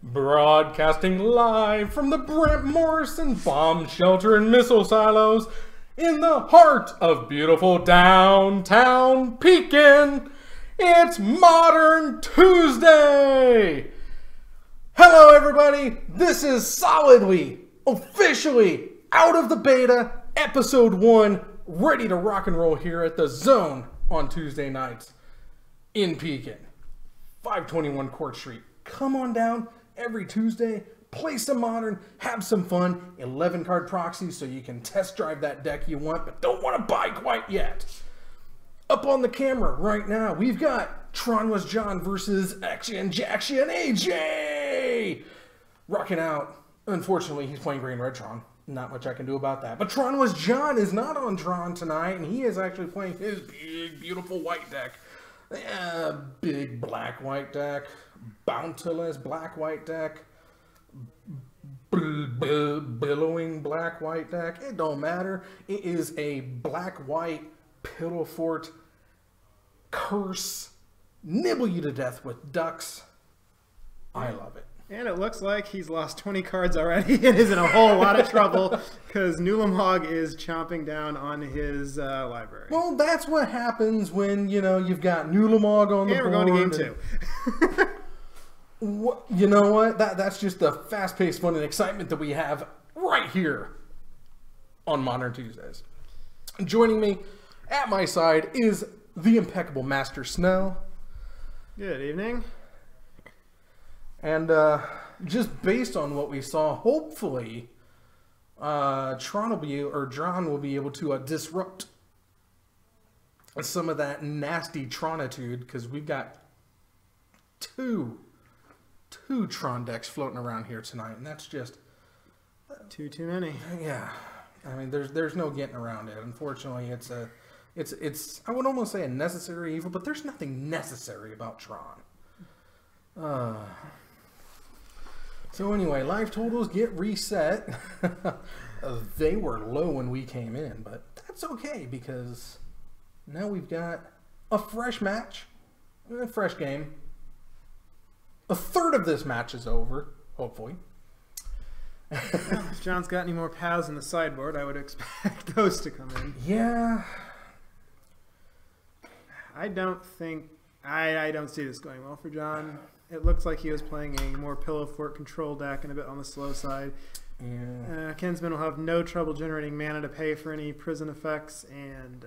Broadcasting live from the Brent Morrison bomb shelter and missile silos in the heart of beautiful downtown Pekin. It's Modern Tuesday! Hello everybody, this is solidly, officially out of the beta, episode 1, ready to rock and roll here at the Zone on Tuesday nights in Pekin. 521 Court Street. Come on down every Tuesday, play some Modern, have some fun, 11 card proxies so you can test drive that deck you want but don't want to buy quite yet. Up on the camera right now, we've got Tron Was John versus Action Jackson AJ! Rocking out. Unfortunately, he's playing Green Red Tron. Not much I can do about that. But Tron Was John is not on Tron tonight, and he is actually playing his big, beautiful white deck. Big black-white deck. Bountiless black-white deck. Billowing black-white deck. It don't matter. It is a black-white Pillow Fort curse. Nibble you to death with ducks. I love it. And it looks like he's lost 20 cards already and is in a whole lot of trouble because Nulamhog is chomping down on his library. Well, that's what happens when, you know, you've got Nulamhog on the board. And we're going to game 2. You know what? That's just the fast-paced fun and excitement that we have right here on Modern Tuesdays. Joining me at my side is the impeccable Master Snell. Good evening. And just based on what we saw, hopefully, John will be able to disrupt some of that nasty Tronitude, because we've got two Tron decks floating around here tonight, and that's just too many. Yeah, I mean, there's no getting around it. Unfortunately, it's I would almost say a necessary evil, but there's nothing necessary about Tron. So anyway, life totals get reset. They were low when we came in, but that's okay because now we've got a fresh match, a fresh game. A third of this match is over, hopefully. Well, if John's got any more paths in the sideboard, I would expect those to come in. Yeah. I don't see this going well for John. It looks like he was playing a more Pillow Fort control deck and a bit on the slow side. Yeah. Kinsman will have no trouble generating mana to pay for any prison effects and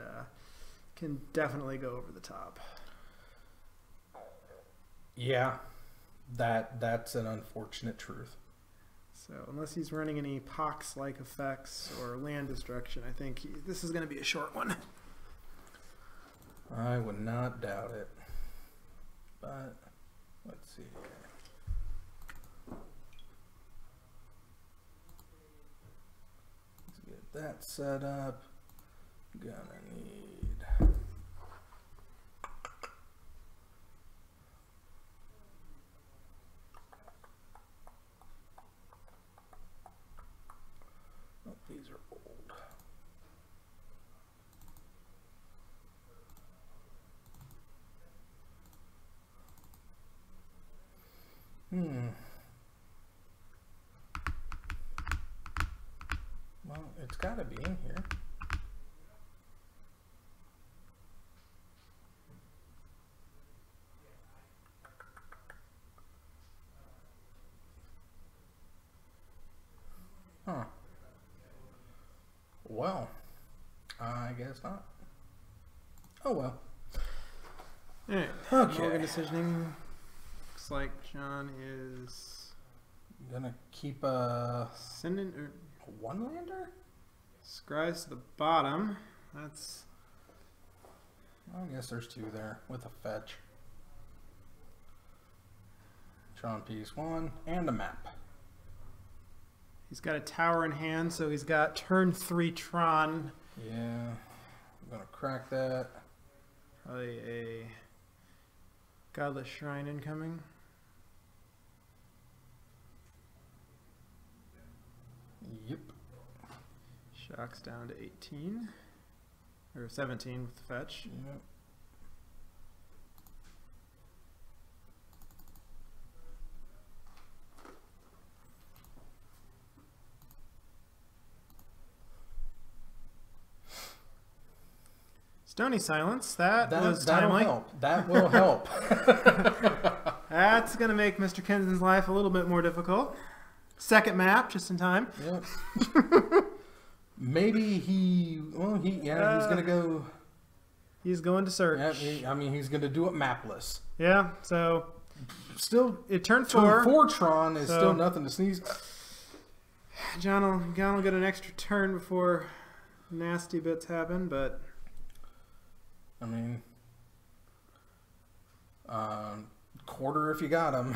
can definitely go over the top. Yeah, that's an unfortunate truth. So unless he's running any pox-like effects or land destruction, I think this is going to be a short one. I would not doubt it. But let's see here. Let's get that set up. Gonna need... Oh, these are old. Well, it's got to be in here. Huh. Well, I guess not. Oh well. Alright. Okay. Morgan decisioning. Looks like John is Gonna keep a sending one-lander? Scries to the bottom. That's... I guess there's 2 there with a fetch. Tron piece 1 and a map. He's got a tower in hand, so he's got turn 3 Tron. Yeah, I'm gonna crack that. Probably a Godless Shrine incoming. Yep. Shocks down to 18. Or 17 with the fetch. Yep. Stony Silence. That'll help. That will help. That's going to make Mr. Kensen's life a little bit more difficult. Second map, just in time. Yep. Maybe he's going to go... He's going to search. Yeah, he's going to do it mapless. Yeah, so... Still, it turned 4. 4 Tron is still nothing to sneeze. John will get an extra turn before nasty bits happen, but... I mean... quarter if you got him.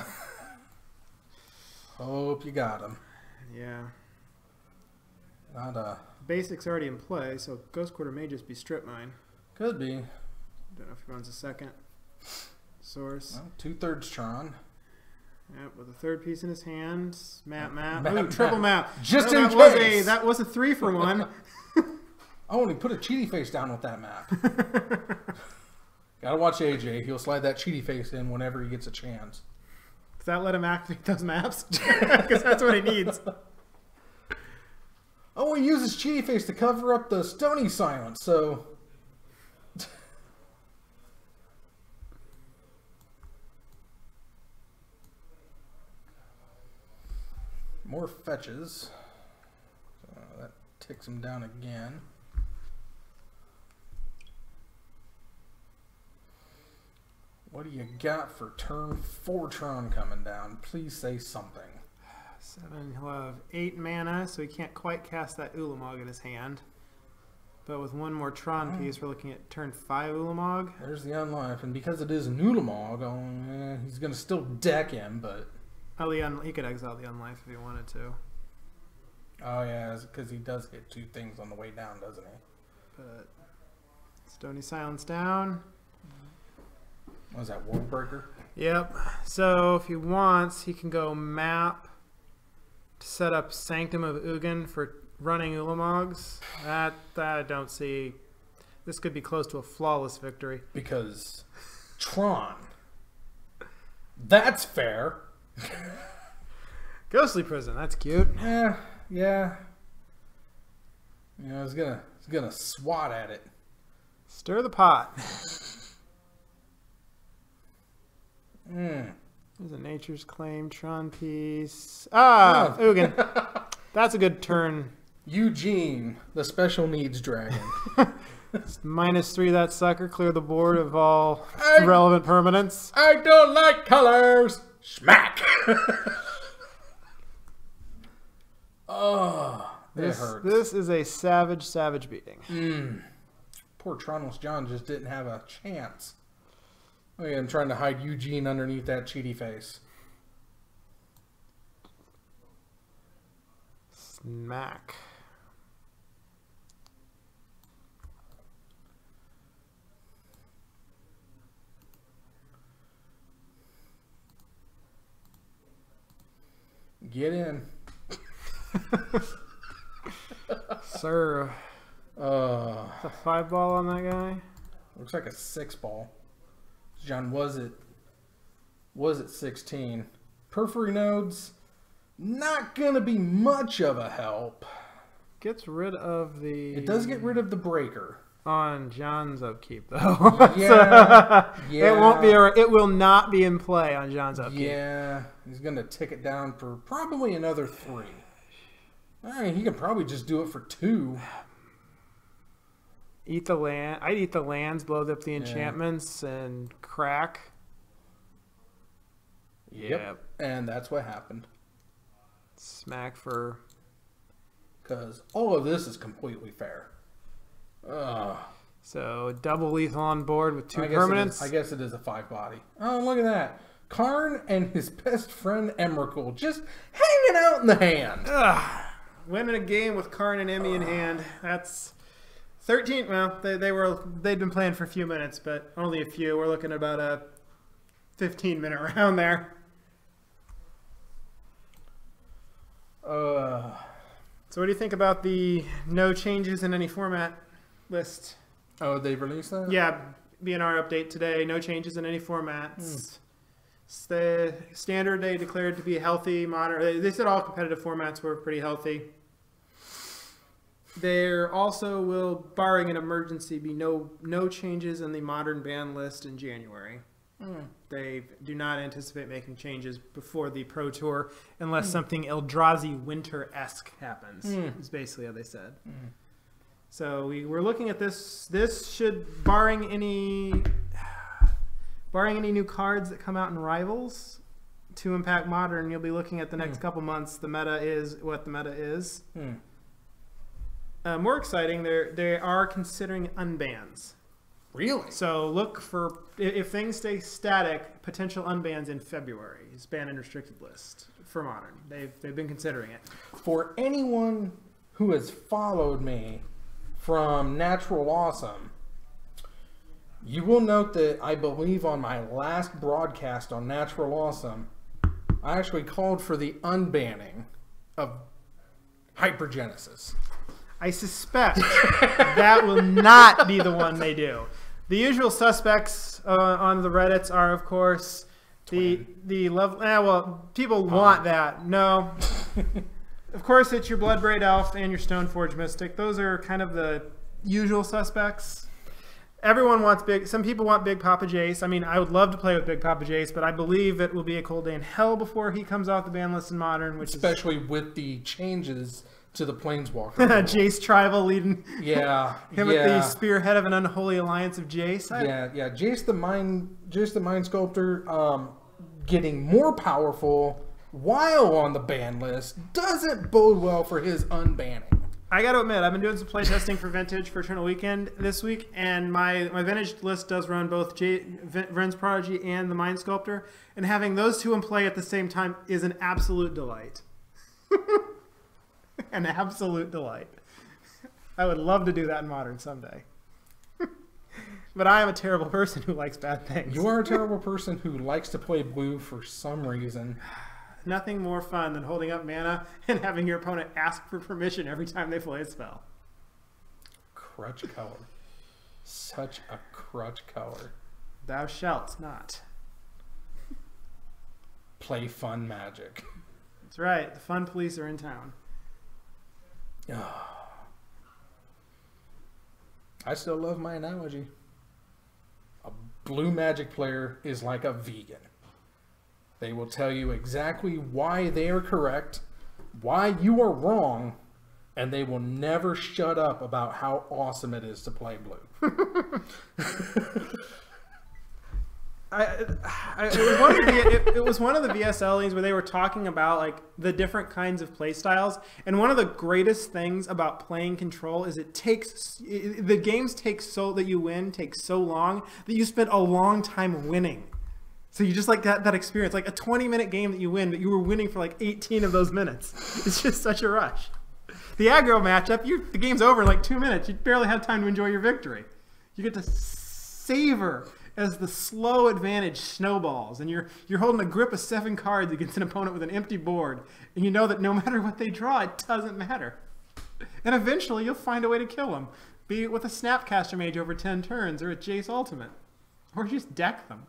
Hope you got him. Yeah. Not a... Basic's already in play, so Ghost Quarter may just be Strip Mine. Could be. Don't know if he runs a second source. Well, 2/3 Tron. Yep, with a third piece in his hand. Map. Ooh, triple map. Just no, in case. That was a 3-for-1. Oh, and he put a cheaty face down with that map. Gotta watch AJ. He'll slide that cheaty face in whenever he gets a chance. Does that let him activate those maps? Because that's what he needs. Oh, he uses cheaty face to cover up the Stony Silence, so... More fetches. So that ticks him down again. What do you got for turn 4 Tron coming down? Please say something. 7, he'll have 8 mana, so he can't quite cast that Ulamog in his hand. But with one more Tron piece, we're looking at turn 5 Ulamog. There's the Unlife, and because it is an Ulamog, he's going to still deck him, but... Oh, he could exile the Unlife if he wanted to. Oh, yeah, because he does get 2 things on the way down, doesn't he? But Stony Silence down. What was that, World Breaker? Yep. So if he wants, he can go map to set up Sanctum of Ugin for running Ulamogs. That I don't see. This could be close to a flawless victory. Because Tron. That's fair. Ghostly Prison, that's cute. Yeah. You know, I was gonna swat at it. Stir the pot. There's a Nature's Claim, Tron piece. Ugin. That's a good turn. Eugene, the special needs dragon. -3 that sucker. Clear the board of all relevant permanents. I don't like colors. Smack. Oh, it hurts. This is a savage beating. Poor Tronless John just didn't have a chance. Oh, yeah, I'm trying to hide Eugene underneath that cheaty face. Smack. Get in. Sir. It's a 5-ball on that guy. Looks like a 6-ball. John was at 16. Periphery nodes, not gonna be much of a help. Gets rid of the... It does get rid of the breaker. On John's upkeep, though. Yeah. It won't be. It will not be in play on John's upkeep. Yeah, he's gonna tick it down for probably another 3. I mean, he can probably just do it for 2. Eat the land. I'd eat the lands, blow up the enchantments, and crack. Yep. And that's what happened. Smack for... Because all of this is completely fair. So double lethal on board with 2 permanents. I guess it is a 5-body. Oh, look at that. Karn and his best friend Emrakul just hanging out in the hand. Winning a game with Karn and Emmy in hand. That's 13. Well, they'd been playing for a few minutes, but only a few. We're looking at about a 15-minute round there. So what do you think about the no changes in any format list? Oh, they've released that? Yeah, BNR update today. No changes in any formats. The standard they declared to be healthy. Modern. They said all competitive formats were pretty healthy. There also will, barring an emergency, be no changes in the modern ban list in January. They do not anticipate making changes before the Pro Tour unless something Eldrazi winter-esque happens, is basically how they said. So we're looking at this. This should, barring any new cards that come out in Rivals to impact Modern, you'll be looking at the next couple months. The meta is what the meta is. More exciting, they are considering unbans. Really? So look for, if things stay static, potential unbans in February. It's ban and restricted list for Modern. They've been considering it. For anyone who has followed me from Natural Awesome, you will note that I believe on my last broadcast on Natural Awesome, I actually called for the unbanning of Hypergenesis. I suspect that will not be the one they do. The usual suspects on the Reddits are, of course, the level. Well, people want that. No. Of course, it's your Bloodbraid Elf and your Stoneforge Mystic. Those are kind of the usual suspects. Everyone wants big. Some people want Big Papa Jace. I mean, I would love to play with Big Papa Jace, but I believe it will be a cold day in hell before he comes off the ban list in Modern, especially with the changes to the Planeswalker. Jace Tribal leading. Yeah, him at the spearhead of an unholy alliance of Jace. Yeah. Jace the Mind Sculptor, getting more powerful while on the ban list doesn't bode well for his unbanning. I got to admit, I've been doing some playtesting for Vintage for Eternal Weekend this week, and my Vintage list does run both Vren's Prodigy and the Mind Sculptor, and having those two in play at the same time is an absolute delight. An absolute delight. I would love to do that in Modern someday. But I am a terrible person who likes bad things. You are a terrible person who likes to play blue for some reason. Nothing more fun than holding up mana and having your opponent ask for permission every time they play a spell. Crutch color. Such a crutch color. Thou shalt not. Play fun Magic. That's right. The fun police are in town. I still love my analogy. A blue Magic player is like a vegan. They will tell you exactly why they are correct, why you are wrong, and they will never shut up about how awesome it is to play blue. It was one of the VSLs where they were talking about like the different kinds of play styles, and one of the greatest things about playing Control is the games take so long that you spend a long time winning. So you just like that experience, like a 20-minute game that you win, but you were winning for like 18 of those minutes. It's just such a rush. The aggro matchup, the game's over in like 2 minutes. You barely have time to enjoy your victory. You get to savor as the slow advantage snowballs, and you're holding a grip of 7 cards against an opponent with an empty board, and you know that no matter what they draw, it doesn't matter. And eventually you'll find a way to kill them, be it with a Snapcaster Mage over 10 turns, or a Jace Ultimate, or just deck them.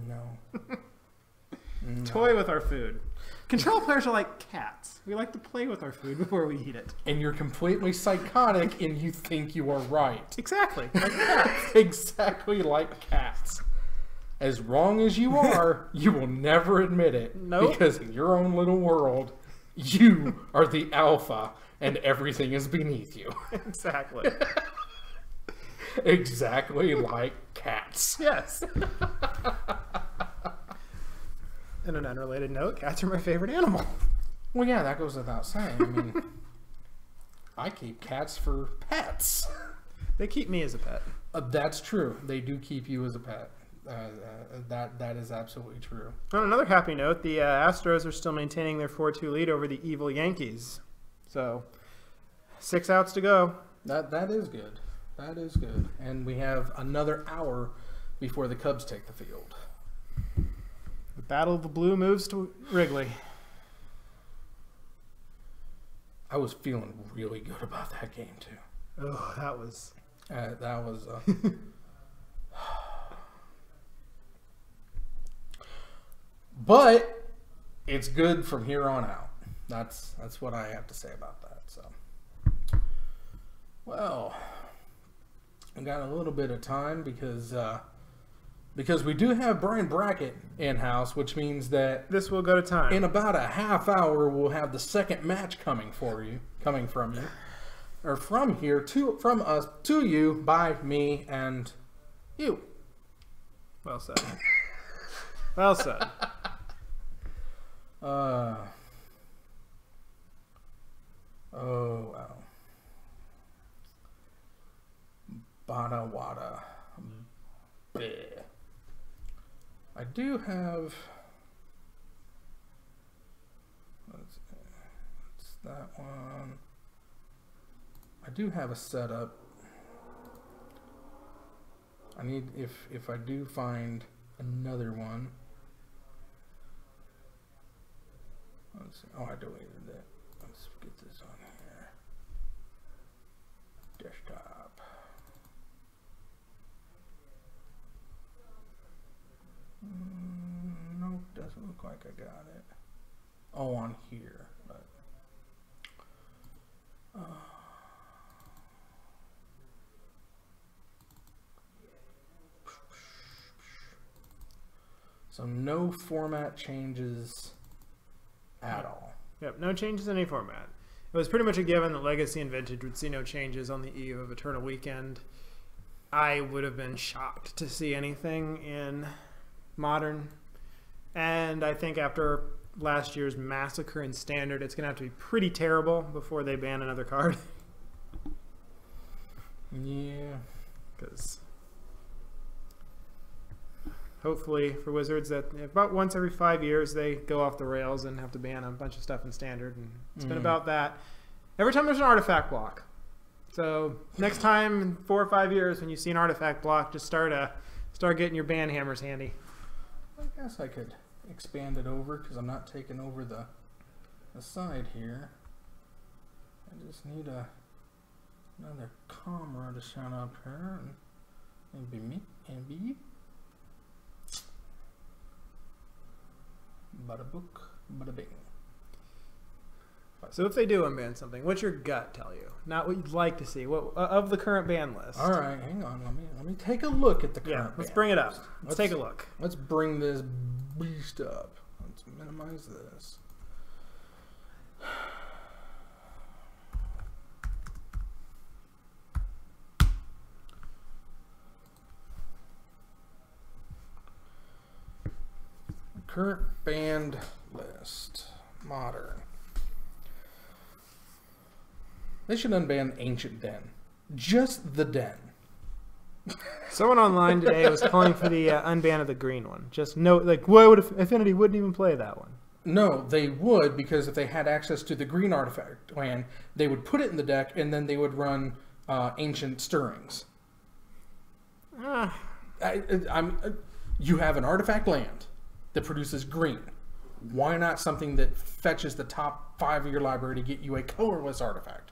No. Toy with our food. Control players are like cats. We like to play with our food before we eat it. And you're completely psychotic and you think you are right. Exactly. Like cats. Exactly like cats. As wrong as you are, you will never admit it. Nope. Because in your own little world, you are the alpha and everything is beneath you. Exactly. Exactly like cats. Yes. In an unrelated note, cats are my favorite animal. Well, yeah, that goes without saying. I mean, I keep cats for pets. They keep me as a pet. That's true. They do keep you as a pet. That is absolutely true. On another happy note, the Astros are still maintaining their 4-2 lead over the evil Yankees. So, 6 outs to go. That is good. That is good. And we have another hour before the Cubs take the field. The Battle of the Blue moves to Wrigley. I was feeling really good about that game, too. Oh, that was... But it's good from here on out. That's what I have to say about that. So, well, I got a little bit of time because we do have Brian Brackett in house, which means that this will go to time. In about a half hour, we'll have the second match coming from you, or from us to you by me and you. Well said. Well said. Oh wow. Bada wada. Bleh. I do have. What's that one? I do have a setup. I need if I do find another one. Let's see. Oh, I deleted it. Let's get this on here. Desktop. Nope, doesn't look like I got it. Oh, on here, but so no format changes at all. Yep, no changes in any format. It was pretty much a given that Legacy and Vintage would see no changes on the eve of Eternal Weekend. I would have been shocked to see anything in Modern. And I think after last year's massacre in Standard, it's going to have to be pretty terrible before they ban another card. Yeah. Because hopefully for Wizards that about once every 5 years they go off the rails and have to ban a bunch of stuff in Standard. And it's been about that every time there's an artifact block. So next time in 4 or 5 years when you see an artifact block, just start getting your ban hammers handy. I guess I could expand it over because I'm not taking over the side here. I just need another camera to shine up here and be me and be you. Bada book, bada bing. So if they do unban something, what's your gut tell you? Not what you'd like to see. What of the current ban list? All right, hang on. Let me take a look at the current. Let's bring it up. Let's take a look. Let's bring this beast up. Let's minimize this. Current banned list. Modern. They should unban Ancient Den. Just the Den. Someone online today was calling for the unban of the green one. Just no, like, why would Affinity wouldn't even play that one? No, they would, because if they had access to the green artifact land, they would put it in the deck and then they would run Ancient Stirrings. You have an artifact land that produces green. Why not something that fetches the top 5 of your library to get you a colorless artifact?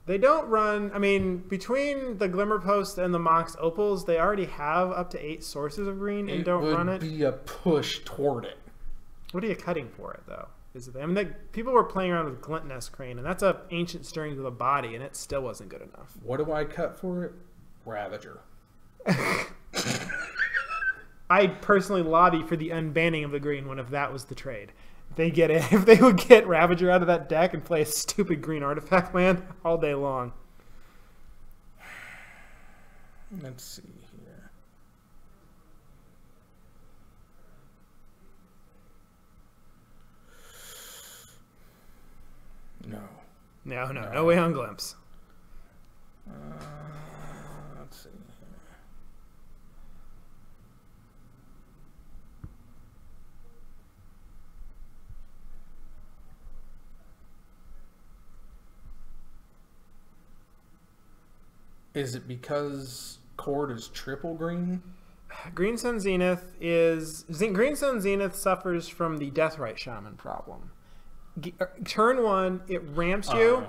They don't run, I mean, between the Glimmer Post and the Mox Opals, they already have up to 8 sources of green and don't run it. It would be a push toward it. What are you cutting for it, though? I mean, people were playing around with Glintnest Crane, and that's a Ancient Stirrings with a body, and it still wasn't good enough. What do I cut for it? Ravager. I'd personally lobby for the unbanning of the green one if that was the trade. If they would get Ravager out of that deck and play a stupid green artifact land all day long. Let's see here. No way on Glimpse. Let's see here. Is it because Cord is triple green? Green Sun Zenith suffers from the Deathrite Shaman problem. Turn 1, it ramps you,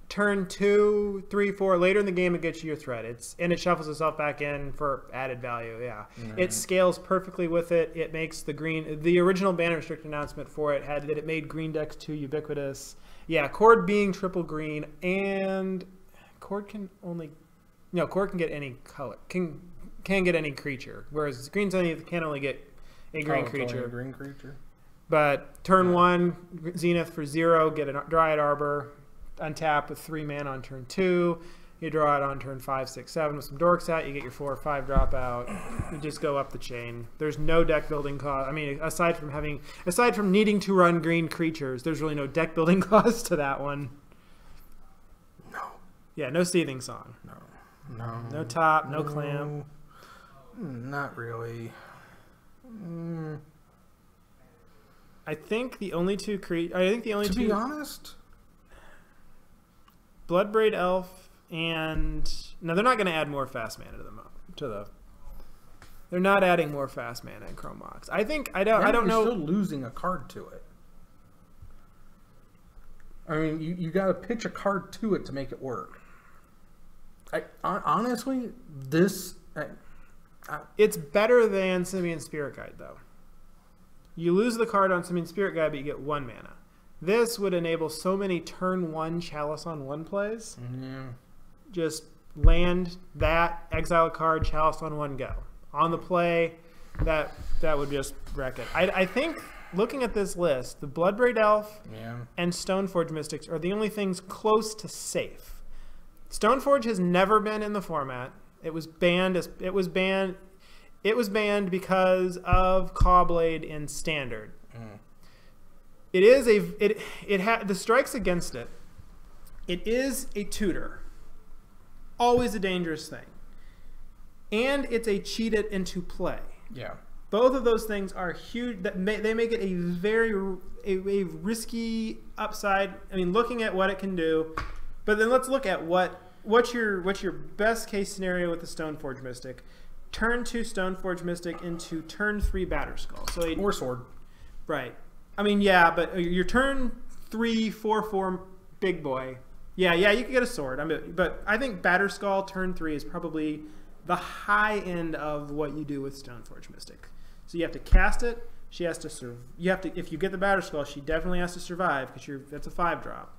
turn 2, 3, 4, later in the game it gets you your threat. And it shuffles itself back in for added value. Yeah, it scales perfectly with it. It makes the green. The original ban restrict announcement for it had that it made green decks too ubiquitous. Yeah, Cord being triple green, and Cord can get any color. Can get any creature, whereas green's can only get a green creature. A green creature. But turn 1, Zenith for 0, get a Dryad Arbor, untap with 3 mana on turn 2. You draw it on turn 5, 6, 7 with some Dorks out. You get your 4 or 5 dropout. You just go up the chain. There's no deck building cost. I mean, aside from needing to run green creatures, there's really no deck building cost to that one. No. Yeah, no Seething Song. No. No top. No clamp. Not really. I think the only two To be honest, Bloodbraid Elf and they're not going to add more fast mana They're not adding more fast mana in Chrome Mox. I don't know. You're still losing a card to it. I mean, you got to pitch a card to it to make it work. Honestly, it's better than Simian Spirit Guide, though. You lose the card on Simian Spirit Guide, but you get 1 mana. This would enable so many turn 1 Chalice on 1 plays. Yeah. Just land that, exile a card, Chalice on 1, go. On the play, that would just wreck it. I think, looking at this list, the Bloodbraid Elf and Stoneforge Mystics are the only things close to safe. Stoneforge has never been in the format. It was banned because of Cawblade in Standard. It had the strikes against it. It is a tutor. Always a dangerous thing. And it's a cheat it into play. Yeah. Both of those things are huge. They make it a very risky upside. I mean, looking at what it can do, but then let's look at what's your best case scenario with the Stoneforge Mystic. Turn 2 Stoneforge Mystic into turn 3 Batterskull. Or Sword. Right. I mean, yeah, but your turn 3 4/4 big boy. Yeah, you can get a sword. But I think Batterskull turn 3 is probably the high end of what you do with Stoneforge Mystic. So you have to cast it. She has to if you get the Batterskull, she definitely has to survive because that's a 5-drop.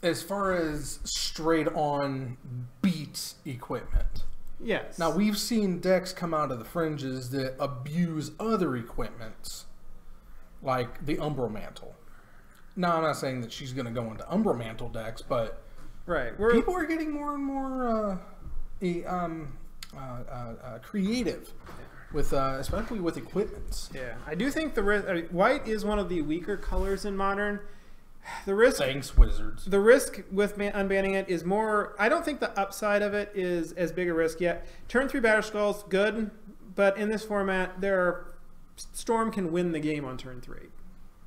As far as straight on beat equipment. Yes. Now we've seen decks come out of the fringes that abuse other equipments, like the Umbral Mantle. Now I'm not saying that she's going to go into Umbral Mantle decks, but people are getting more and more creative with, especially with equipments. Yeah, I do think white is one of the weaker colors in Modern. The risk. Thanks, Wizards. The risk with unbanning it is more. I don't think the upside of it is as big a risk yet. Turn 3 Batterskull's good, but in this format, Storm can win the game on turn 3.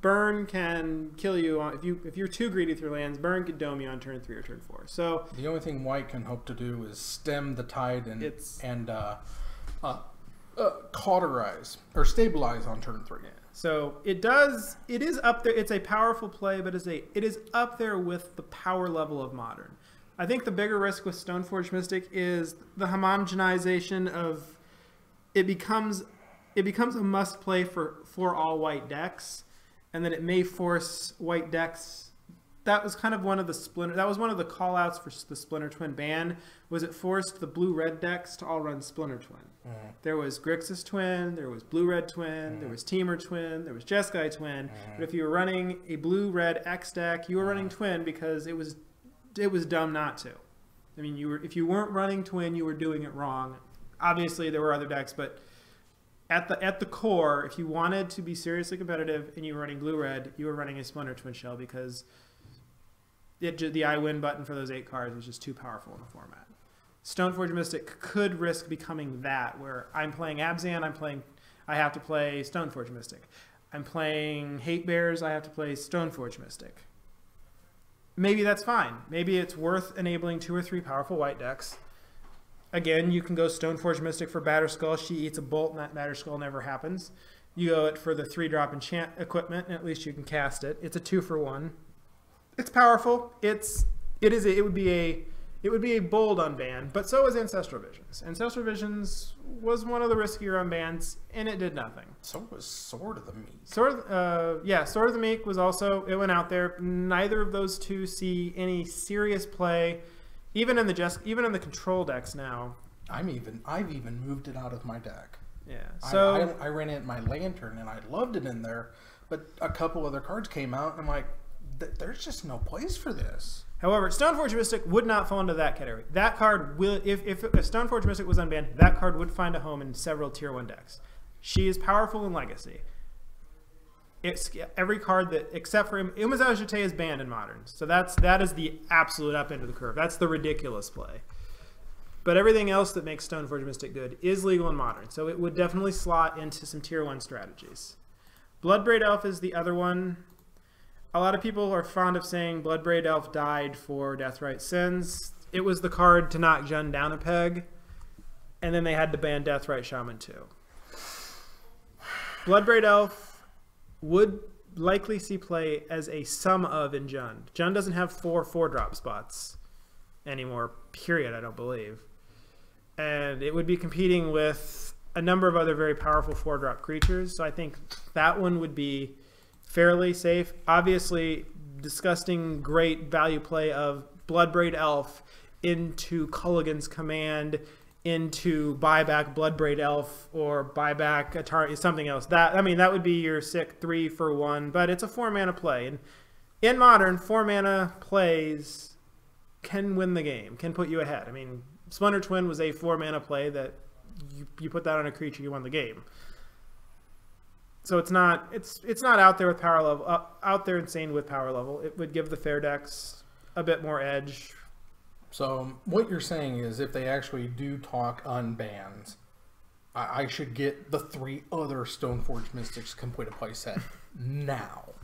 Burn can kill you if you're too greedy with your lands. Burn can dome you on turn 3 or turn 4. So the only thing white can hope to do is stem the tide and cauterize or stabilize on turn 3. So it is up there. It's a powerful play, but it is up there with the power level of Modern. I think the bigger risk with Stoneforge Mystic is the homogenization of it becomes a must play for all white decks, and then it may force white decks. That was kind of one of the call outs for the Splinter Twin ban, was it forced the blue-red decks to all run Splinter Twin. There was Grixis Twin, there was Blue-Red Twin, there was Temur Twin, there was Jeskai Twin, but if you were running a blue-red X deck, you were running Twin because it was dumb not to. I mean, if you weren't running Twin, you were doing it wrong. Obviously, there were other decks, but at the core, if you wanted to be seriously competitive and you were running blue-red, you were running a Splinter Twin shell because the I win button for those 8 cards was just too powerful in the format. Stoneforge Mystic could risk becoming that, where I'm playing Abzan, I have to play Stoneforge Mystic. I'm playing Hate Bears, I have to play Stoneforge Mystic. Maybe that's fine. Maybe it's worth enabling 2 or 3 powerful white decks. Again, you can go Stoneforge Mystic for Batterskull. She eats a bolt, and that Batterskull never happens. You go it for the 3-drop enchant equipment, and at least you can cast it. It's a 2-for-1. It's powerful. It would be a bold unban, but so is Ancestral Visions. Ancestral Visions was one of the riskier unbans, and it did nothing. So was Sword of the Meek. Sword of the Meek was also, it went out there. Neither of those two see any serious play, even in the control decks now. I've even moved it out of my deck. Yeah. So I ran it in my Lantern and I loved it in there, but a couple other cards came out and I'm like, there's just no place for this. However, Stoneforge Mystic would not fall into that category. That card will, if Stoneforge Mystic was unbanned, that card would find a home in several Tier 1 decks. She is powerful in Legacy. It's every card that, except for Umezawa Jete, is banned in Modern. So that is the absolute up end of the curve. That's the ridiculous play. But everything else that makes Stoneforge Mystic good is legal in Modern. So it would definitely slot into some Tier 1 strategies. Bloodbraid Elf is the other one. A lot of people are fond of saying Bloodbraid Elf died for Deathrite Sins. It was the card to knock Jund down a peg, and then they had to ban Deathrite Shaman too. Bloodbraid Elf would likely see play as a sum of in Jund. Jund doesn't have 4 4-drop spots anymore, period, I don't believe. And it would be competing with a number of other very powerful 4-drop creatures, so I think that one would be fairly safe. Obviously, disgusting, great value play of Bloodbraid Elf into Culligan's Command, into buyback Bloodbraid Elf, or buyback Atari, something else. That would be your sick 3 for 1, but it's a 4-mana play. And in Modern, 4-mana plays can win the game, can put you ahead. I mean, Splinter Twin was a 4-mana play that you put that on a creature, you won the game. So it's not out there with power level, out there insane with power level. It would give the fair decks a bit more edge. So what you're saying is, if they actually do talk unbans, I should get the 3 other Stoneforge Mystics complete a play set now.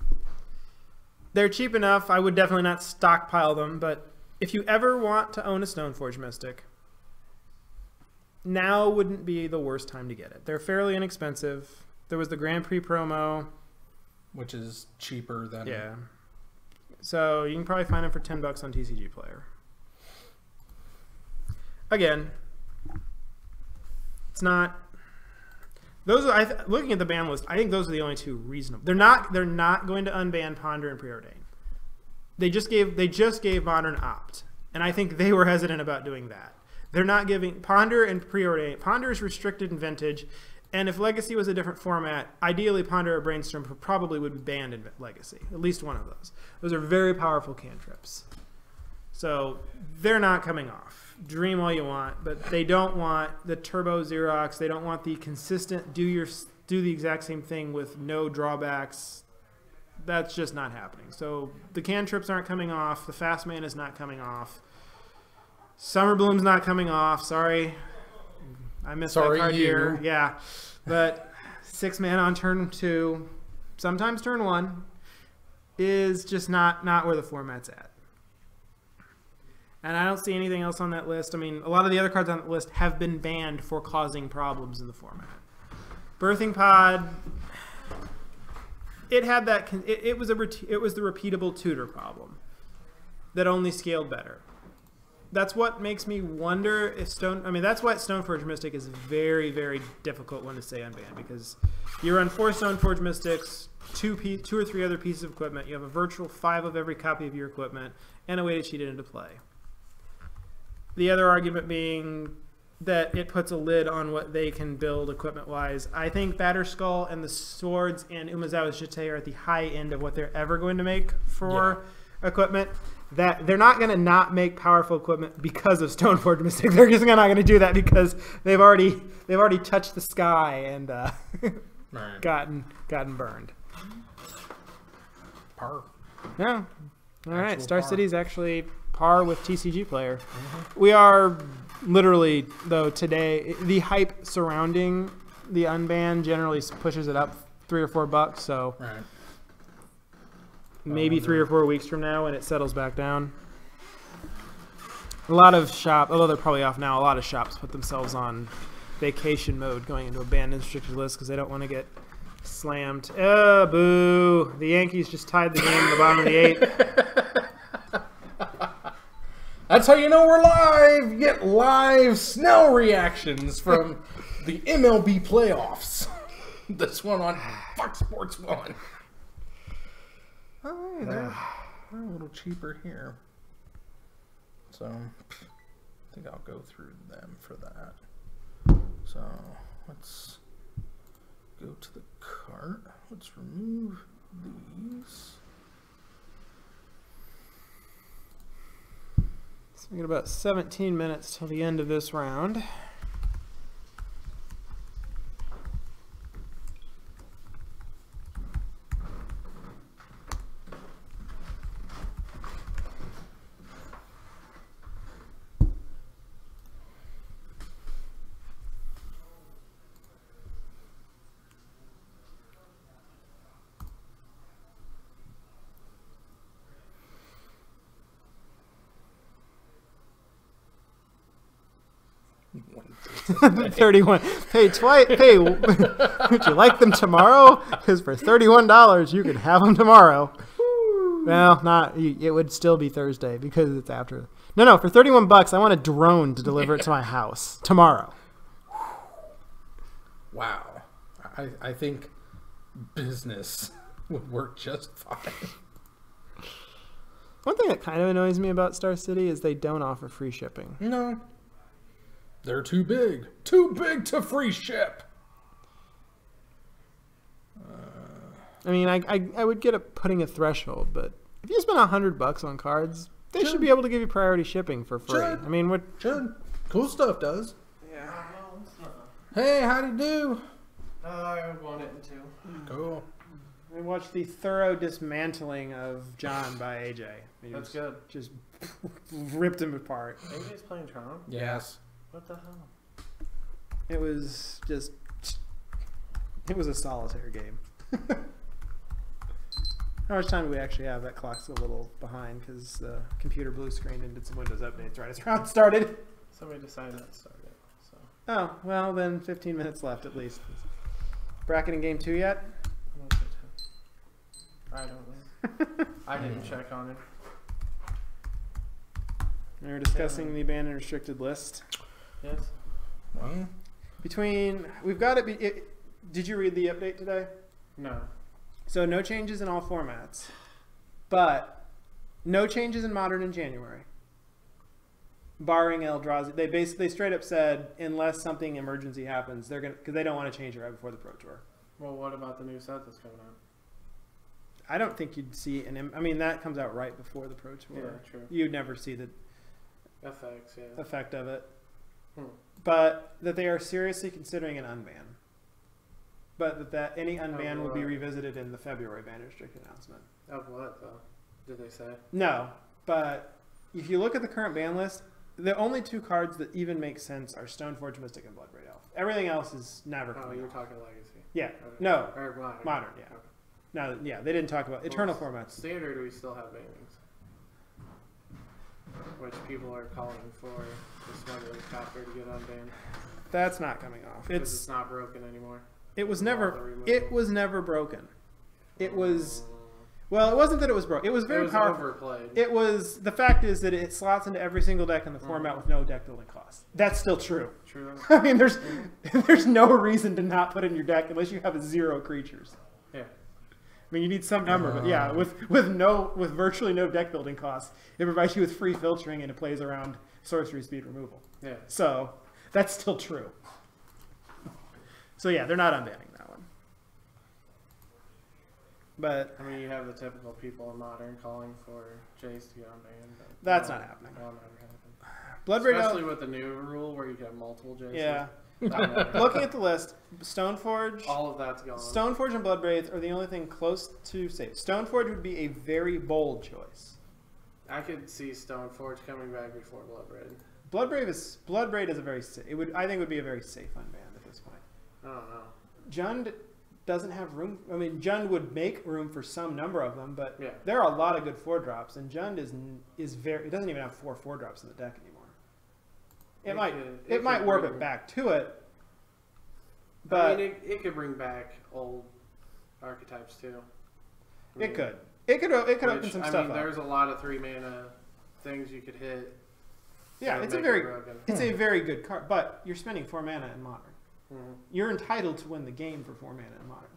They're cheap enough. I would definitely not stockpile them, but if you ever want to own a Stoneforge Mystic, now wouldn't be the worst time to get it. They're fairly inexpensive. There was the Grand Prix promo, which is cheaper than... Yeah. So you can probably find them for $10 on TCG Player. Again, it's not... Those are, looking at the ban list, I think those are the only 2 reasonable. They're not going to unban Ponder and Preordain. They just gave Modern Opt, and I think they were hesitant about doing that. They're not giving Ponder and Preordain. Ponder is restricted in Vintage. And if Legacy was a different format, ideally Ponder or Brainstorm probably would be banned in Legacy. At least one of those. Those are very powerful cantrips. So they're not coming off. Dream all you want, but they don't want the Turbo Xerox. They don't want the consistent do the exact same thing with no drawbacks. That's just not happening. So the cantrips aren't coming off. The Fast Man is not coming off. Summer Bloom's not coming off. Sorry. I missed that card here. Yeah. But 6 mana on turn 2, sometimes turn 1, is just not where the format's at. And I don't see anything else on that list. I mean, a lot of the other cards on that list have been banned for causing problems in the format. Birthing Pod, it had that. It was the repeatable tutor problem that only scaled better. That's what makes me wonder if that's why Stoneforge Mystic is a very, very difficult one to say unbanned, because you run 4 Stoneforge Mystics, 2 or 3 other pieces of equipment. You have a virtual 5 of every copy of your equipment, and a way to cheat it into play. The other argument being that it puts a lid on what they can build equipment-wise. I think Batterskull and the Swords and Umezawa Jete are at the high end of what they're ever going to make for equipment. That they're not going to not make powerful equipment because of Stoneforge Mystic. They're just not going to do that because they've already touched the sky and right. gotten burned. Par. Yeah. All right. Actual Star par. City's actually par with TCG Player. Mm-hmm. We are literally, though, today, the hype surrounding the unban generally pushes it up $3 or $4. So. Right. Maybe 3 or 4 weeks from now when it settles back down. A lot of shops, although they're probably off now, a lot of shops put themselves on vacation mode going into a banned and restricted list because they don't want to get slammed. Boo. The Yankees just tied the game in the bottom of the 8th. That's how you know we're live. You get live Snell reactions from the MLB playoffs. This one on Fox Sports 1. Oh, hey, they're a little cheaper here. So, I think I'll go through them for that. So, let's go to the cart. Let's remove these. So we got about 17 minutes till the end of this round. $31. Pay twice. Pay. Would you like them tomorrow? Because for $31, you could have them tomorrow. Well, not. It would still be Thursday because it's after. No. For $31, I want a drone to deliver it to my house tomorrow. Wow. I think business would work just fine. One thing that kind of annoys me about Star City is they don't offer free shipping. No. They're too big. Too big to free ship. I mean, I would get putting a threshold, but if you spend $100 on cards, they should be able to give you priority shipping for free. I mean, what? Should. Cool stuff does. Yeah. Hey, how'd it do? I won it in 2. Cool. I watched the thorough dismantling of John by AJ. That's good. Just ripped him apart. AJ's playing Tron? Yes. What the hell? It was just... It was a solitaire game. How much time do we actually have? That clock's a little behind because the computer blue screened and did some Windows updates right as round started. Somebody decided not to start it. So. Oh, well then 15 minutes left at least. Bracketing game 2 yet? I don't know. I didn't check on it. We were discussing the banned and restricted list. Yes. Well, we've got it. Did you read the update today? No. So no changes in all formats, but no changes in Modern in January, barring Eldrazi. They straight up said unless something emergency happens, they're gonna because they don't want to change it right before the Pro Tour. Well, what about the new set that's coming out? I don't think you'd see I mean that comes out right before the Pro Tour. Yeah, true. You'd never see the FX, yeah. effect of it. Hmm. But that they are seriously considering an unban. But that any unban would be revisited in the February ban restrict announcement. Of what, though? Did they say? No, but if you look at the current ban list, the only 2 cards that even make sense are Stoneforge Mystic and Bloodbraid Elf. Everything else is never coming you're off. talking Legacy. Yeah. Okay. No. Or Modern. Modern, yeah. Okay. No, yeah, they didn't talk about Eternal formats. Standard, we still have bannings. Which people are calling for the smuggling copter to get unbanned. That's not coming off. Because it's not broken anymore. It was never broken. It was well, it wasn't that it was broken. It was very powerful. Overplayed. It was the fact is that it slots into every single deck in the format with no deck building costs. That's still true. True. I mean, there's no reason to not put in your deck unless you have 0 creatures. Yeah. I mean, you need some number, but yeah, with virtually no deck building costs, it provides you with free filtering and it plays around sorcery speed removal. Yeah. So that's still true. So yeah, they're not unbanning that one. But I mean, you have the typical people in Modern calling for Jace to get unbanned. But that's not happening. That'll never happen. Bloodbraid Especially with the new rule where you can have multiple Jaces. Yeah. That Looking at the list, Stoneforge, all of that's gone. Stoneforge and Bloodbraids are the only thing close to safe. Stoneforge would be a very bold choice. I could see Stoneforge coming back before Bloodbraid. Bloodbraid is a very I think it would be a very safe unban at this point. I don't know. Jund doesn't have room. I mean, Jund would make room for some number of them, but Yeah. there are a lot of good 4-drops, and Jund is very. It doesn't even have 4-4-drops in the deck anymore. It might warp it back to it, but I mean, it could bring back old archetypes too. It could open some stuff up. There's a lot of 3-mana things you could hit Yeah, It'll it's a make very it broken. it's a very good card, but you're spending 4 mana in Modern. Mhm. You're entitled to win the game for 4 mana in Modern.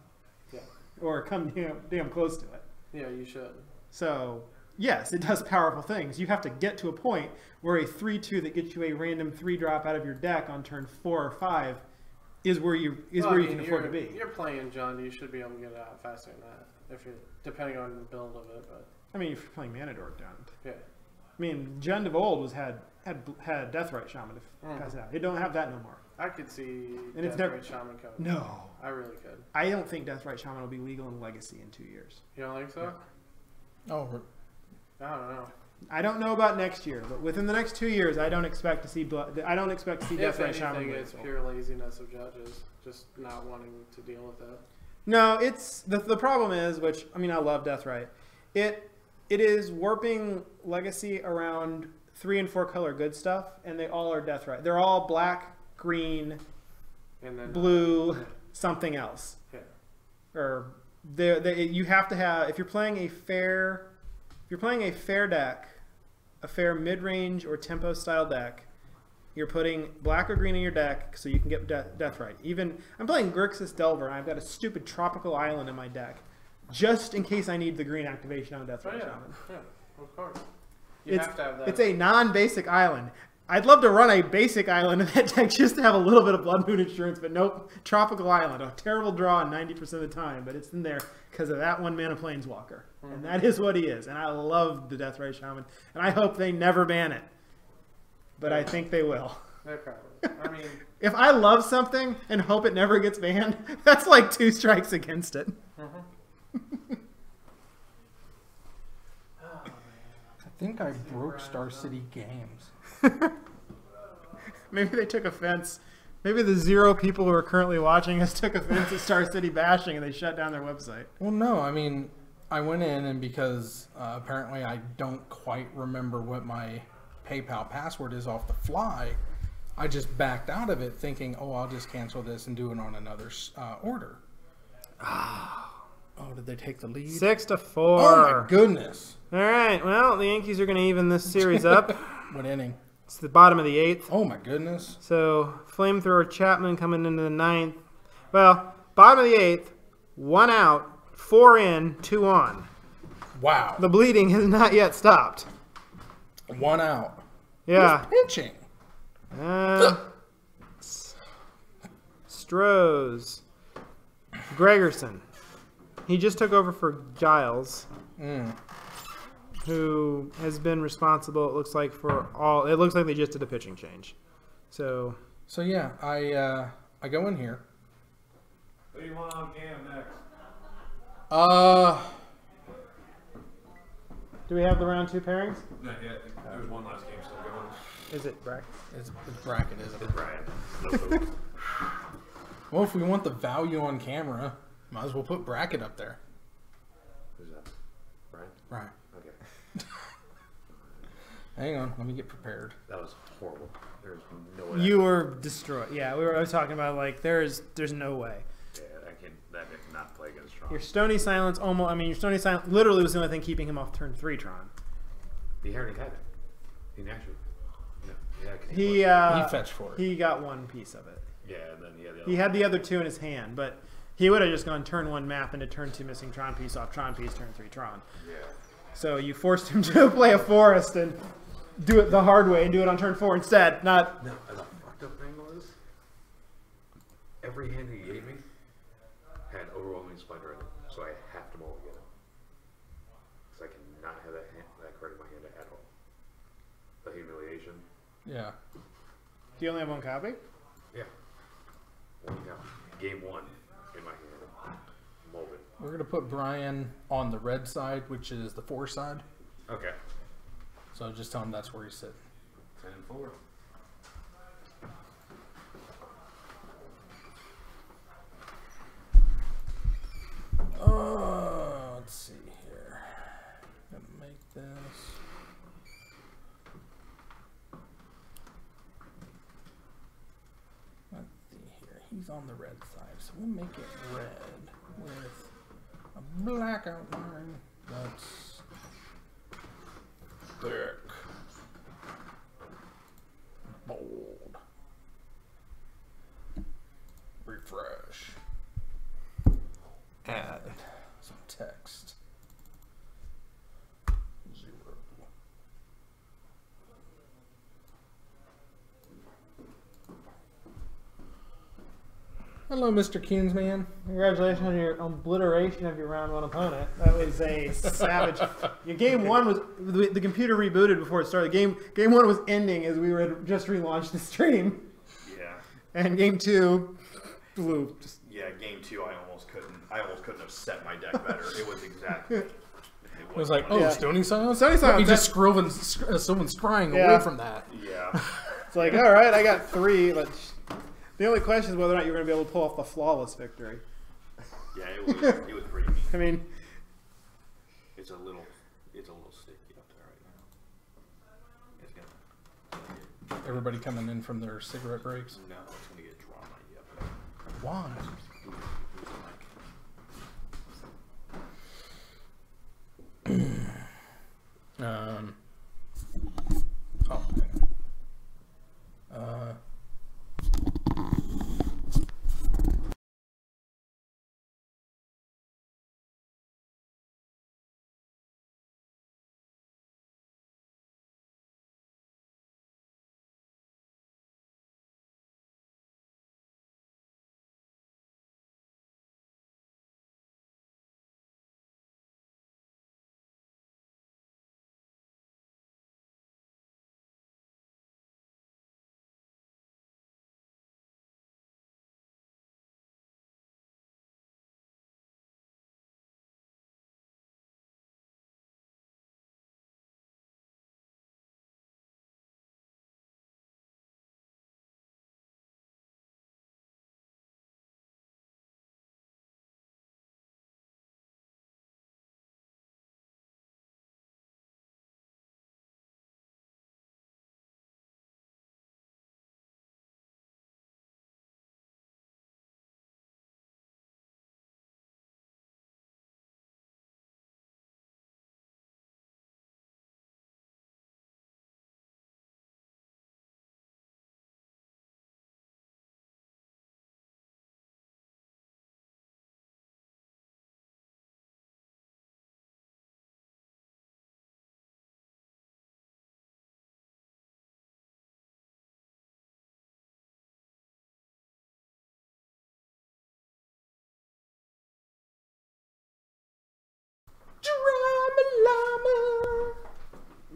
Yeah. Or come damn close to it. Yeah, you should. So, yes, it does powerful things. You have to get to a point where a 3/2 that gets you a random 3-drop out of your deck on turn 4 or 5 is where you can afford to be. You're playing John. You should be able to get it out faster than that, if you're depending on the build of it. But I mean, if you're playing Mana Dork, don't. yeah. I mean, Jund of old had Deathrite Shaman to pass it out. It don't have that no more. I could see And it's Deathrite Shaman coming. No. I really could. I don't think Deathrite Shaman will be legal in Legacy in 2 years. You don't think so? Oh, I don't know. I don't know about next year, but within the next 2 years, I don't expect to see If Deathrite Shaman. anything, it's pure laziness of judges, just not wanting to deal with it. No, it's the problem is, which I mean, I love Deathrite. It is warping Legacy around 3 and 4 color good stuff, and they all are Deathrite. They're all black, green, And then blue, something else. Yeah. Or you have to have, if you're playing a fair deck, a fair mid-range or tempo style deck, you're putting black or green in your deck so you can get Deathrite. Even I'm playing Grixis Delver and I've got a stupid tropical island in my deck, just in case I need the green activation on Deathrite Shaman. Yeah, of course. You have to have that. It's a non-basic island. I'd love to run a basic island in that deck just to have a little bit of Blood Moon Insurance, but nope. Tropical Island, a terrible draw 90% of the time, but it's in there because of that 1 mana Planeswalker. And that is what he is. And I love the Deathrite Shaman, and I hope they never ban it. But I think they will. They probably. I mean, If I love something and hope it never gets banned, that's like 2 strikes against it. I think I broke Star City Games. Maybe they took offense. Maybe the 0 people who are currently watching us took offense at Star City bashing and they shut down their website. Well, no, I mean, I went in and because apparently I don't quite remember what my PayPal password is off the fly, I just backed out of it thinking, oh, I'll just cancel this and do it on another order. Oh, did they take the lead? 6-4. Oh, my goodness. All right. Well, the Yankees are going to even this series up. What inning? It's the bottom of the 8th. Oh, my goodness. So, Flamethrower Chapman coming into the 9th. Well, bottom of the 8th, 1 out, 4 in, 2 on. Wow. The bleeding has not yet stopped. 1 out. Yeah. Who's pitching? Strohs. Gregerson. He just took over for Giles, who has been responsible, it looks like, for all... It looks like they just did a pitching change. So yeah, I go in here. What do you want on cam next? do we have the round 2 pairings? Not yet. There's one last game still going. Is it Brack? It's bracket, isn't it? Brian. Well, if we want the value on camera, might as well put bracket up there. Who's that? Brian? Right. Okay. Hang on, let me get prepared. That was horrible. There's no way. You were destroyed. Yeah, I was talking about, like, there's no way. Yeah, that cannot play against Tron. Your Stony Silence almost... I mean, your Stony Silence literally was the only thing keeping him off turn 3, Tron. He already had it. He naturally. No, He fetched for it. He got 1 piece of it. Yeah, and then he had the other He had the other 2 in his hand, but he would have just gone turn 1 map into turn 2 missing Tron piece off Tron piece, turn 3 Tron. Yeah. So you forced him to play a forest and do it the hard way and do it on turn 4 instead, not... No, and the fucked up thing was, every hand he gave me had overwhelming splendor in it, so I have to mulligan it. Because I cannot have that card in my hand at all. The humiliation. Yeah. Do you only have 1 copy? Yeah. Game 1 in my hand. Molded. We're going to put Brian on the red side, which is the 4 side. Okay. So just tell him that's where he's sitting. 10-4. Let's see here. Gonna make this. Let's see here. He's on the red side, so we'll make it red with a black outline that's thick. push. Add some text. 0. Hello, Mr. Kinsman. Congratulations on your obliteration of your round one opponent. That was a savage. Your game one was the computer rebooted before it started. Game one was ending as we were just relaunched the stream, Yeah. and game two blew. Just Yeah, game 2 I almost couldn't have set my deck better. It was exactly. It was like, oh, Yeah. Stony Silence? Stony Silence, You just someone's scrying Yeah. away from that. Yeah. it's like, all right, I got 3. The only question is whether or not you're going to be able to pull off the flawless victory. Yeah, it was pretty mean. I mean, It's a little sticky up there right now. It's gonna. Everybody coming in from their cigarette breaks. No, it's gonna get drama. Yep. Why? Oh, hang on.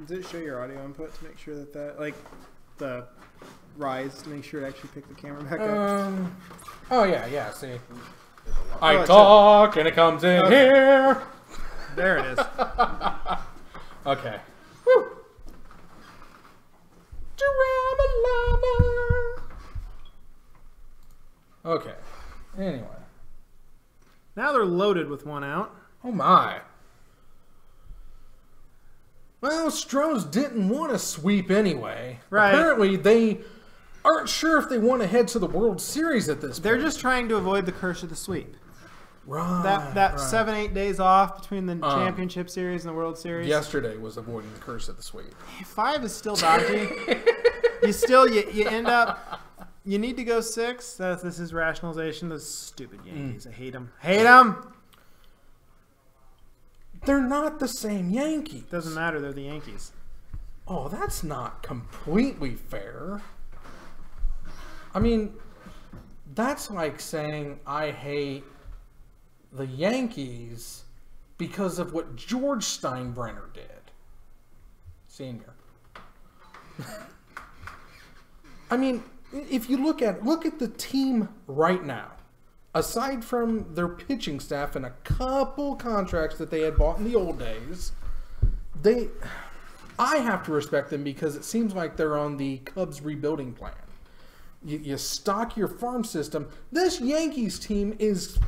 does it show your audio input to make sure that like the rise, to make sure to actually pick the camera back up? Oh yeah, see. Oh, I it's talk and it comes in here. There it is. Okay. Woo. Okay. Anyway. Now they're loaded with one out. Oh my. Well, Strohs didn't want to sweep anyway. Right. Apparently, they aren't sure if they want to head to the World Series at this They're point. just trying to avoid the curse of the sweep. Right. That right. 7-8 days off between the Championship Series and the World Series. Yesterday was avoiding the curse of the sweep. 5 is still dodgy. you end up. You need to go 6. This is rationalization. Those stupid Yankees. I hate them. Hate them. They're not the same Yankees. Doesn't matter. They're the Yankees. Oh, that's not completely fair. I mean, that's like saying I hate the Yankees because of what George Steinbrenner did. Senior. I mean, if you look at the team right now, aside from their pitching staff and a couple contracts that they had bought in the old days, I have to respect them because it seems like they're on the Cubs rebuilding plan. You stock your farm system. This Yankees team is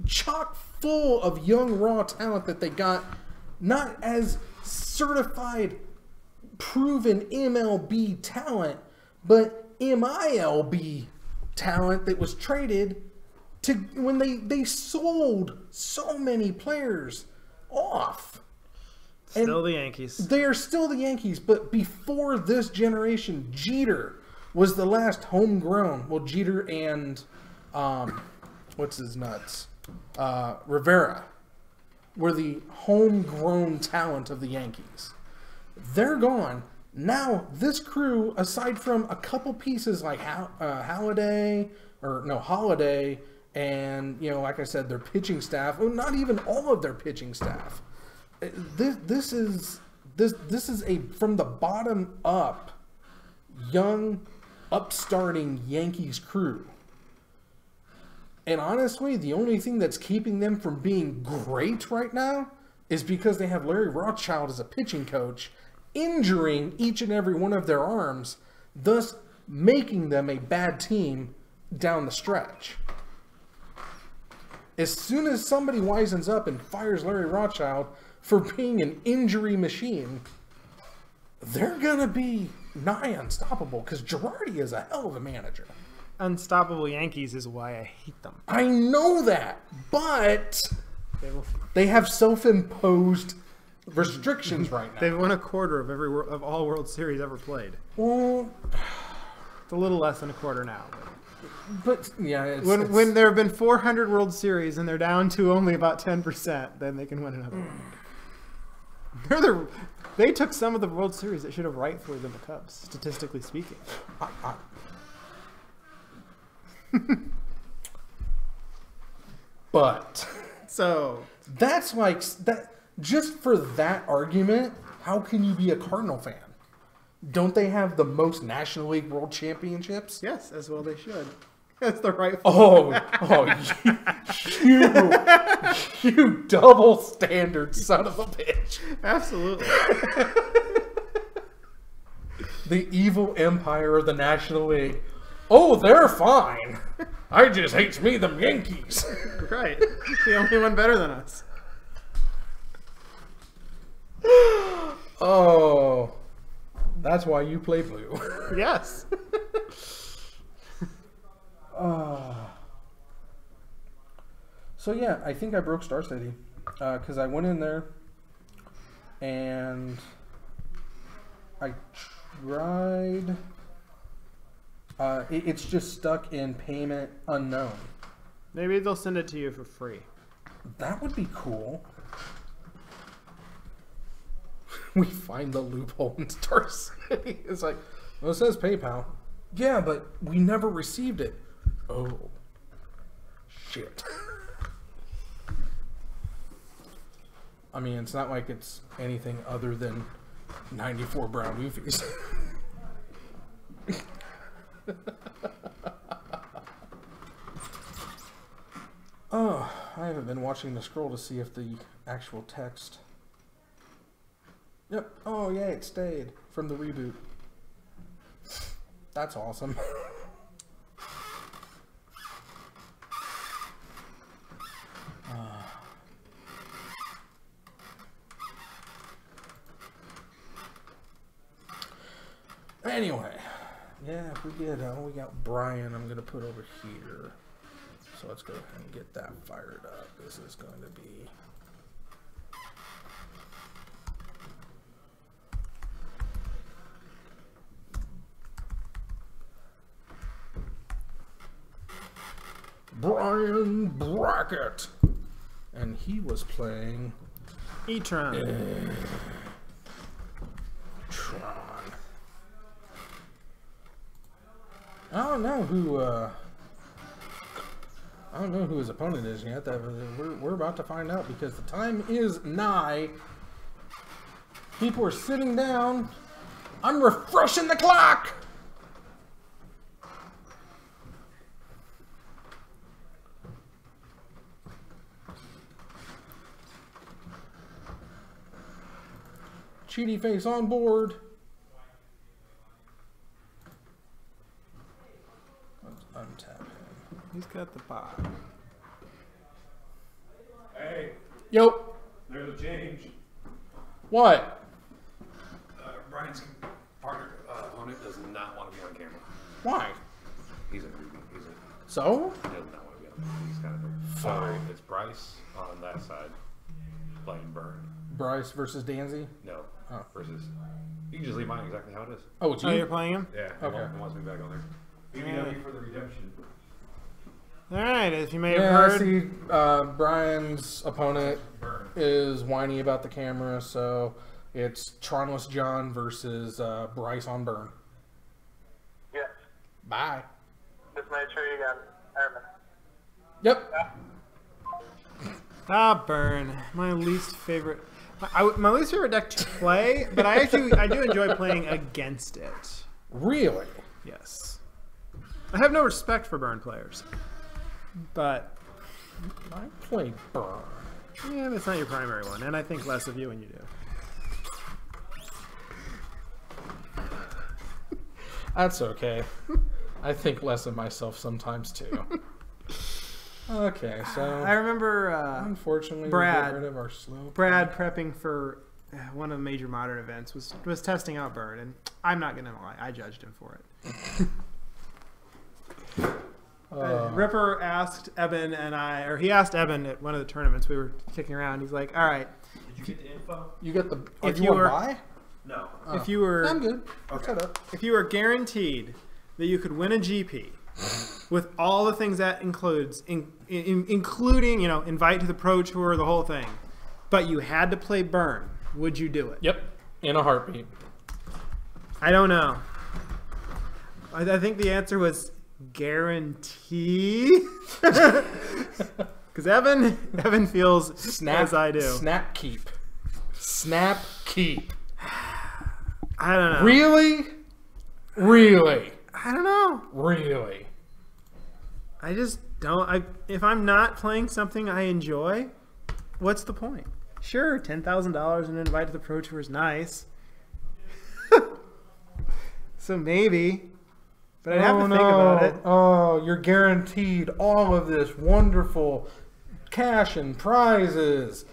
chock full of young raw talent that they got, not as certified, proven MLB talent, but MILB talent that was traded to when they sold so many players off. Still the Yankees. They are still the Yankees, but before this generation, Jeter was the last homegrown. Well, Jeter and what's his nuts? Rivera were the homegrown talent of the Yankees. They're gone. Now, this crew, aside from a couple pieces like Holiday, and, like I said, their pitching staff, well, not even all of their pitching staff. This is a from the bottom up, young, upstarting Yankees crew. And honestly, the only thing that's keeping them from being great right now is because they have Larry Rothschild as a pitching coach, injuring each and every one of their arms, thus making them a bad team down the stretch. As soon as somebody wisens up and fires Larry Rothschild for being an injury machine, they're going to be nigh unstoppable because Girardi is a hell of a manager. Unstoppable Yankees is why I hate them. I know that, but they have self-imposed restrictions right now. They've won a quarter of all World Series ever played. Well, it's a little less than a quarter now. But yeah, when there have been 400 World Series and they're down to only about 10%, then they can win another one. They took some of the World Series that should have rightfully been the Cubs, statistically speaking. But so that's like that. Just for that argument, how can you be a Cardinal fan? Don't they have the most National League World Championships? Yes, as well they should. That's the right. You double standard son of a bitch. Absolutely. The evil empire of the National League. Oh, they're fine. I just hates me them Yankees. Right. The only one better than us. Oh, that's why you play blue. Yes. So yeah, I think I broke Star City because I went in there and I tried. It's just stuck in payment unknown. Maybe they'll send it to you for free. That would be cool. We find the loophole in Star City. It's like, well, it says PayPal. Yeah, but we never received it. Oh, shit. I mean, it's not like it's anything other than 94 brown goofies. Oh, I haven't been watching the scroll to see if the actual text... Yep. Oh, yeah, it stayed from the reboot. That's awesome. Anyway, yeah, if we get, we got Brian, I'm going to put over here. So let's go ahead and get that fired up. This is going to be... Brian Brackett. And he was playing... E-Tron. Tron. I don't know who his opponent is yet. We're about to find out because the time is nigh. People are sitting down. I'm refreshing the clock. Cheaty face on board. Let's untap him. He's got the pot. Hey, Yo. there's a change. What? Brian's partner opponent does not want to be on camera. Why? He's a So? he does not want to be on. He's kind of so it's Bryce on that side playing Burn. Bryce versus Danzy? No, Oh. versus. You can just leave mine exactly how it is. Oh, it's you? Oh, you're playing him? Yeah. Okay. He wants me back on there. BBW for the redemption. All right, if you may have Yeah, heard. I see Brian's opponent is whiny about the camera, so it's Tronless John versus Bryce on Burn. Yes. Bye. Just make sure you got Herman. Yep. Burn. My least favorite. My least favorite deck to play, but I do enjoy playing against it. Really? Yes. I have no respect for Burn players, but I play Burn. yeah, that's not your primary one, and I think less of you when you do. That's okay. I think less of myself sometimes too. Okay, so I remember unfortunately Brad- we get rid of our slow. Brad prepping for one of the major modern events was testing out Burn, and I'm not gonna lie, I judged him for it. Ripper asked Eben and I, or he asked Eben at one of the tournaments we were kicking around. He's like, "All right, Did you get the info? You get the. If you you want to were- buy? No. if you were I'm good. Shut up. if you were guaranteed that you could win a GP with all the things that includes, including invite to the Pro Tour, the whole thing, but you had to play Burn, would you do it?" Yep. In a heartbeat. I don't know. I think the answer was guarantee. Because Evan feels as I do. Snap keep. Snap keep. I don't know. Really? Really? I don't know. Really? I just don't. If I'm not playing something I enjoy, what's the point? Sure, $10,000 and an invite to the Pro Tour is nice. So maybe. But I'd have to think about it. Oh, you're guaranteed all of this wonderful cash and prizes.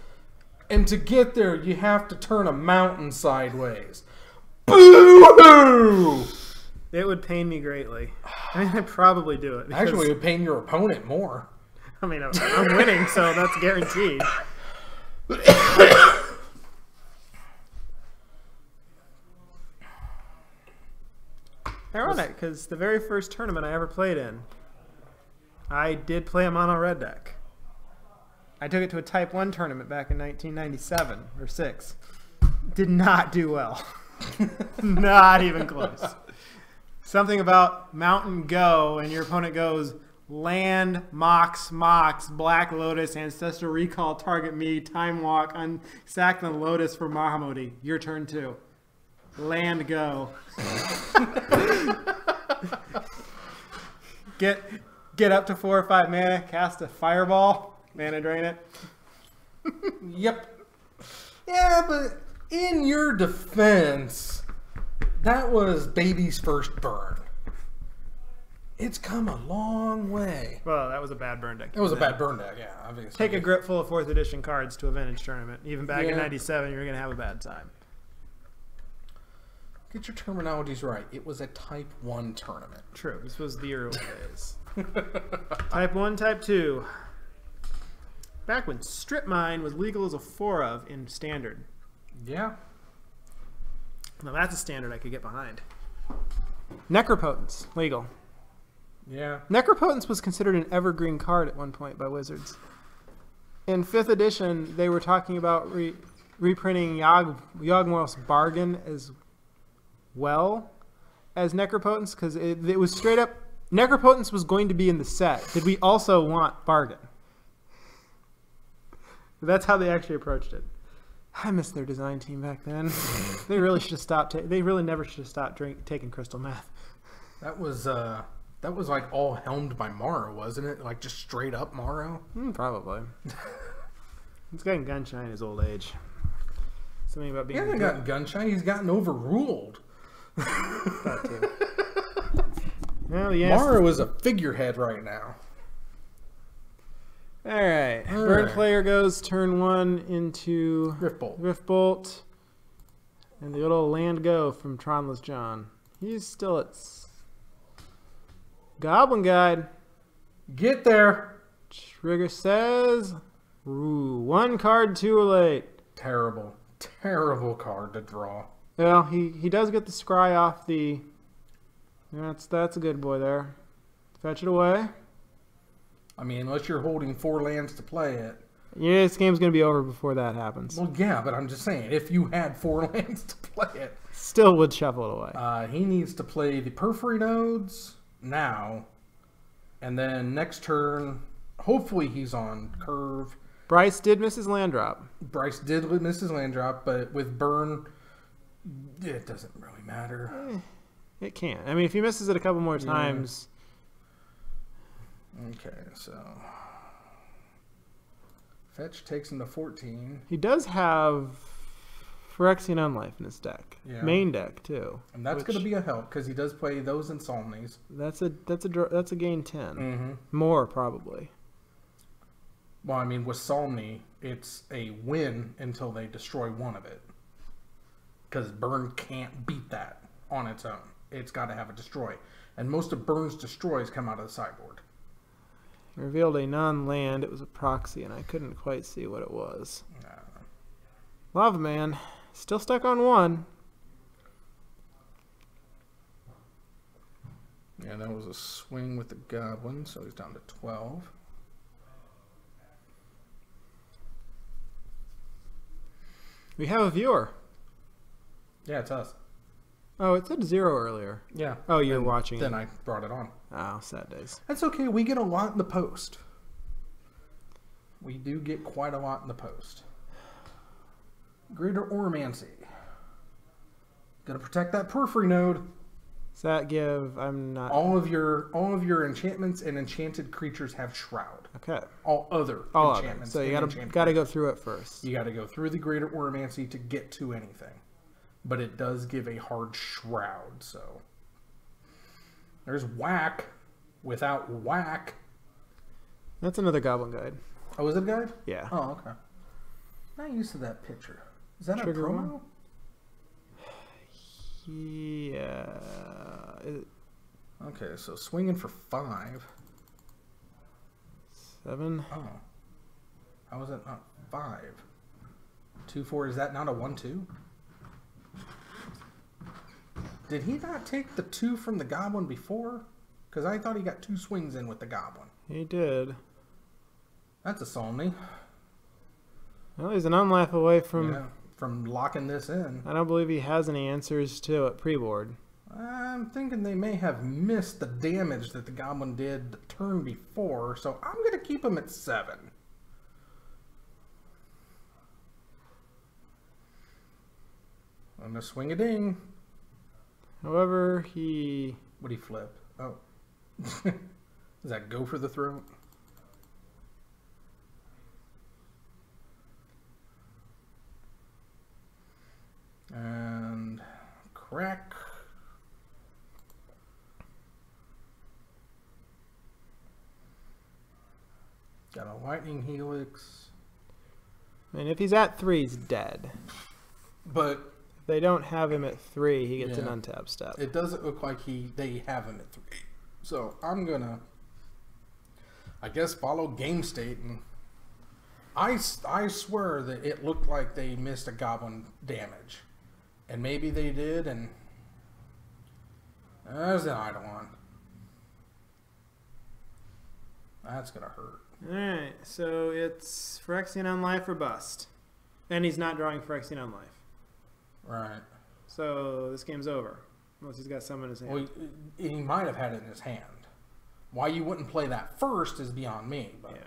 And to get there, you have to turn a mountain sideways. Boo-hoo! It would pain me greatly. I mean, I'd probably do it. Because, Actually, it would pain your opponent more. I mean, I'm winning, so that's guaranteed. Ironic, because the very first tournament I ever played in, I did play a mono red deck. I took it to a Type 1 tournament back in 1997 or 6. Did not do well. Not even close. Something about Mountain Go, and your opponent goes Land, Mox, Black Lotus, Ancestral Recall, Target Me, Time Walk, Unsack the Lotus for Mahamudi. Your turn 2. Land, go. Get up to 4 or 5 mana, cast a Fireball, mana drain it. Yep. Yeah, but in your defense, that was baby's first burn. It's come a long way. Well, that was a bad burn deck. It was a bad burn deck, yeah, obviously. Take a grip full of 4th edition cards to a vintage tournament. Even back in Yeah. 97, you're going to have a bad time. Get your terminologies right. It was a Type 1 tournament. True. This was the early days. Type 1, Type 2. Back when Strip Mine was legal as a 4 of in Standard. Yeah. Now that's a standard I could get behind. Necropotence, legal. Yeah. Necropotence was considered an evergreen card at one point by Wizards. In 5th edition, they were talking about reprinting Yawgmoth's Bargain as well as Necropotence, because it was straight up Necropotence was going to be in the set. Did we also want Bargain? That's how they actually approached it. I miss their design team back then. They really should have stopped. They really never should have stopped taking crystal meth. That was like all helmed by Morrow, wasn't it? Like just straight up Morrow? Probably. He's gotten gunshine in his old age. Something about He being. hasn't gotten gunshine. He's gotten overruled. That too. Well, yes. Morrow is a figurehead right now. All right. All Burn right. player goes turn 1 into Riftbolt. Riftbolt. And the good old land go from Tronless John. He's still at Goblin Guide. Get there. Trigger says, ooh, 1 card too late. Terrible. Terrible card to draw. Well, he does get the scry off the. That's a good boy there. Fetch it away. I mean, unless you're holding 4 lands to play it. Yeah, this game's going to be over before that happens. Well, yeah, but I'm just saying, if you had 4 lands to play it. Still would shuffle it away. He needs to play the Periphery Nodes now. And then next turn, hopefully he's on curve. Bryce did miss his land drop. Bryce did miss his land drop, but with burn, it doesn't really matter. It can't. I mean, if he misses it a couple more times. Okay, so fetch takes him to 14. He does have Phyrexian Unlife in his deck. Yeah. Main deck, too. And that's going to be a help because he does play those Insomnies. That's a gain 10. Mm-hmm. More, probably. Well, I mean, with Somni, it's a win until they destroy one of it. Because Burn can't beat that on its own. It's got to have a destroy. And most of Burn's destroys come out of the sideboard. He revealed a non-land. It was a proxy, and I couldn't quite see what it was. Lava Man. Still stuck on 1. Yeah, that was a swing with the Goblin, so he's down to 12. We have a viewer. Yeah, it's us. Oh, it said 0 earlier. Yeah. Oh, you're watching Then it. I brought it on. Oh, sad days. That's okay. We get a lot in the post. We do get quite a lot in the post. Greater Oromancy. Gonna protect that Periphery Node. Does that give... I'm not... All of your enchantments and enchanted creatures have Shroud. Okay. All other All of it. enchantments. So you and gotta enchanted go through it first. You gotta go through the Greater Oromancy to get to anything. But it does give a hard Shroud, so... There's Whack without Whack. That's another Goblin Guide. Oh, is it a guide? Yeah. Oh, okay. Not used to that picture. Is that Trigger a promo? one? Yeah. Okay, so swinging for 5. 7. Oh. How is that not 5? 2-4, is that not a 1-2? Did he not take the 2 from the Goblin before? Because I thought he got 2 swings in with the Goblin. He did. That's a Somni. Well, he's an unlife away from locking this in. I don't believe he has any answers to it pre-board. I'm thinking they may have missed the damage that the Goblin did the turn before, so I'm going to keep him at 7. I'm going to swing a ding. However, he... What'd he flip? Oh. Does that go for the throat? And crack. Got a Lightning Helix. And if he's at 3, he's dead. But If they don't have him at 3, he gets an Yeah. untap step. it doesn't look like they have him at 3. So I'm gonna, I guess, follow game state, and I swear that it looked like they missed a Goblin damage, and maybe they did, and there's the Eidolon. That's gonna hurt. Alright, so it's Phyrexian Unlife or bust. And he's not drawing Phyrexian Unlife. Right. So this game's over. Unless he's got some in his hand. Well, he might have had it in his hand. Why you wouldn't play that first is beyond me. But. Yeah.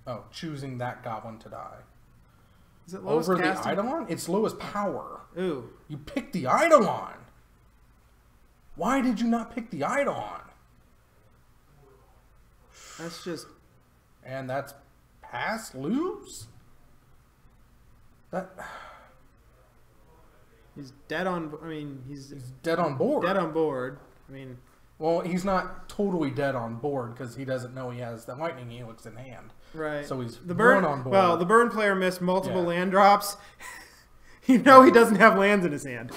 Oh, choosing that Goblin to die. Is it lowest Over the casting? Eidolon? It's lowest power. Ooh. You picked the Eidolon. Why did you not pick the Eidolon? That's just... And that's pass, lose? That He's dead on... I mean, he's dead on board. dead on board. I mean... Well, he's not totally dead on board because he doesn't know he has the Lightning Helix in hand. Right. So he's the burn on board. Well, the burn player missed multiple Yeah. land drops. You know he doesn't have lands in his hand.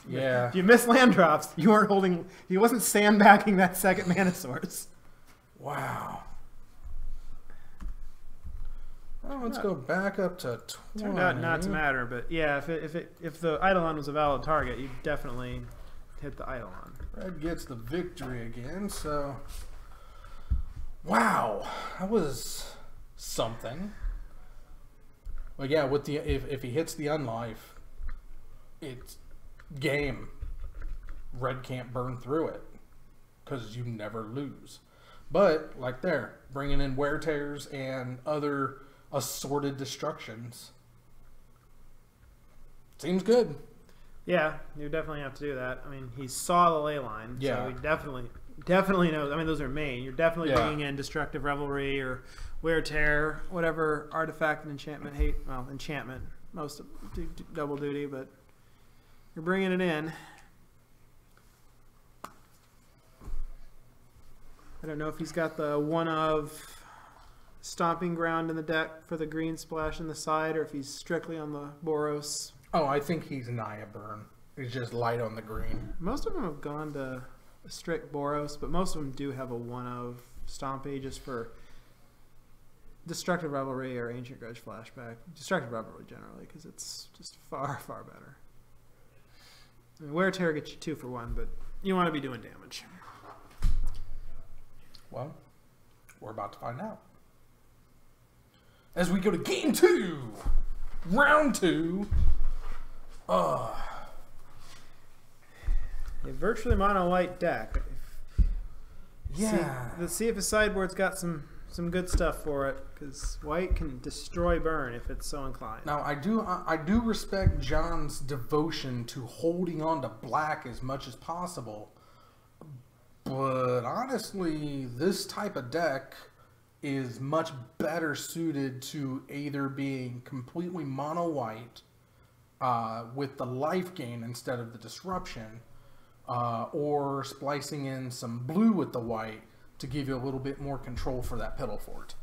Yeah. If you miss land drops, you weren't holding... He wasn't sandbagging that second mana source. Wow. Well, let's go back up to 20. Turned out not to matter, but yeah, if the Eidolon was a valid target, you definitely hit the Eidolon. Red gets the victory again, so... Wow, that was something. But yeah, with the if he hits the unlife, it's game. Red can't burn through it, because you never lose. But, like there, bringing in wear tears and other assorted destructions. Seems good. Yeah, you definitely have to do that. I mean, he saw the ley line, Yeah. so he definitely knows. I mean, those are main. You're definitely bringing in Destructive Revelry or Wear Tear, whatever artifact and enchantment hate. Well, enchantment, most of double duty, but you're bringing it in. I don't know if he's got the one of Stomping Ground in the deck for the green splash in the side, or if he's strictly on the Boros. Oh, I think he's Naya Burn. He's just light on the green. Most of them have gone to a strict Boros, but most of them do have a one of Stompy just for Destructive Revelry or Ancient Grudge Flashback. Destructive Revelry generally, because it's just far, far better. I mean, Wear Tear gets you 2 for 1, but you want to be doing damage. Well, we're about to find out. As we go to game 2, round 2. A virtually mono white deck. Yeah. Let's see if his sideboard's got some good stuff for it, because white can destroy burn if it's so inclined. Now, I do respect John's devotion to holding on to black as much as possible. But honestly, this type of deck is much better suited to either being completely mono white with the life gain instead of the disruption, or splicing in some blue with the white to give you a little bit more control for that pedal fort.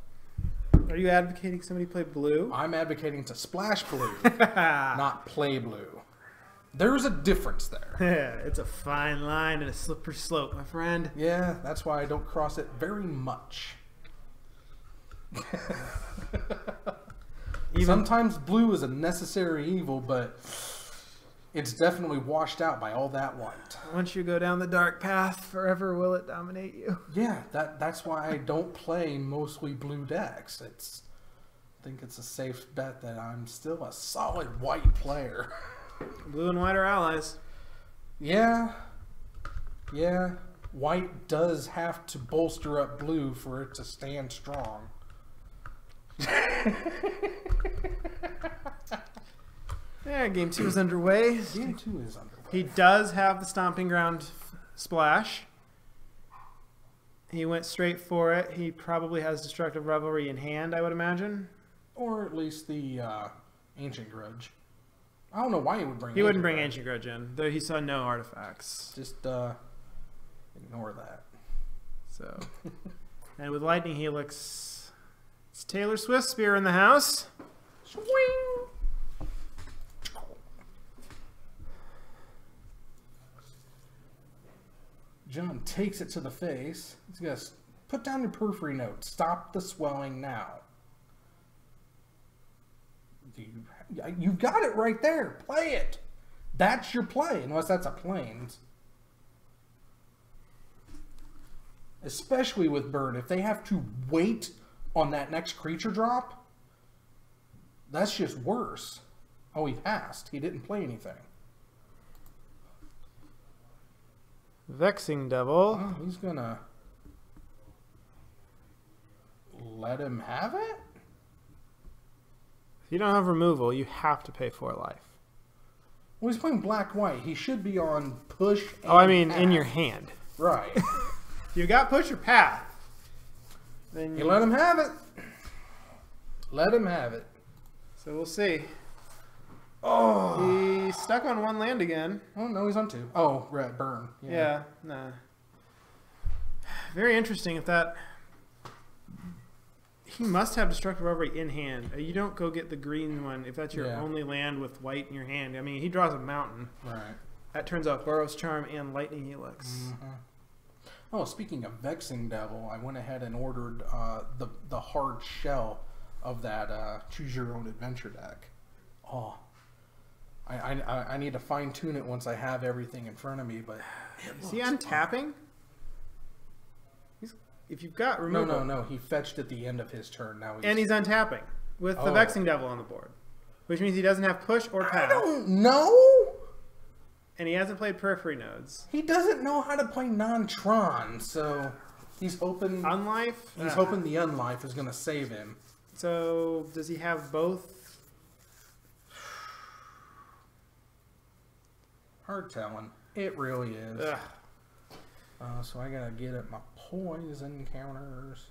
Are you advocating somebody play blue? I'm advocating to splash blue, not play blue. There's a difference there. Yeah, it's a fine line and a slippery slope, my friend. Yeah, that's why I don't cross it very much. Sometimes blue is a necessary evil, but it's definitely washed out by all that white. Once you go down the dark path, forever will it dominate you. Yeah, that's why I don't play mostly blue decks. I think it's a safe bet that I'm still a solid white player. Blue and white are allies. Yeah. Yeah. White does have to bolster up blue for it to stand strong. Yeah, game 2 is underway. Game 2 is underway. He does have the Stomping Ground splash. He went straight for it. He probably has Destructive Revelry in hand, I would imagine. Or at least the Ancient Grudge. I don't know why he would bring. He wouldn't bring Ancient Grudge in, though he saw no artifacts. Just ignore that. So, and with Lightning Helix, it's Taylor Swift Spear in the house. Swing. John takes it to the face. He's gonna put down your periphery note. Stop the swelling now. You got it right there. Play it. That's your play, unless that's a plains. Especially with Burn, if they have to wait on that next creature drop, that's just worse. Oh, he passed. He didn't play anything. Vexing Devil. Oh, he's gonna let him have it? If you don't have removal, you have to pay 4 life. Well, he's playing black-white. He should be on push and Oh, I mean, path. in your hand. Right. If you got push or path, then You let him have it. Let him have it. So we'll see. Oh. He's stuck on 1 land again. Oh, no, he's on 2. Oh, red, burn. Yeah, nah. Very interesting if that... He must have Destructive Revelry in hand. You don't go get the green one if that's your only land with white in your hand. I mean, he draws a mountain. Right. That turns out Boros Charm and Lightning Helix. Mm-hmm. Oh, speaking of Vexing Devil, I went ahead and ordered the hard shell of that Choose Your Own Adventure deck. Oh, I need to fine tune it once I have everything in front of me. But is he untapping? If you've got removal, no, he fetched at the end of his turn. Now he's untapping with the Vexing Devil on the board, which means he doesn't have push or path. I don't know. And he hasn't played Periphery Nodes. He doesn't know how to play non-Tron, so he's hoping Unlife. He's hoping the Unlife is going to save him. So does he have both? Hard telling. It really is. So I gotta get at my poison counters.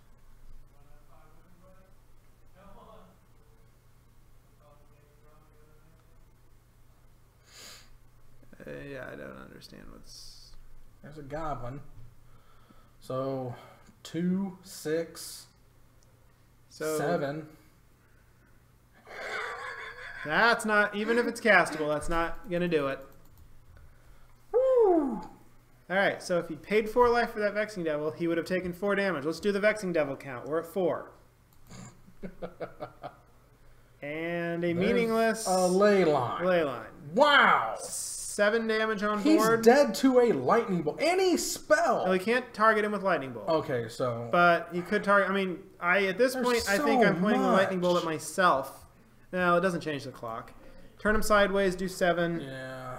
Yeah, I don't understand what's... There's a goblin. So 2, 6, 7. That's not, even if it's castable, that's not gonna do it. Woo! Alright, so if he paid 4 life for that Vexing Devil, he would have taken 4 damage. Let's do the Vexing Devil count. We're at 4. And a meaningless... A ley line. Ley line. Wow! 7 damage on He's board. dead to a lightning bolt. Any spell! No, he can't target him with Lightning Bolt. Okay, so... But he could target... I mean, at this point, I think I'm pointing the Lightning Bolt at myself. No, it doesn't change the clock. Turn him sideways, do 7. Yeah...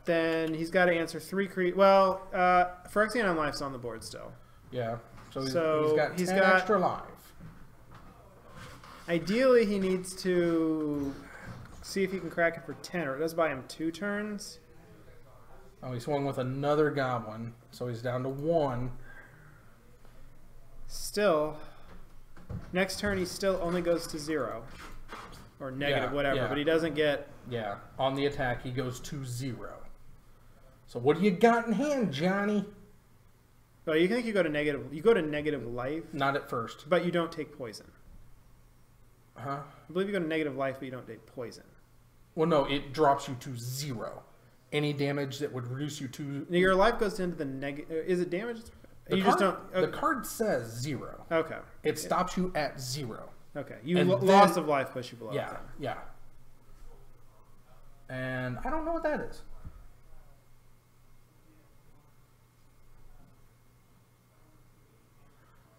Then he's got to answer 3 creatures. Well, Phyrexian Unlife's on the board still. Yeah. So he's got 10 got extra life. Ideally, he needs to see if he can crack it for 10, or it does buy him 2 turns. Oh, he swung with another goblin, so he's down to 1. Still, next turn he still only goes to 0. Or negative, whatever, but he doesn't get... Yeah, on the attack he goes to 0. So what do you got in hand, Johnny? Well, you think you go to negative life. Not at first. But you don't take poison. Huh? I believe you go to negative life, but you don't take poison. Well, no, it drops you to 0. Any damage that would reduce you to... Your life goes into the negative... Is it damage? The card says 0. Okay. It stops you at 0. Okay. Loss of life push you below. Yeah, 10. yeah. And I don't know what that is.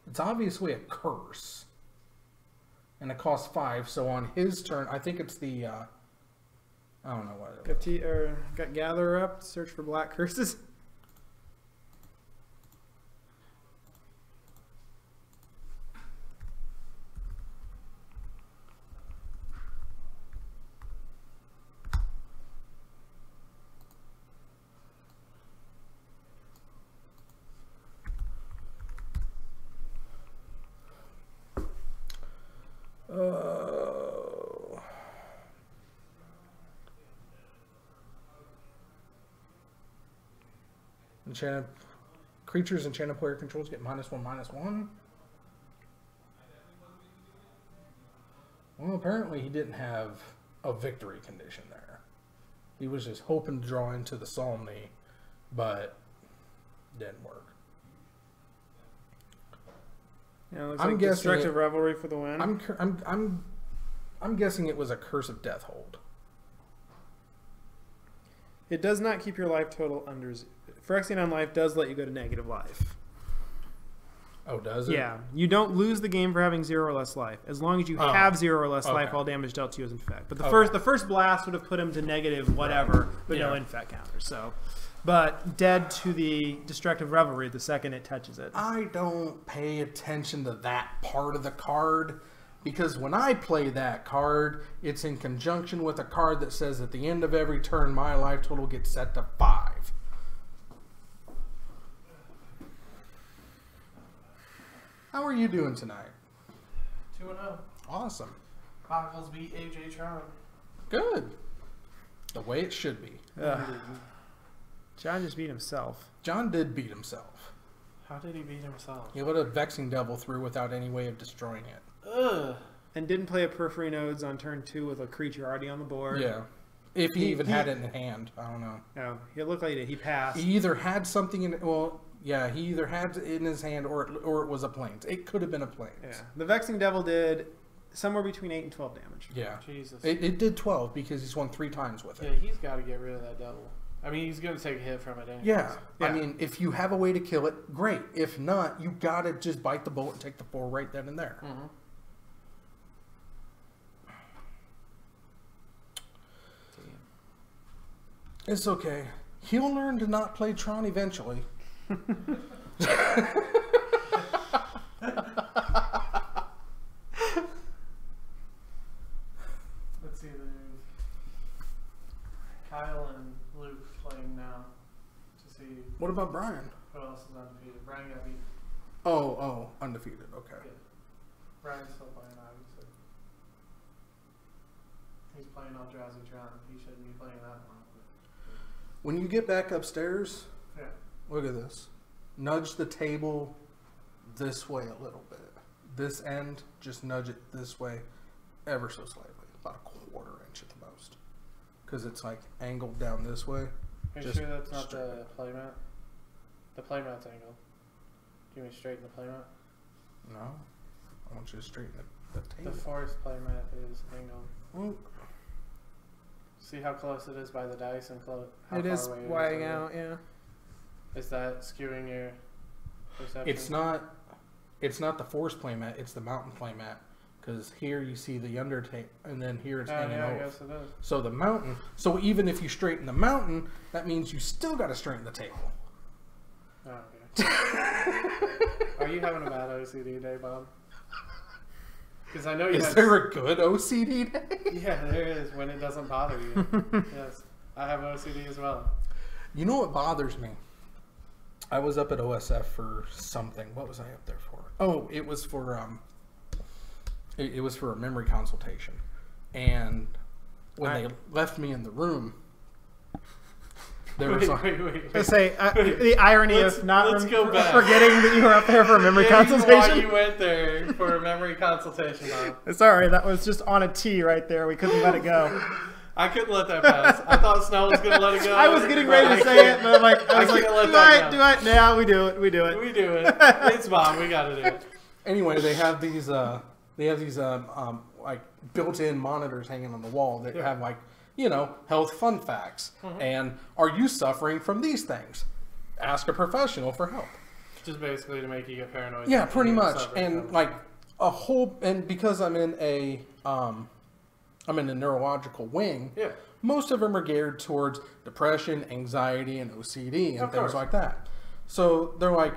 It's obviously a curse. And it costs 5, so on his turn, I think it's the, I don't know what it is. Got Gatherer up, search for black curses. Enchanted creatures enchanted player controls get -1/-1. Well, apparently he didn't have a victory condition there. He was just hoping to draw into the Solemnity, but didn't work. Yeah, it looks like Destructive Revelry for the win. I'm guessing it was a Curse of Deathhold. It does not keep your life total under... Phyrexian Unlife does let you go to negative life. Oh, does it? Yeah. You don't lose the game for having 0 or less life. As long as you have 0 or less life, all damage dealt to you is infect. But the first blast would have put him to negative whatever, but no infect counter. So, but dead to the Destructive Revelry the second it touches it. I don't pay attention to that part of the card, because when I play that card, it's in conjunction with a card that says at the end of every turn, my life total gets set to 5. How are you doing tonight? 2-0. Awesome. Boggles beat AJ Tron. Good. The way it should be. John just beat himself. John did beat himself. How did he beat himself? He let a Vexing Devil through without any way of destroying it. Ugh. And didn't play a Periphery Nodes on turn 2 with a creature already on the board. Yeah. If he even had it in hand. I don't know. No, it looked like he passed. He either had something in it. Well, Yeah, he either had it in his hand or it was a plains. It could have been a plains. Yeah. The Vexing Devil did somewhere between 8 and 12 damage. Yeah. Jesus. It did 12 because he swung 3 times with Yeah, it. he's got to get rid of that devil. I mean, he's going to take a hit from it anyways. Yeah. Yeah. I mean, if you have a way to kill it, great. If not, you gotta just bite the bullet and take the 4 right then and there. Mm-hmm. It's okay. He'll learn to not play Tron eventually. Let's see, there's Kyle and Luke playing now to see What about Brian? who else is undefeated. Brian got beat. Oh, undefeated. Okay. Yeah. Brian's still playing, obviously. He's playing on Drowsy Tron. He shouldn't be playing that one. When you get back upstairs, Yeah. look at this. Nudge the table this way a little bit. This end, just nudge it this way ever so slightly. About a 1/4 inch at the most. Because it's like angled down this way. Are you Just sure that's not straight. the playmat? The playmat's angled. Do you want me to straighten the playmat? No. I want you to straighten the The table. forest playmat is angled. Well, See how close it is by the dice and how It far is away weighing from you? out, yeah. Is that skewing your perception? it's not the forest playmat, it's the mountain playmat. Because here you see the undertake, and then here it's Oh, hanging yeah, I over. guess it is. So the mountain, so even if you straighten the mountain, that means you still got to straighten the table. Oh, okay. Are you having a bad OCD day, Bob? Because I know you Is have... there a good OCD day? Yeah, there is, when it doesn't bother you. Yes. I have OCD as well. You know what bothers me? I was up at OSF for something. What was I up there for? Oh, it was for it was for a memory consultation. And when they left me in the room, there was Wait. I say the irony of not let's go back. forgetting that you were up there for a memory Why consultation. you went there for a memory consultation, Bob? Sorry, that was just on a T right there. We couldn't let it go. I couldn't let that pass. I thought Snow was going to let it go. I was getting ready to say it, but I'm like, I was like, can't let do that I? go. Do I? Yeah, we do it. We do it. We do it. It's Bob. We got to do it. anyway, they have these like built-in monitors hanging on the wall that have like, you know, health fun facts. And are you suffering from these things? Ask a professional for help. Just basically to make you get paranoid. Yeah, that pretty you're much. suffering And from- like a whole, and because I'm in a neurological wing. Yeah. Most of them are geared towards depression, anxiety, and OCD and Of things course. like that. So they're like,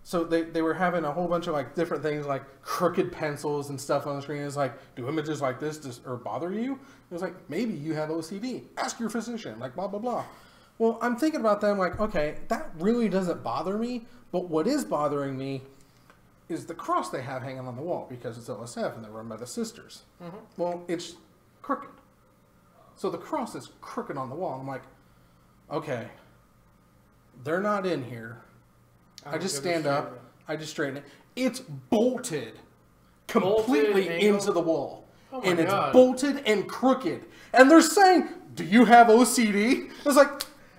so they were having a whole bunch of like different things like crooked pencils and stuff on the screen. It's like, do images like this or bother you? It was like, maybe you have OCD. Ask your physician. Like blah blah blah. Well, I'm thinking about that. I'm like, okay, that really doesn't bother me. But what is bothering me is the cross they have hanging on the wall because it's LSF and they're run by the sisters. Well, it's crooked. So the cross is crooked on the wall. I'm like, okay, they're not in here. I just stand up. I just straighten it. It's bolted completely angled? into the wall. Oh my and it's God. bolted and crooked. And they're saying, do you have OCD? I was like,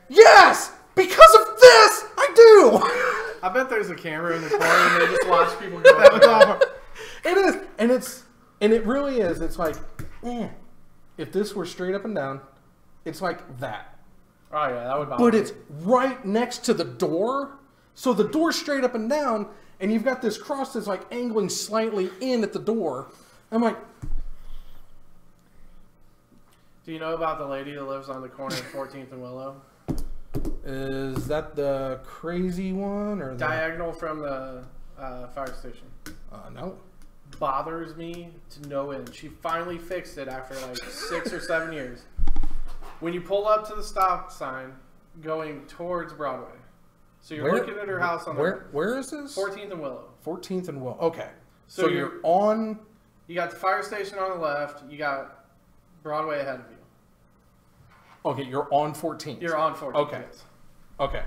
yes, because of this, I do. I bet there's a camera in the corner and they just watch people go. That was awful. It is. And it really is. It's like, if this were straight up and down, it's like that. Oh yeah, that would bother But me. it's right next to the door. So the door's straight up and down, and you've got this cross that's like angling slightly in at the door. I'm like, Do you know about the lady that lives on the corner of 14th and Willow? is that the crazy one or the Diagonal from the fire station. no? Bothers me to no end. She finally fixed it after like 6 or 7 years. When you pull up to the stop sign going towards Broadway. So you're looking at her house on Where is this? 14th and Willow. 14th and Will. Okay. So So you're on. You got the fire station on the left. You got Broadway ahead of you. Okay, you're on 14th. You're on 14th. Okay. Yes. Okay.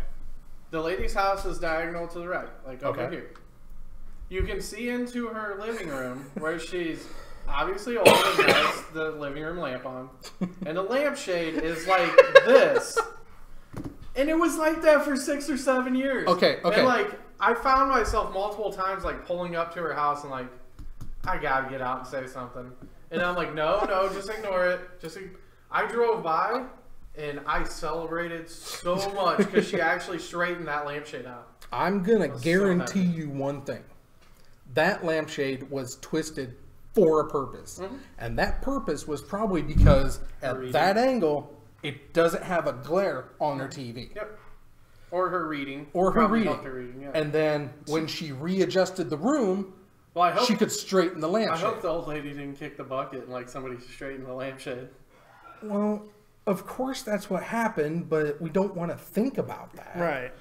The lady's house is diagonal to the right, like over Okay. here. You can see into her living room where she's obviously old and has the living room lamp on. And the lampshade is like this. And it was like that for 6 or 7 years. Okay. And like, I found myself multiple times like pulling up to her house and like, I gotta get out and say something. And I'm like, no, just ignore it. I drove by and I celebrated so much because she actually straightened that lampshade out. I'm gonna guarantee you one thing. That lampshade was twisted for a purpose. And that purpose was probably because at that angle, it doesn't have a glare on her TV. Yep. Or her reading. Probably helped her reading, yeah. And then when she readjusted the room, Well, I hope she could straighten the I lampshade. hope the old lady didn't kick the bucket and like somebody straightened the lampshade. Well, of course that's what happened, but we don't want to think about that. Right.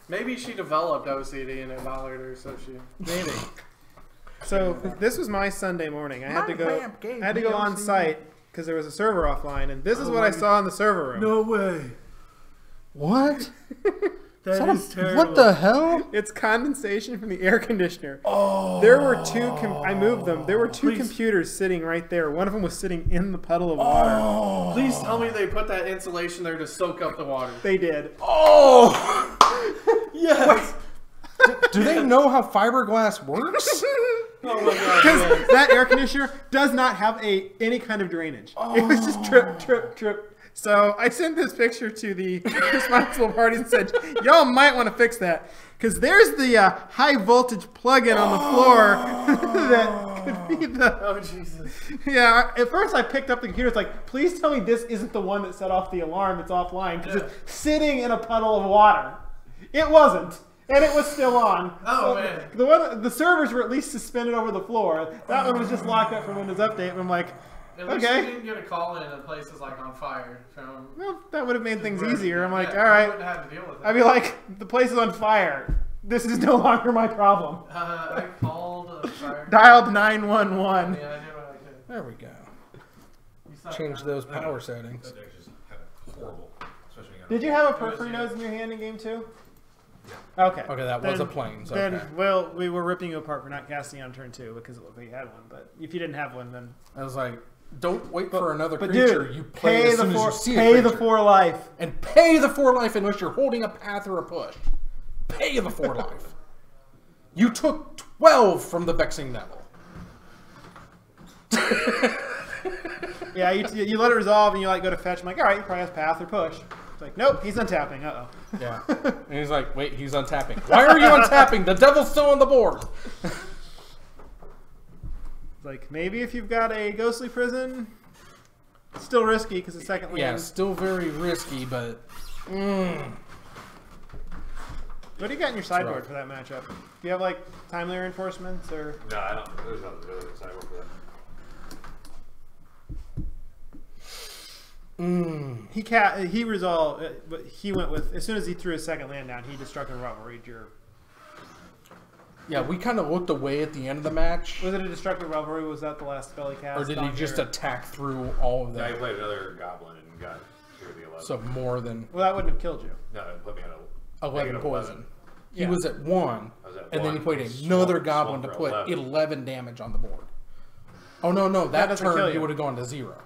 Maybe she developed OCD and it bothered her, so she... Maybe. So this was my Sunday morning. I had to go on site because there was a server offline, and this is what I saw in the server room. No way. What? That is terrible. What the hell? It's condensation from the air conditioner. Oh. There were two. I moved them. There were two computers sitting right there. One of them was sitting in the puddle of water. Oh. Please tell me they put that insulation there to soak up the water. They did. Oh! Yes. Do they know how fiberglass works? Oh my god. Because that air conditioner does not have any kind of drainage. It was just drip. So I sent this picture to the responsible parties and said, y'all might want to fix that. Because there's the high voltage plug-in on the floor that could be the... Oh, Jesus. Yeah, at first I picked up the computer. It's like, please tell me this isn't the one that set off the alarm that's offline. Because it's sitting in a puddle of water. It wasn't. And it was still on. Oh, so man. The servers were at least suspended over the floor. That one was just locked up for Windows Update. And I'm like, At least okay. you didn't get a call in and the place is like on fire. From Well, that would have made things easier. I'm like, yeah, all you right. wouldn't have to deal with it. I'd be like, the place is on fire. This is no longer my problem. I called a fire. Dialed 911. Yeah, I did what I could. There we go. You saw Change that. those power settings. That deck's just horrible. Especially when you got Did you have a perfory nose in your hand in game 2? Okay. Okay, that was a plane. So Then, okay. well, we were ripping you apart for not casting on turn 2 because it looked like you had one. But if you didn't have one, then... I was like, don't wait for another But creature. dude, You play as soon as you see a pay creature. the 4 life. And pay the 4 life unless you're holding a path or a push. Pay the 4 life. You took 12 from the Vexing Devil. Yeah, you let it resolve and you like go to fetch. I'm like, all right, you probably has path or push. It's like, nope, he's untapping. Uh-oh. Yeah. And he's like, wait, he's untapping. Why are you untapping? The devil's still on the board. Like, maybe if you've got a ghostly prison, it's still risky because the second land. Yeah, still very risky, but... What do you got in your sideboard rough. for that matchup? Do you have, like, timely reinforcements or... No, I don't. There's nothing really exciting for that. He resolved, but he went with, as soon as he threw his second land down, he destructive revelry. Yeah, we kind of looked away at the end of the match. Was it a destructive revelry? Was that the last spell he cast? Or did he just attack through all of Yeah, he them? played another goblin and got through the 11. So more than Well, that wouldn't have killed you. No, it put me on a 11 negative poison. 11. He Yeah. was at 1, I was at and then he 1, played swung- another goblin to swung put for 11 damage on the board. Oh, no, That that doesn't kill turn he you. would have gone to 0.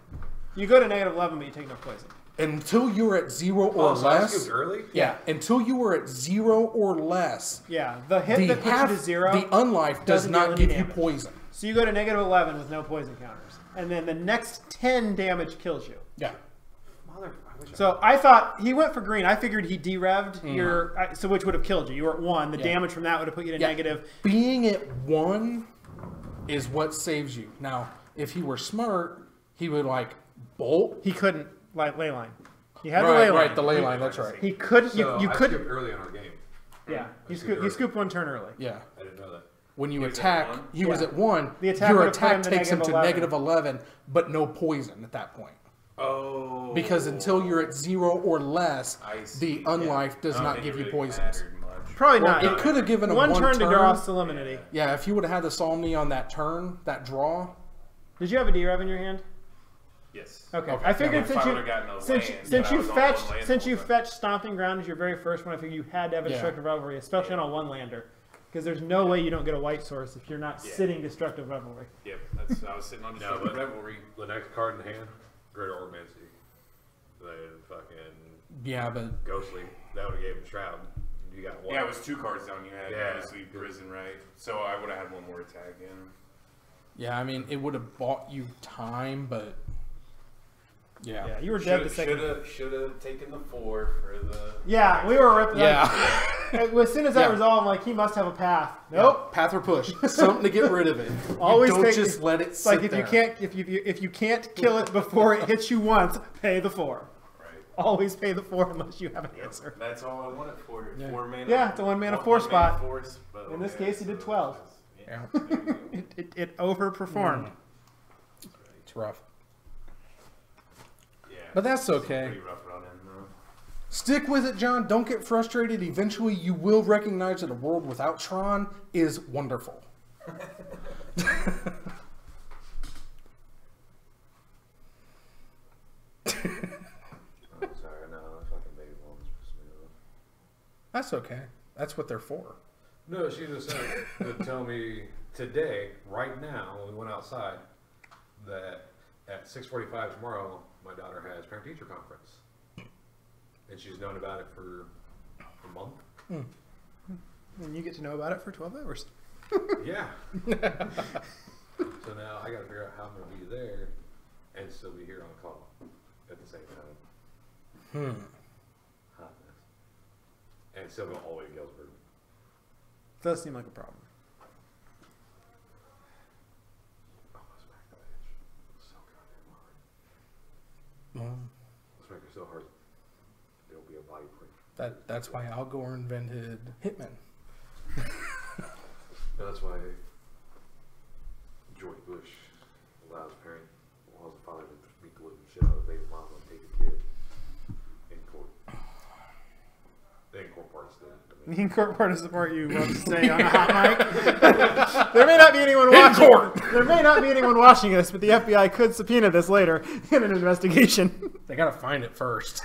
You go to negative 11, but you take no poison. Until you were at 0 or So I less. scooped early? Yeah, until you were at 0 or less. Yeah, the hit The that puts you to 0 the unlife does doesn't not deal give any you damage. poison. So you go to negative 11 with no poison counters. And then the next 10 damage kills you. Yeah. So I thought he went for green. I figured he derevved your, so which would have killed you. You were at 1. The Yeah. damage from that would have put you to Yeah. negative. Being at 1 is what saves you. Now, if he were smart, he would like bolt. He couldn't like ley line. He had the Right, ley line. right, the ley line. That's right. He couldn't. So You I couldn't. skipped early on our game. Yeah, he skipped scooped one turn early. Yeah. I didn't know that. When you He was at attack, 1? he was Yeah. at 1. The attack your would have put him attack to takes him to -11. negative 11, but no poison at that point. Oh. Because until you're at 0 or less, I see. the unlife does I don't not think give it you really poisons. mattered much. Probably Well, not. it could have given him one one turn to go off Solemnity. Yeah, if you would have had the Solemnity on that turn, that draw. Did you have a D-Rev in your hand? Yes. Okay. Okay. I figured If I would've gotten a land, since then I you was on fetched one land since the you whole time. fetched Stomping Ground as your very first one, I figured you had to have a Yeah. Destructive Revelry, especially on a one-lander, because there's no way you don't get a white source if you're not Yeah. sitting Destructive Revelry. Yep. That's. I was sitting on No, the but revelry. the next card in hand, Greater Ormancy. They fucking Yeah, but Ghostly, that would have gave him Shroud. You got one. Yeah, it was 2 cards down. You had Yeah. Ghostly, Prison, right? So I would have had one more attack in. yeah, I mean, it would have bought you time, but yeah. Yeah, you were dead the second. Should have taken the 4 for the. Yeah, we were ripping. Yeah. As soon as that Yeah. resolved, I'm like, he must have a path. Nope. Path or push. Something to get rid of it. Always don't take just let it It's sit like if there. you can't kill it before it hits you once, pay the 4. Right. Always pay the 4 unless you have an answer. That's all I wanted for it. Yeah. 4 mana. Yeah, it's a 1 mana 4 spot. Force, but In this okay, case, he did so 12. Yeah. there you go. It overperformed. It's rough. Yeah. But that's it's a okay. Pretty rough run in though. Stick with it, John. Don't get frustrated. Eventually, you will recognize that a world without Tron is wonderful. I'm sorry, no, fucking baby woman's pissed me off. That's okay. That's what they're for. No, she just said to tell me today, right now, when we went outside, that at 6:45 tomorrow, my daughter has parent-teacher conference, and she's known about it for a month. And you get to know about it for 12 hours. Yeah. So now I got to figure out how I'm going to be there and still be here on call at the same time. Hotness. And still go all the way to Galesburg. Does seem like a problem. Oh, let's back that edge. So goddamn hard. Let's make it so hard. There'll be a body print. That's why Al Gore invented Hitman. And that's why George Bush allows the father to beat the living shit out of the baby mama and take the kid in court. The in-court part's the The in-court part is the part you want to say on a hot mic. There may not be anyone watching. There may not be anyone watching this, but the FBI could subpoena this later in an investigation. They gotta find it first.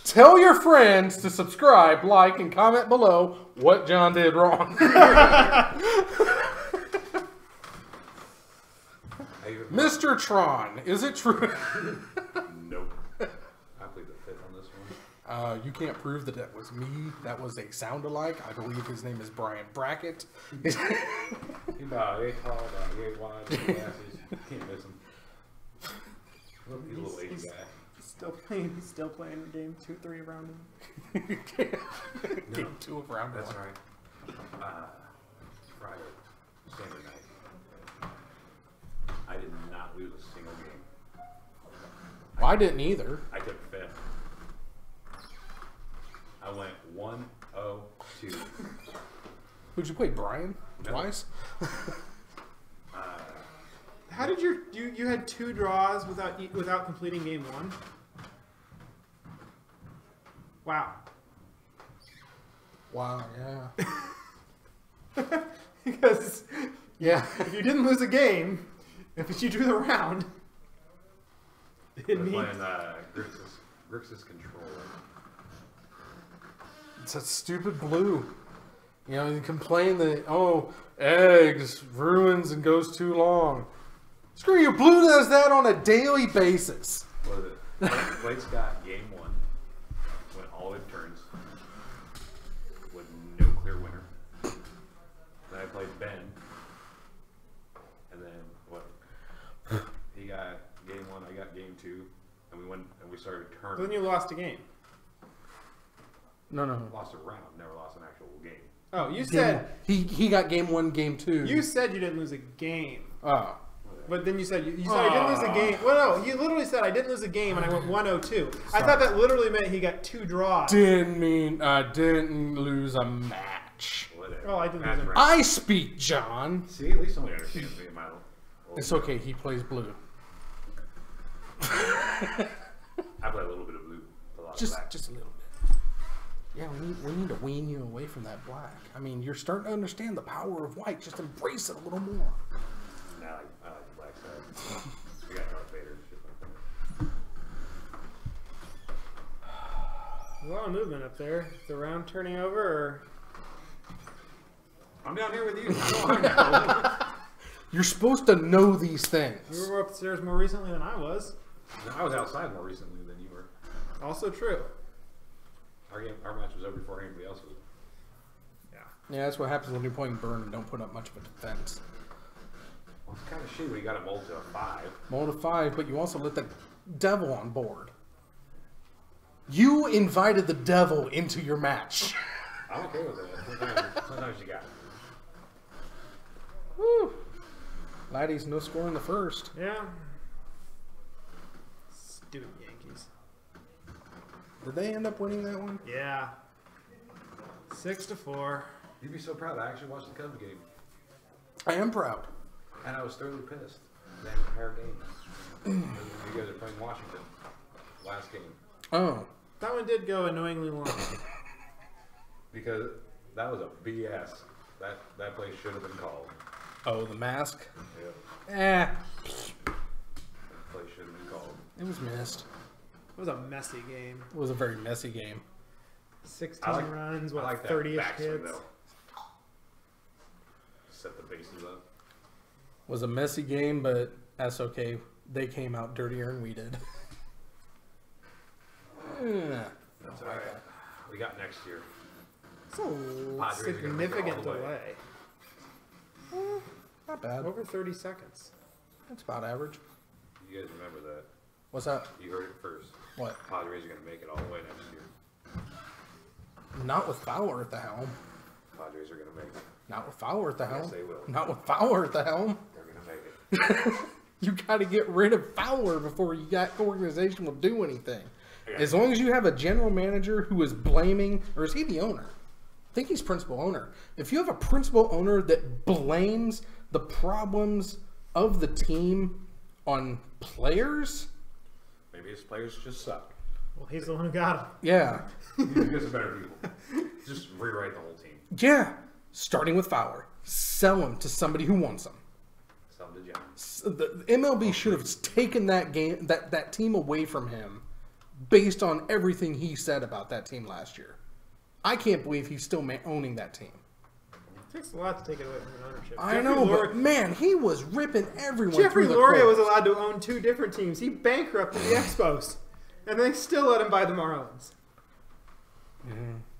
Tell your friends to subscribe, like, and comment below what John did wrong. Mr. Tron, is it true? Nope. I played the fifth on this one. You can't prove that that was me. That was a sound-alike. I believe his name is Brian Brackett. He's about 8 tall, about 8 wide, with glasses. Can't miss him. He's a little Asian guy. He's still playing game 2-3 around him. Game 2 of round That's 1. right. Friday, Saturday night. I did not lose a single game. Well, I didn't either. I took fifth. I went 1-0-2. Who'd you play, Brian? No. Twice? How did you had 2 draws without completing game 1? Wow. Wow, yeah. Because Yeah. if you didn't lose a game, if you drew the round, I it was means playing Grixis Control. It's a stupid blue. You know, you complain that, oh, eggs ruins and goes too long. Screw you, blue does that on a daily basis. What is it? Blake's got game 1. Went all in turns. With no clear winner. Then I played Ben. And then what? He got game 1, I got game 2. And we went and we started turning. then you lost a game. No. Lost a round, never lost an actual game. Oh, you said He got game 1, game 2. you said you didn't lose a game. Oh. But then you said you said I didn't lose a game. Well, no, you literally said I didn't lose a game, and I went 1-0-2. I thought that literally meant he got 2 draws. Didn't mean I didn't lose a match. Whatever. Oh, I didn't Match lose a- round. I speak, John. See, at least somebody understands me in my little It's okay, he plays blue. I play a little bit of blue. A lot of black. Just a little bit. Yeah, we need to wean you away from that black. I mean, you're starting to understand the power of white. Just embrace it a little more. Nah, I like the black side. We got Darth Vader and shit like that. A lot of movement up there. Is the round turning over, or I'm down here with you. I know. You're supposed to know these things. you were upstairs more recently than I was? I was outside more recently than you were. Also true. Our match was over before anybody else was. Yeah, that's what happens when you're playing Burn and don't put up much of a defense. Well, it's kind of shitty when you got to mold to a 5. Mold to 5, but you also let the devil on board. You invited the devil into your match. I'm okay with that. Sometimes you got it. Woo. Laddie's no score in the first. Yeah. Stupid Yankees. Did they end up winning that one? Yeah. 6-4. You'd be so proud. I actually watched the Cubs game. I am proud. And I was thoroughly pissed. That entire game. You guys are playing Washington. Last game. Oh. That one did go annoyingly long. Because that was a BS. That play should have been called. Oh, the mask? Yeah. Eh. That play should have been called. It was missed. It was a messy game. It was a very messy game. 16 runs, what, I like that 30-ish backswing, hits. though. Set the bases up. Was a messy game, but that's okay. They came out dirtier than we did. That's alright. We got next year. It's a Padres are gonna make it significant all the way. delay. Not bad. Over 30 seconds. That's about average. You guys remember that. What's that? You heard it first. What? Padres are going to make it all the way next year. Not with Fowler at the helm. Padres are going to make it. Not with Fowler at the helm. Yes, they will. Not with Fowler at the helm. They're going to make it. You got to get rid of Fowler before you got organization will do anything. Okay. As long as you have a general manager who is blaming, or is he the owner? I think he's principal owner. If you have a principal owner that blames the problems of the team on players, Maybe his players just suck. Well, he's the one who got him. yeah, You need to get some better people. Just rewrite the whole team. yeah. Starting with Fowler, sell him to somebody who wants him. Sell them to Giants. The MLB should have taken that game, that team away from him, based on everything he said about that team last year. I can't believe he's still owning that team. It takes a lot to take it away from an ownership. I know, but man, he was ripping everyone Jeffrey through the Loria was court. allowed to own 2 different teams. He bankrupted the Expos, and they still let him buy the Marlins.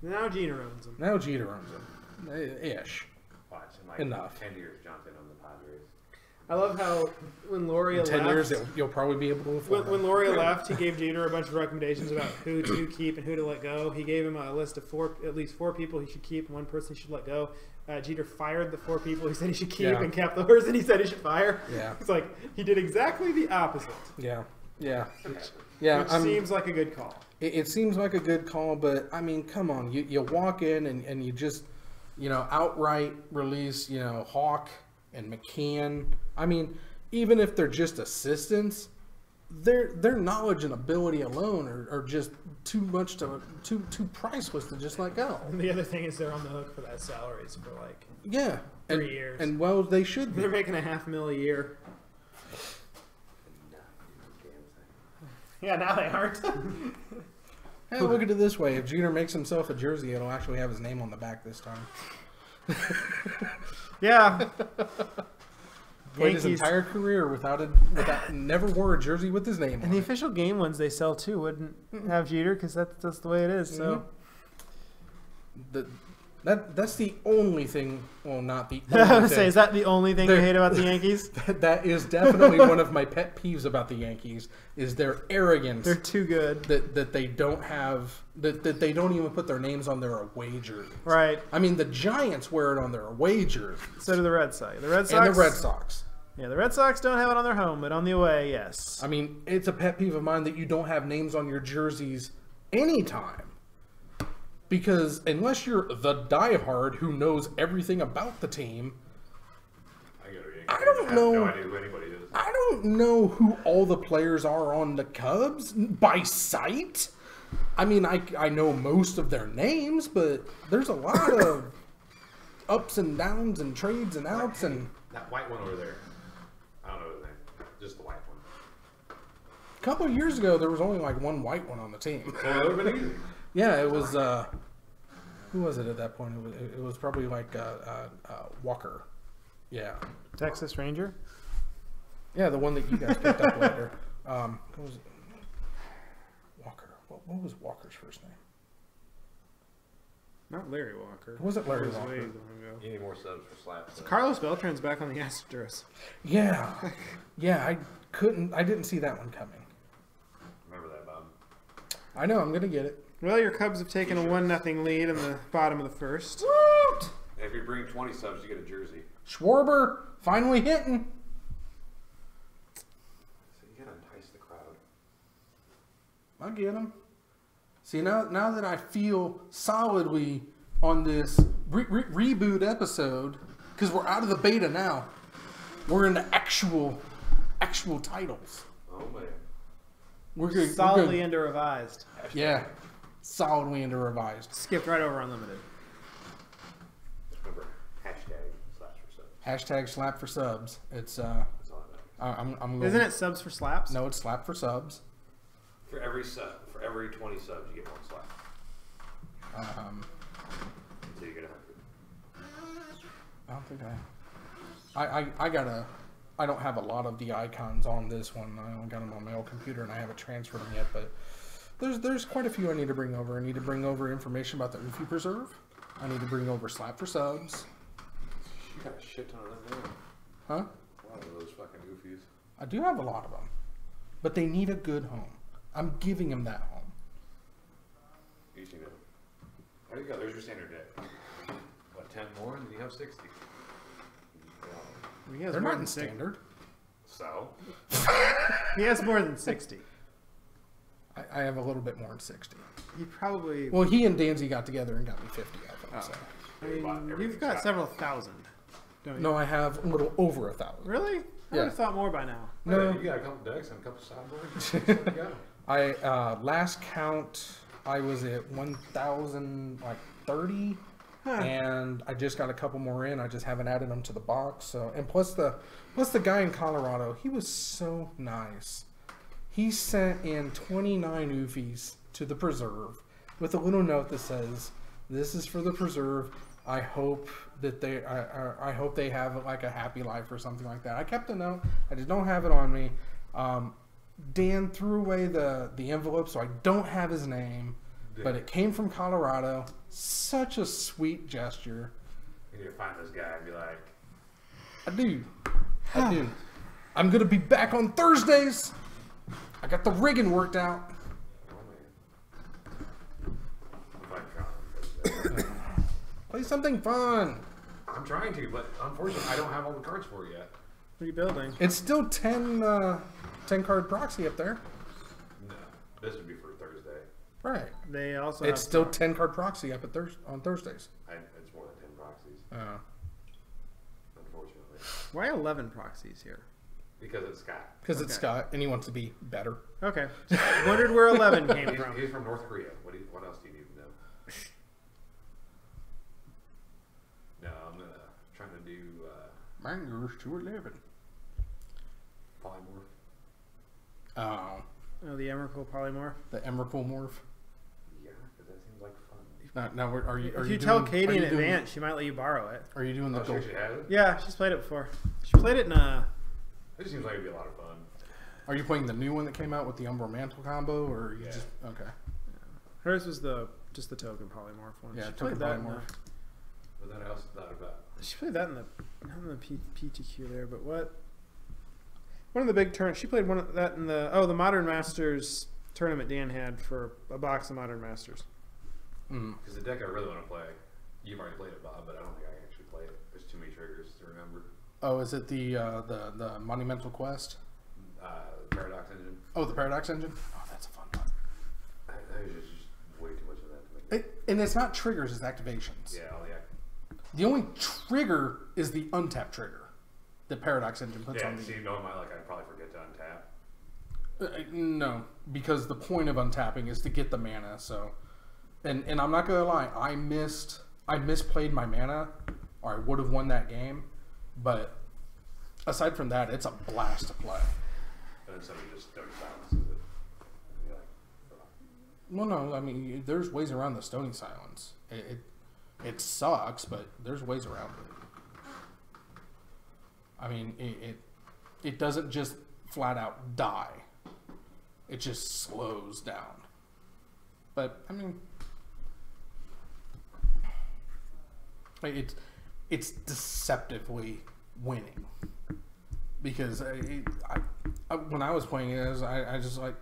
Now Jeter owns them. Now Jeter owns him. Ish. Watch, in like Enough. 10 years, Johnson on the Padres. I love how when Loria In 10 left, years, you'll probably be able to afford when it. Loria left, he gave Jeter a bunch of recommendations about who to keep and who to let go. He gave him a list of at least four people he should keep and 1 person he should let go. Jeter fired the 4 people he said he should keep Yeah. and kept the person he said he should fire. Yeah. It's like he did exactly the opposite, Yeah. Yeah. Yeah. which seems like a good call. It seems like a good call, but I mean, come on. You walk in and you just, outright release, Hawk and McCann. I mean, even if they're just assistants, their knowledge and ability alone are just too priceless to just let go. And the other thing is they're on the hook for that salaries for like Yeah. 3 years. And well, they should be. They're making $500,000 a year. Yeah, now they aren't. Hey, look at it this way. If Jeter makes himself a jersey, it'll actually have his name on the back this time. Yeah. Played his Yankees. entire career without never wore a jersey with his name And on the it. official game ones they sell too wouldn't have Jeter because that's the way it is. So That's the only thing. Well, not the I was only gonna say, thing. is that the only thing you hate about the Yankees? That is definitely one of my pet peeves about the Yankees is their arrogance. They're too good. that they don't have that they don't even put their names on their away jerseys. Right. I mean, the Giants wear it on their away jerseys. So do the Red Sox. The Red Sox. And the Red Sox. Yeah, the Red Sox don't have it on their home, but on the away, yes. I mean, it's a pet peeve of mine that you don't have names on your jerseys anytime. Because unless you're the diehard who knows everything about the team, I don't know. No idea who anybody is. I don't know who all the players are on the Cubs by sight. I mean, I know most of their names, but there's a lot of ups and downs and trades and outs and. That white one over there. I don't know his name. Just the white one. A couple of years ago, there was only like one white one on the team. So it would have been easy. Yeah, it was. Who was it at that point? It was probably like Walker. Yeah. Texas Ranger. Yeah, the one that you guys picked up later. What was it? What was Walker's first name? Not Larry Walker. It wasn't Larry That was Walker. way long ago. You need more subs for slaps. So Carlos Beltran's back on the Astros. Yeah. Yeah, I didn't see that one coming. Remember that, Bob? I know, I'm going to get it. Well, your Cubs have taken a 1-0 lead in the bottom of the first. Woot! If you bring 20 subs, you get a jersey. Schwarber finally hitting. So you gotta entice the crowd. I'll get him. See, now that I feel solidly on this reboot episode, because we're out of the beta now, we're in the actual titles. Oh man. We're good. Solidly into revised. Yeah, solidly into revised. Skipped right over unlimited. Just remember, #slaps for subs. Hashtag slap for subs. It's That's all that matters. I'm going, Isn't it subs for slaps? No, it's slap for subs. For every 20 subs, you get 1 slap. Until you get 100. I don't think I don't have a lot of the icons on this one. I only got them on my old computer and I haven't transferred them yet, but there's quite a few I need to bring over. I need to bring over information about the Oofy Preserve. I need to bring over slap for subs. You got a shit ton of them now. Huh? A lot of those fucking goofies. I do have a lot of them, but they need a good home. I'm giving them that home. Easy to. There you go. There's your standard deck. What, 10 more, and then you have 60. He has They're more not than in standard. So, He has more than 60. I have a little bit more than 60. He probably. Well, he and Danzy got together and got me 50, I think. Oh. So. I mean, you've got several thousand, don't you? No, I have a little over 1,000. Really? I would Yeah. have thought more by now. No. you got a couple decks and a couple sideboards. There you go. I last count I was at 1,030, and I just got a couple more in. I just haven't added them to the box. So, and plus the guy in Colorado, he was so nice. He sent in 29 Oofies to the preserve with a little note that says, "This is for the preserve. I hope that I hope they have like a happy life," or something like that. I kept a note. I just don't have it on me. Dan threw away the envelope, so I don't have his name, but it came from Colorado. Such a sweet gesture. You need to find this guy and be like, I do. I'm gonna be back on Thursdays. I got the rigging worked out. oh man. I'm like, Play something fun. I'm trying to, but unfortunately, I don't have all the cards for it yet. Rebuilding. It's still 10 card proxy up there. No, this would be for Thursday. Right. They also It's have still 10 card proxy up at on Thursdays. It's more than 10 proxies, unfortunately. Why 11 proxies here? Because it's Scott. Because it's Okay. Scott and he wants to be better. Okay. Wondered where 11 came He's, from. he's from North Korea. What else do you need to know? No, I'm trying to do Mangoes to 11. polymorph. Oh, Oh, the Emrakul polymorph. the Emrakul morph. Yeah, because that seems like fun. Now, are you? If you you tell doing- Katie are in you doing- advance, she might let you borrow it. Are you doing the Oh, sure gold? she has it? Yeah, she's played it before. She played it in a. It just seems like it'd be a lot of fun. Are you playing the new one that came out with the Umbra Mantle combo, or are you Yeah. just okay? Hers was just the token polymorph one. Yeah, she token played that in polymorph. But then I also thought about She played that in the not in the PTQ there, but what? One of the big turns. She played one of that in the Modern Masters tournament Dan had for a box of Modern Masters. because the deck I really want to play. You've already played it, Bob, but I don't think I can actually play it. There's too many triggers to remember. Oh, is it the Monumental Quest? Paradox Engine. Oh, the Paradox Engine. Oh, that's a fun one. There's just way too much of that to make. And it's not triggers; it's activations. Yeah, all the The only trigger is the untap trigger. The Paradox Engine puts on the. see, knowing my luck, I'd probably forget to untap. No, because the point of untapping is to get the mana. So, and I'm not gonna lie, I misplayed my mana, or I would have won that game. But aside from that, it's a blast to play. And then somebody just stone silences it. And you're like, "Fuck." Well, no, I mean, there's ways around the Stony Silence. It sucks, but there's ways around it. I mean, it doesn't just flat out die. It just slows down. But I mean, like it's deceptively winning because when I was playing it, I just like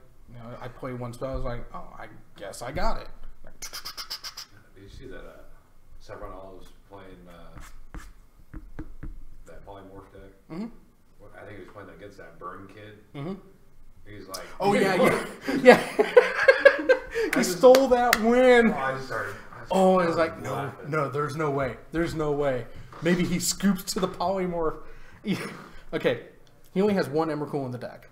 I played one spell. I was like, oh, I guess I got it. Like, Did you see that Severnal was playing that polymorph deck? mm-hmm. I think he was playing that against that burn kid. Mm-hmm. He's like, oh yeah. He stole that win. I just started. Oh, and it's like, no, there's no way. Maybe he scoops to the polymorph. Okay, he only has one Emrakul in the deck.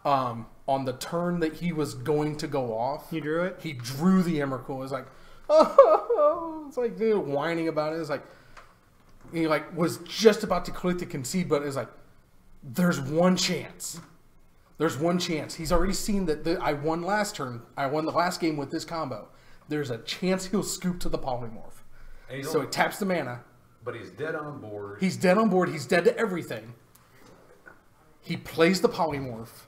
On the turn that he was going to go off, You drew it? he drew the Emrakul. It's like, oh, it's like dude whining about it. It's like he like was just about to click to concede, but it's like, there's one chance. There's one chance. He's already seen that I won last turn. I won the last game with this combo. There's a chance he'll scoop to the polymorph. So he taps the mana. But he's dead on board. He's dead on board. He's dead to everything. He plays the polymorph.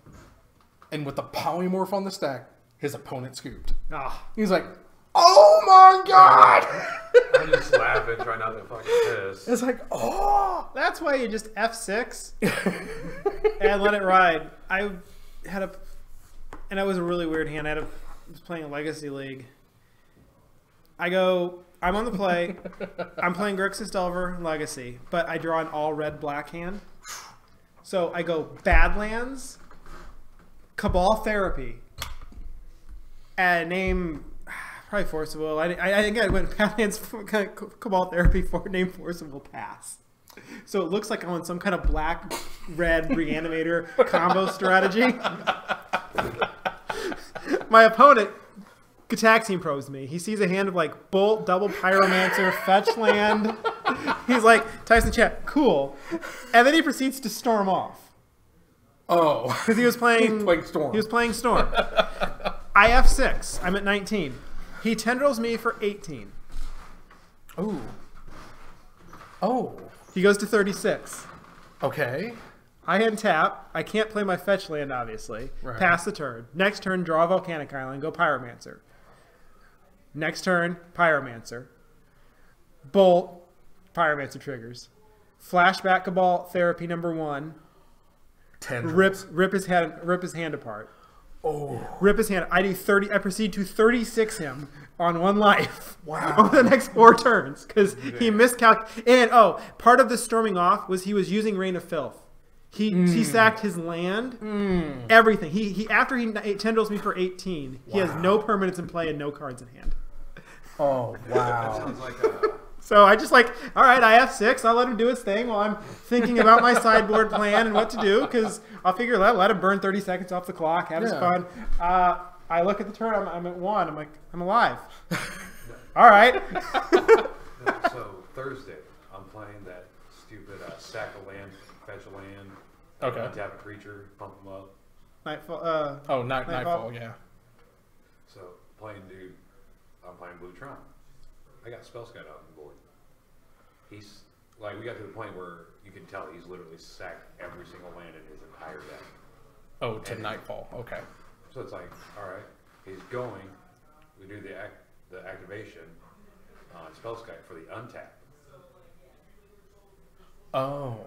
And with the polymorph on the stack, his opponent scooped. Ah. He's like, oh my god! I'm just laughing, trying not to fucking piss. It's like, oh! That's why you just F6 and let it ride. I had and that was a really weird hand. I was playing a Legacy League. I'm on the play. I'm playing Grixis Delver Legacy, but I draw an all red-black hand. So I go Badlands, Cabal Therapy, and name probably Forcible. I think I went Badlands, Cabal Therapy, name Forcible Pass. So it looks like I'm on some kind of black-red reanimator combo strategy. My opponent Gataxian probes me. He sees a hand of like Bolt, Double Pyromancer, Fetch Land. He's like, types in chat, cool. And then he proceeds to storm off. Oh. Because he was playing Storm. He was playing Storm. I F6. I'm at 19. He tendrils me for 18. Ooh. Oh. He goes to 36. Okay. I untap. I can't play my fetch land, obviously. Right. Pass the turn. Next turn, draw Volcanic Island, go Pyromancer. Next turn, Pyromancer. Bolt, Pyromancer triggers. Flashback Cabal, Therapy number 1. Rip his hand apart. Oh. Rip his hand. I do 30. I proceed to 36 him on 1 life. Wow. Over the next 4 turns because he miscalculated. And part of the storming off was he was using Reign of Filth. He sacked his land, everything. He after he tendrils me for 18, he has no permanents in play and no cards in hand. Oh That wow. sounds like So I just like, all right, I F6. I'll let him do his thing while I'm thinking about my sideboard plan and what to do because I'll figure that. Let him burn 30 seconds off the clock, have his fun. I look at the turn. I'm at 1. I'm like, I'm alive. All right. So Thursday, I'm playing that stupid sack a land, fetch a land, tap a creature, pump them up. Nightfall. Nightfall, yeah. So playing dude, I'm playing Blue Tron. I got Spell Scout out on the board. He's like, we got to the point where you can tell he's literally sacked every single land in his entire deck. Oh, to Nightfall. Okay. So it's like, all right, he's going. We do the activation on Spell Scout for the untap. Oh.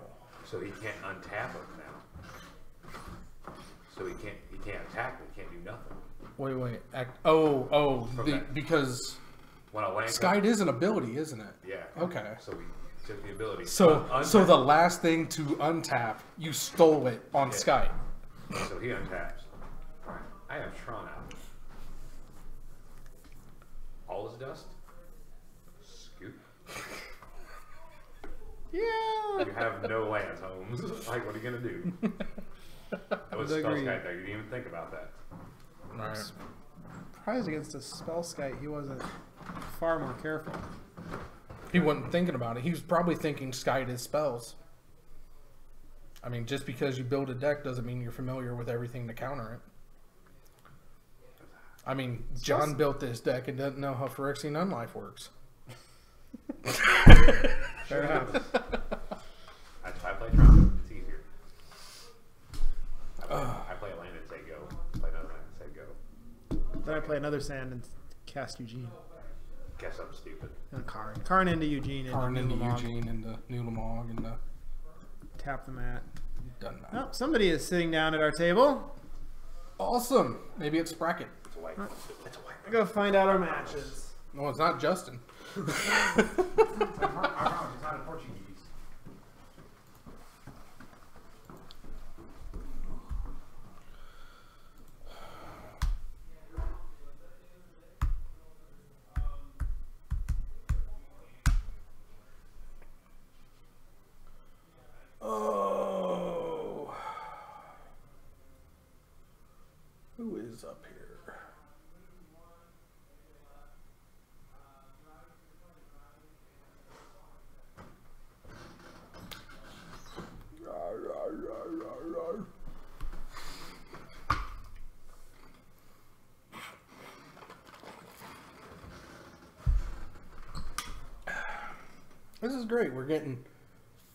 So he can't untap him now. So he can't attack him. He can't do nothing. Wait. Because When a land Skite is an ability, isn't it? Yeah. Okay. So we took the ability. So untap. the last thing to untap, you stole it on Skite. So he untaps. All right. I have Tron out. All is dust. Scoop. Yeah. You have no lands, Holmes. Like, what are you gonna do? That was Spell Agree. Sky deck. You didn't even think about that. Right. Surprised against a spell skite, he wasn't far more careful. He wasn't thinking about it. He was probably thinking Skite is spells. I mean, just because you build a deck doesn't mean you're familiar with everything to counter it. I mean, John built this deck and doesn't know how Phyrexian Unlife works. Fair enough. I play Tron. It's easier. I play a land and say go. Play another land and say go. Then I play another sand and cast Eugene. Guess I'm stupid. And Karn. Karn into Eugene. Karn into Nulamog. Eugene, into Nulamog, and Tap the mat. done that. Oh, somebody is sitting down at our table. Awesome. Maybe it's Sprocket. It's a white. It's a white. I go find out our matches. No, it's not Justin. He's not in Portuguese. Oh. Who is up here? This is great. We're getting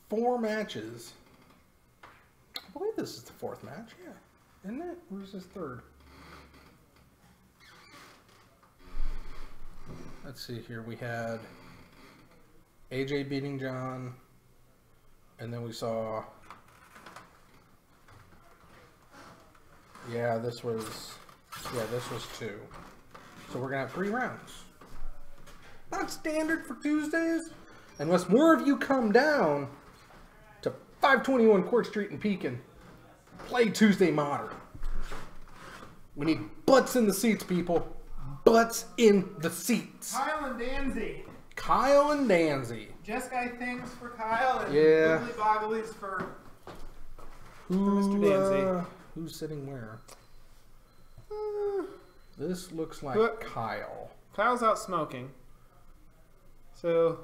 4 matches. I believe this is the 4th match. Yeah. Isn't it? Or is this 3rd? Let's see here. We had AJ beating John. And then we saw... Yeah, this was 2. So we're going to have 3 rounds. Not standard for Tuesdays. Unless more of you come down to 521 Court Street in Pekin, play Tuesday Modern. We need butts in the seats, people. Butts in the seats. Kyle and Danzy. Kyle and Danzy. Jeskai things for Kyle and Yeah. Wiggly Bogglies for Who, Mr. Danzy. Who's sitting where? This looks like What? Kyle. Kyle's out smoking. So,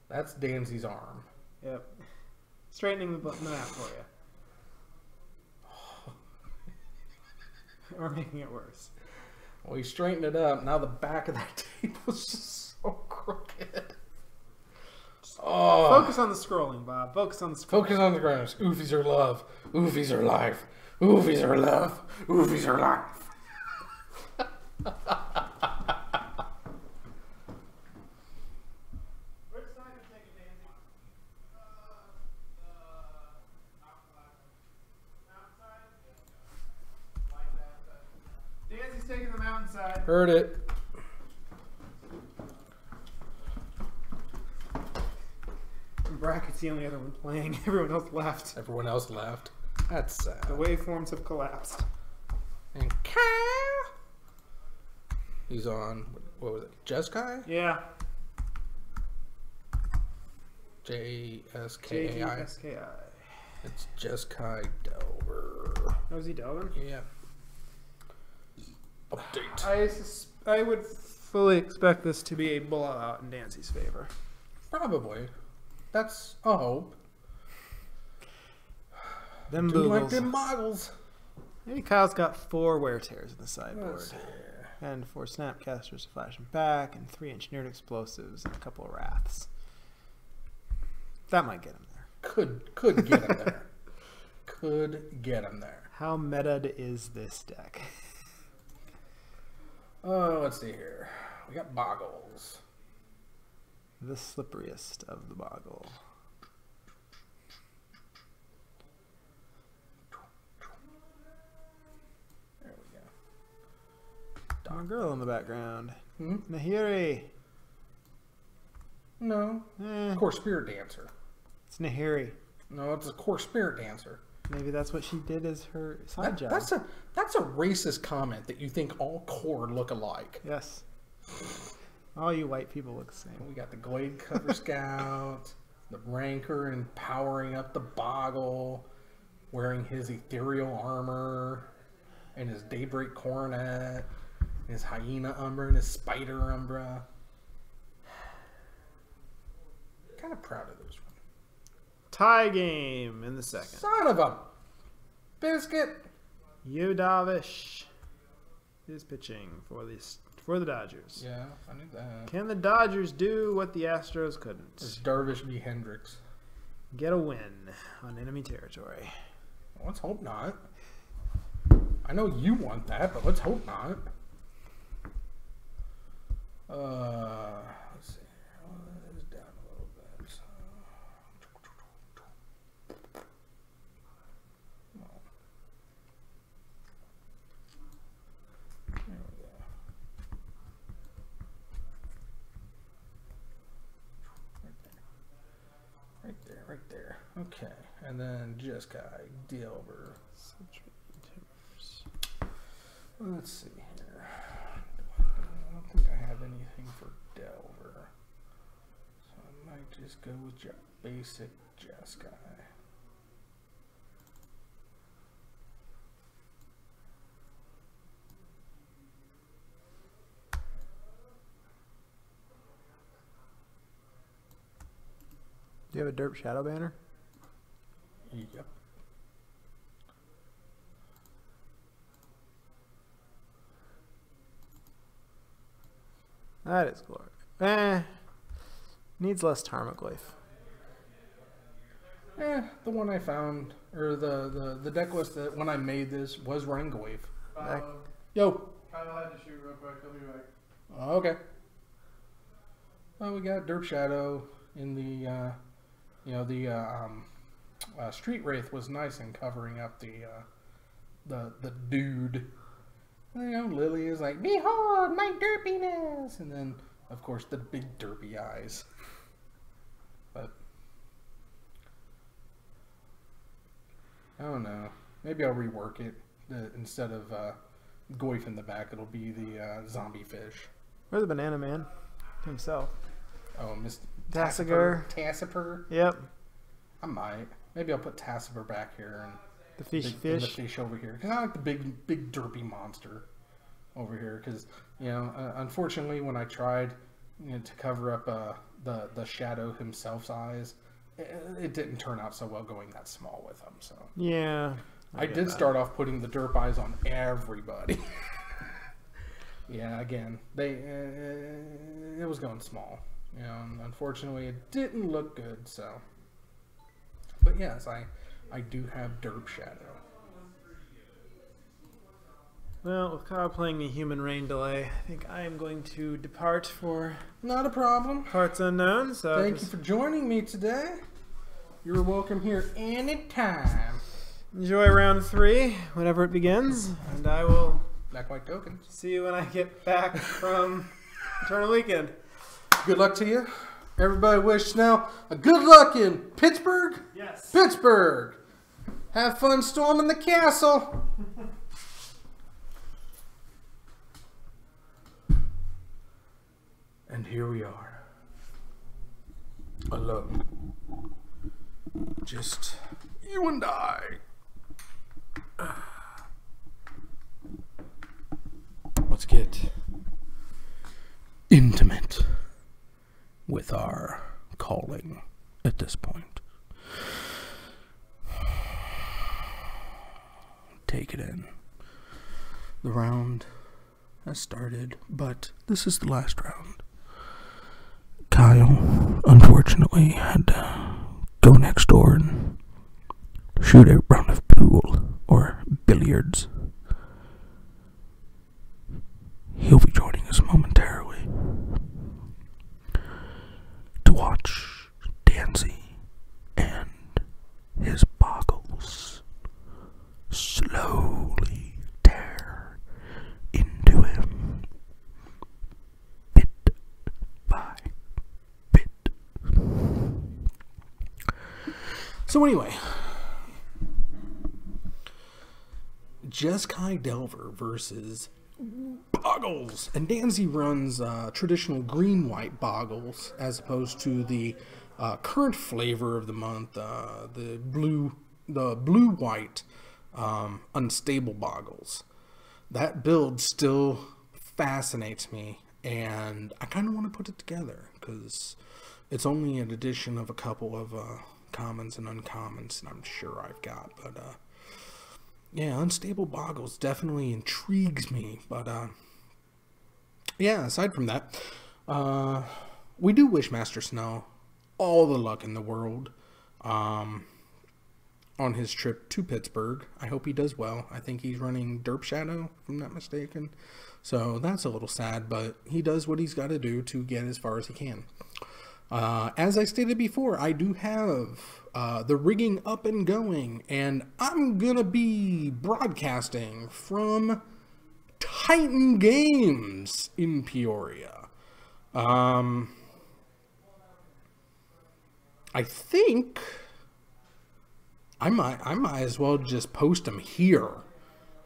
That's Danzy's arm. yep. Straightening the map for you. Or making it worse. Well, he straightened it up. Now the back of that table is just so crooked. Oh. Focus on the scrolling, Bob. Focus on the scrolling. Focus on the grounds. Oofies are love. Oofies are life. Oofies are love. Oofies are life. Which side are you taking, Danzy? Mountainside? Like that. Danzy's taking the mountainside. Heard it. Bracket's the only other one playing. Everyone else left. Everyone else left. That's sad. The waveforms have collapsed. And Kyle. He's on, what was it? Jeskai? Yeah. Jeskai. JGSKI. It's Jeskai Delver. Oh, is he Delvin? Yeah. Update. I would fully expect this to be a blowout in Dancy's favor. Probably. That's a hope. Them Do like boogles. them boggles. Maybe Kyle's got 4 wear tears in the sideboard. Let's see. And 4 snapcasters to flash him back, and 3 engineered explosives, and a couple of wraths. That might get him there. Could get him there. Could get him there. How meta is this deck? Oh, let's see here. We got boggles. The slipperiest of the boggle. There we go. My girl in the background. Hmm? Nahiri. No. Core Spirit Dancer. It's Nahiri. No, it's a Core Spirit Dancer. Maybe that's what she did as her side job. That's a racist comment that you think all core look alike. Yes. All you white people look the same. We got the Glade Cover Scout, the Rancor empowering up the Boggle, wearing his ethereal armor, and his Daybreak Coronet, and his Hyena Umbra, and his Spider Umbra. Kind of proud of this one. Tie game in the second. Son of a biscuit! Yodavish is pitching for the Dodgers. Yeah, I knew that. Can the Dodgers do what the Astros couldn't? It's Darvish v. Hendricks. Get a win on enemy territory. Let's hope not. I know you want that, but let's hope not. Let's see. That is down a little bit. There we go. Right there. Okay. And then Jessica Delver. Let's see here. I don't think I have anything for Delver. So I might just go with basic Jessica. Do you have a derp shadow banner? Yep. That is glorious. Needs less Tarmogoyf. The one I found, or the deck list that when I made this was Rangoif. Yo. Kyle had to shoot real quick. He'll be back. Okay. Well, we got Derp Shadow in the, Street Wraith was nice in covering up the dude. Lily is like, behold my derpiness, and then of course the big derpy eyes. But I don't know. Maybe I'll rework it. Instead of Goyf in the back, it'll be the zombie fish. Where's the Banana Man himself? Oh, Miss Tassiger. Tassiper. Yep. I might. Maybe I'll put Tassiper back here and The fish. the fish over here, because I like the big derpy monster over here. Because unfortunately, when I tried to cover up the shadow himself's eyes, it didn't turn out so well going that small with him. So Yeah. I did start off putting the derp eyes on everybody. Yeah, again, it was going small. And unfortunately, it didn't look good. So, but yes, I do have derp shadow. Well, with Kyle playing the Human Rain Delay, I think I am going to depart for Not a problem. parts unknown. So Thank you for joining me today. You're welcome here anytime. enjoy round 3 whenever it begins, and I will Black White Tokens. see you when I get back from Eternal Weekend. Good luck to you. Everybody wish now a good luck in Pittsburgh. Yes. Pittsburgh. Have fun storming the castle. And here we are. Alone. Just you and I. Let's get intimate with our calling at this point. Take it in. The round has started, but this is the last round. Kyle, unfortunately, had to go next door and shoot a round of pool or billiards. He'll be joining us momentarily to watch Dancy and his boggles slowly tear into him bit by bit. So anyway, Jeskai Delver versus Boggles, and Danzy runs traditional green-white Boggles as opposed to the current flavor of the month, the blue-white unstable Boggles. That build still fascinates me, and I kind of want to put it together because it's only an addition of a couple of commons and uncommons that I'm sure I've got, but yeah, unstable Boggles definitely intrigues me, but yeah, aside from that, we do wish Master Snow all the luck in the world. on his trip to Pittsburgh. I hope he does well. I think he's running Derp Shadow, if I'm not mistaken. So that's a little sad, but he does what he's got to do to get as far as he can. As I stated before, I do have the rigging up and going, and I'm going to be broadcasting from Titan Games in Peoria. I think I might as well just post them here.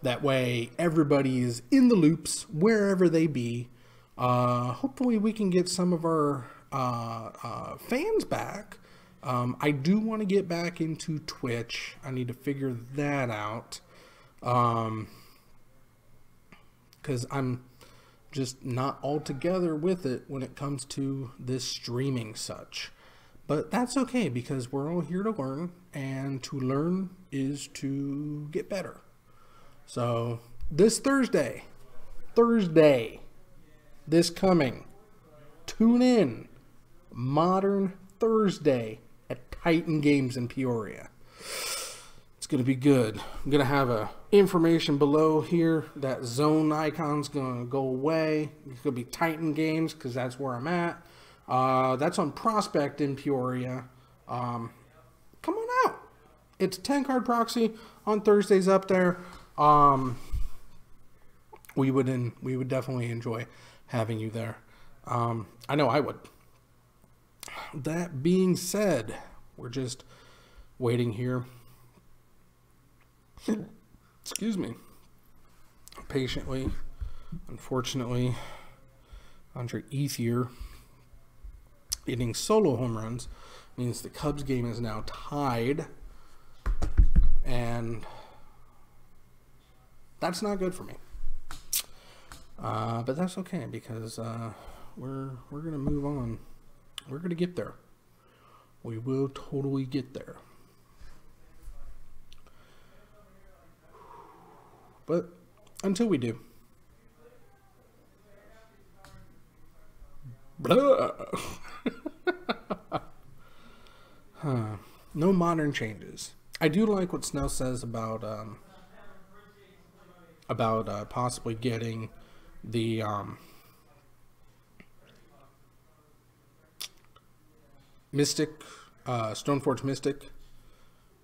That way everybody is in the loops wherever they be. Hopefully we can get some of our fans back. I do want to get back into Twitch. I need to figure that out. Because I'm just not all together with it when it comes to this streaming such. But that's okay, because we're all here to learn, and to learn is to get better. So this Thursday, this coming, tune in, Modern Thursday at Titan Games in Peoria. It's going to be good. I'm going to have a information below here. That zone icon's going to go away. It's going to be Titan Games, because that's where I'm at. That's on Prospect in Peoria. Come on out. It's 10 card proxy on Thursdays up there. We would definitely enjoy having you there. I know I would. That being said, we're just waiting here. Excuse me. Patiently. Unfortunately, Andre Ethier hitting solo home runs means the Cubs game is now tied, and that's not good for me. But that's okay, because we're gonna move on. We're gonna get there. We will totally get there. But until we do, no modern changes. I do like what Snell says about possibly getting the Mystic, Stoneforge Mystic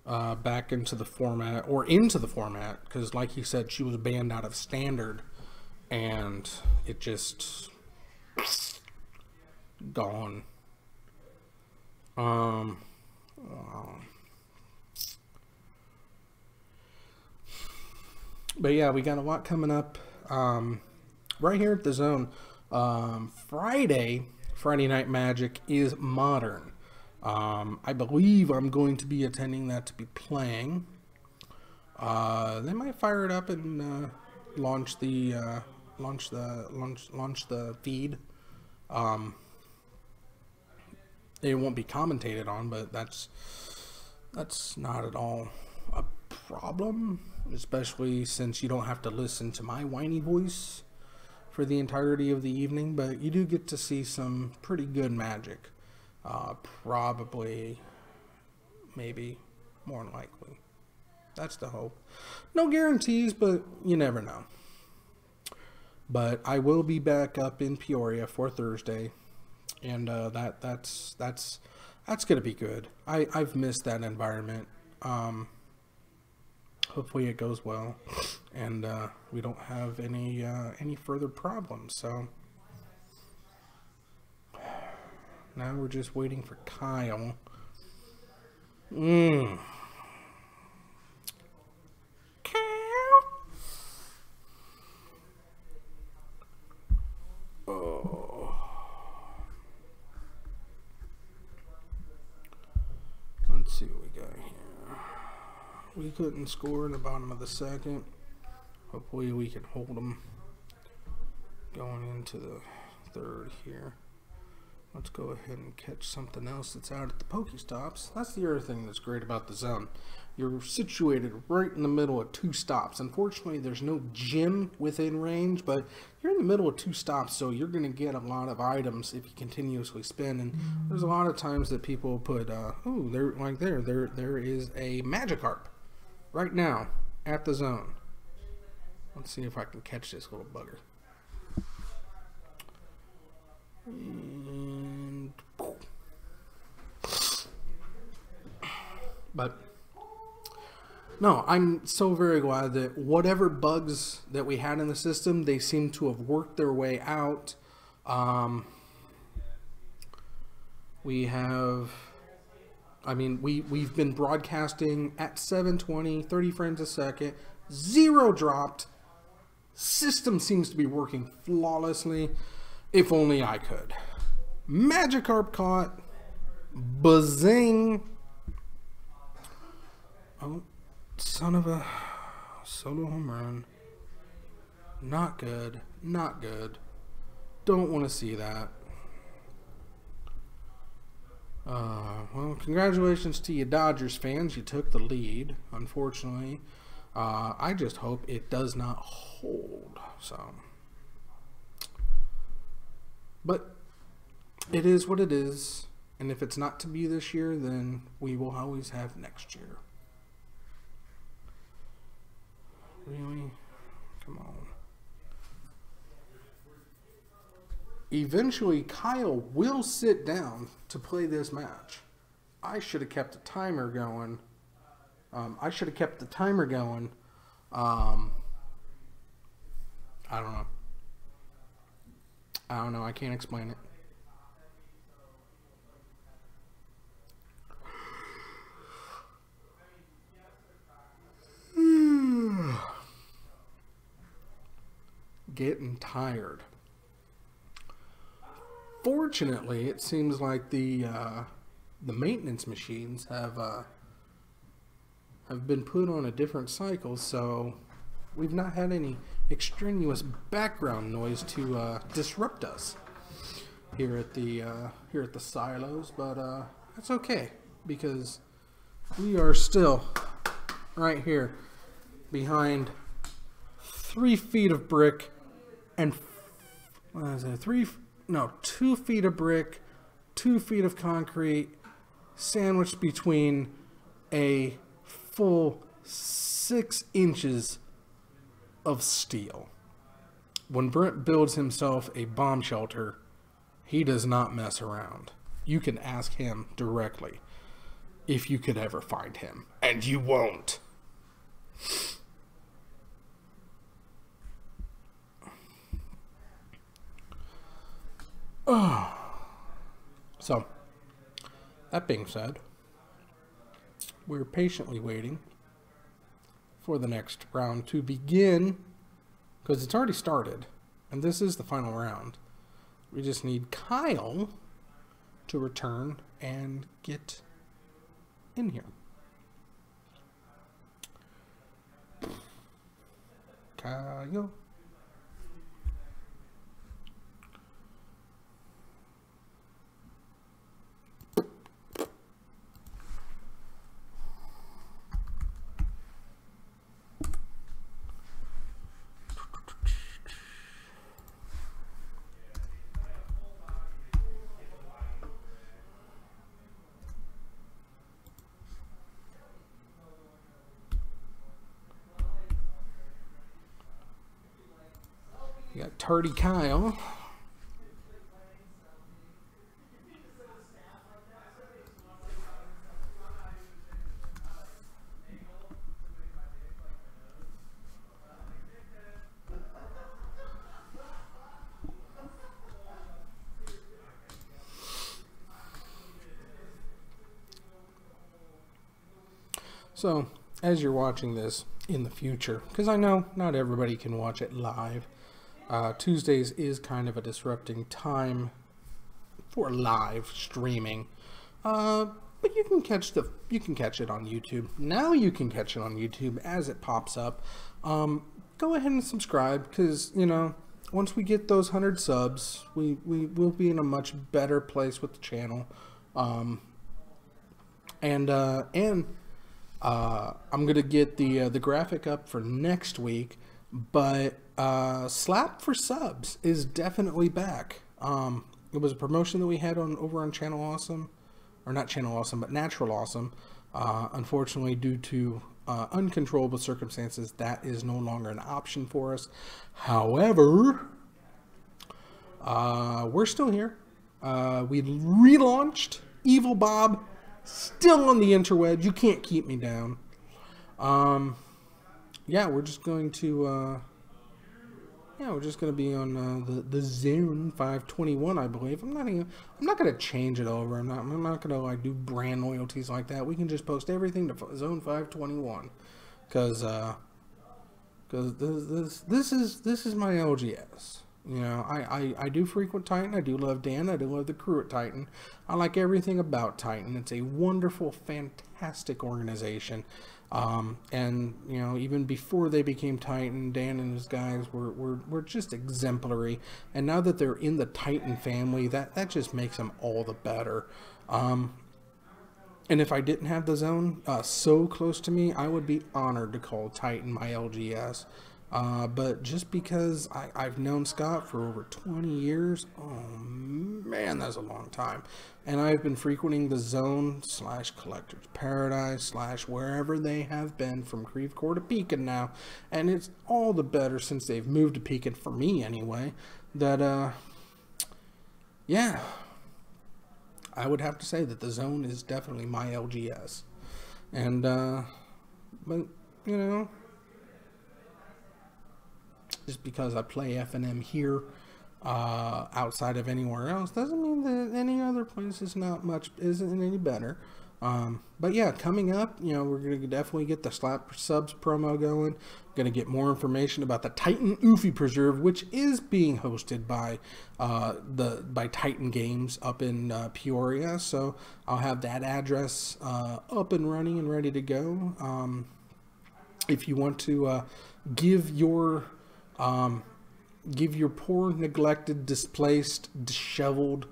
back into the format, because like he said, she was banned out of Standard, and it just gone. But yeah, we got a lot coming up right here at the Zone. Friday Night Magic is Modern. I believe I'm going to be attending that to be playing. They might fire it up and launch the feed. It won't be commentated on, but that's not at all a problem, especially since you don't have to listen to my whiny voice for the entirety of the evening. But you do get to see some pretty good Magic. Probably, maybe, more than likely. That's the hope. No guarantees, but you never know. But I will be back up in Peoria for Thursday, and that's gonna be good. I've missed that environment. Hopefully it goes well, and we don't have any further problems. So now we're just waiting for Kyle. Kyle. Oh. Let's see what we got here. We couldn't score in the bottom of the second. Hopefully we can hold them going into the third here. Let's go ahead and catch something else that's out at the Pokestops. That's the other thing that's great about the zone. You're situated right in the middle of 2 stops. Unfortunately, there's no gym within range, but you're in the middle of 2 stops, so you're going to get a lot of items if you continuously spin. And there's a lot of times that people put, oh, there is a Magikarp right now at the zone. Let's see if I can catch this little bugger. And, but no, I'm so very glad that whatever bugs that we had in the system, they seem to have worked their way out. We've been broadcasting at 720, 30 frames a second, 0 dropped. System seems to be working flawlessly. If only I could. Magikarp caught. Bazing. Oh, son of a solo home run. Not good. Not good. Don't want to see that. Well, congratulations to you Dodgers fans. You took the lead, unfortunately. I just hope it does not hold. So, but it is what it is. And if it's not to be this year, then we will always have next year. Really? Come on. Eventually, Kyle will sit down to play this match. I should have kept the timer going. I don't know. I can't explain it. Getting tired. Fortunately, it seems like the maintenance machines have been put on a different cycle, so we've not had any extraneous background noise to disrupt us here at the silos. But that's okay, because we are still right here behind 3 feet of brick and 2 feet of brick, 2 feet of concrete, sandwiched between a full 6 inches of steel. When Brent builds himself a bomb shelter, he does not mess around. You can ask him directly if you could ever find him, and you won't. So, that being said, we're patiently waiting for the next round to begin, because it's already started, and this is the final round. We just need Kyle to return and get in here. Kyle. You got Tardy Kyle. So, as you're watching this in the future, because I know not everybody can watch it live, Tuesdays is kind of a disrupting time for live streaming, but you can catch it on YouTube. Now you can catch it on YouTube as it pops up. Go ahead and subscribe, because once we get those 100 subs, we will be in a much better place with the channel. I'm gonna get the graphic up for next week, but Slap for Subs is definitely back. It was a promotion that we had over on Channel Awesome, or not Channel Awesome, but Natural Awesome. Unfortunately, due to uncontrollable circumstances, that is no longer an option for us. However, we're still here. We relaunched Evil Bob, still on the interwebs. You can't keep me down. Yeah, we're just going to be on the Zone 521, I believe. I'm not gonna change it over. I'm not gonna like do brand loyalties like that. We can just post everything to Zone 521, because this is my LGS. You know, I do frequent Titan. I do love Dan. I do love the crew at Titan. I like everything about Titan. It's a wonderful, fantastic organization. And you know, even before they became Titan, Dan and his guys were just exemplary. And now that they're in the Titan family, that just makes them all the better. And if I didn't have the Zone so close to me, I would be honored to call Titan my LGS. But just because I've known Scott for over 20 years, oh man, that's a long time. And I've been frequenting the Zone / Collector's Paradise / wherever they have been, from Creve Coeur to Pekin now. And it's all the better since they've moved to Pekin, for me anyway, that, yeah, I would have to say that the Zone is definitely my LGS. And, but, you know, just because I play FNM here outside of anywhere else doesn't mean that any other place isn't any better. But yeah, coming up, you know, we're gonna definitely get the Slap Subs promo going. Gonna get more information about the Titan Oofy Preserve, which is being hosted by Titan Games up in Peoria. So I'll have that address up and running and ready to go. If you want to give your poor, neglected, displaced, disheveled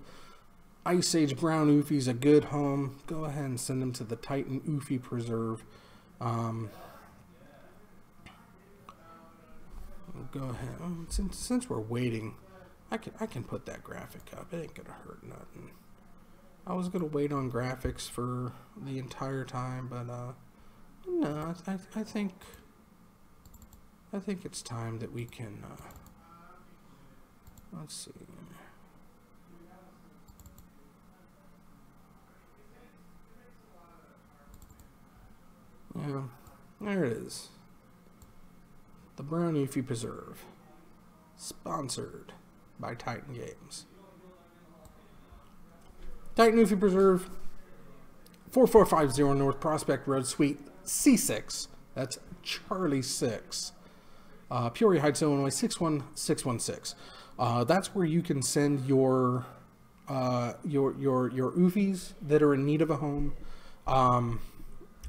Ice Age brown Oofies a good home, go ahead and send them to the Titan Oofy Preserve. Go ahead. Since we're waiting, I can put that graphic up. It ain't gonna hurt nothing. I was gonna wait on graphics for the entire time, but no, I think it's time that we can, let's see. Yeah, there it is. The Brown Oofy Preserve. Sponsored by Titan Games. Titan Oofy Preserve, 4450 North Prospect Road, Suite C6. That's Charlie 6. Peoria Heights, Illinois 61616. That's where you can send your Oofies that are in need of a home.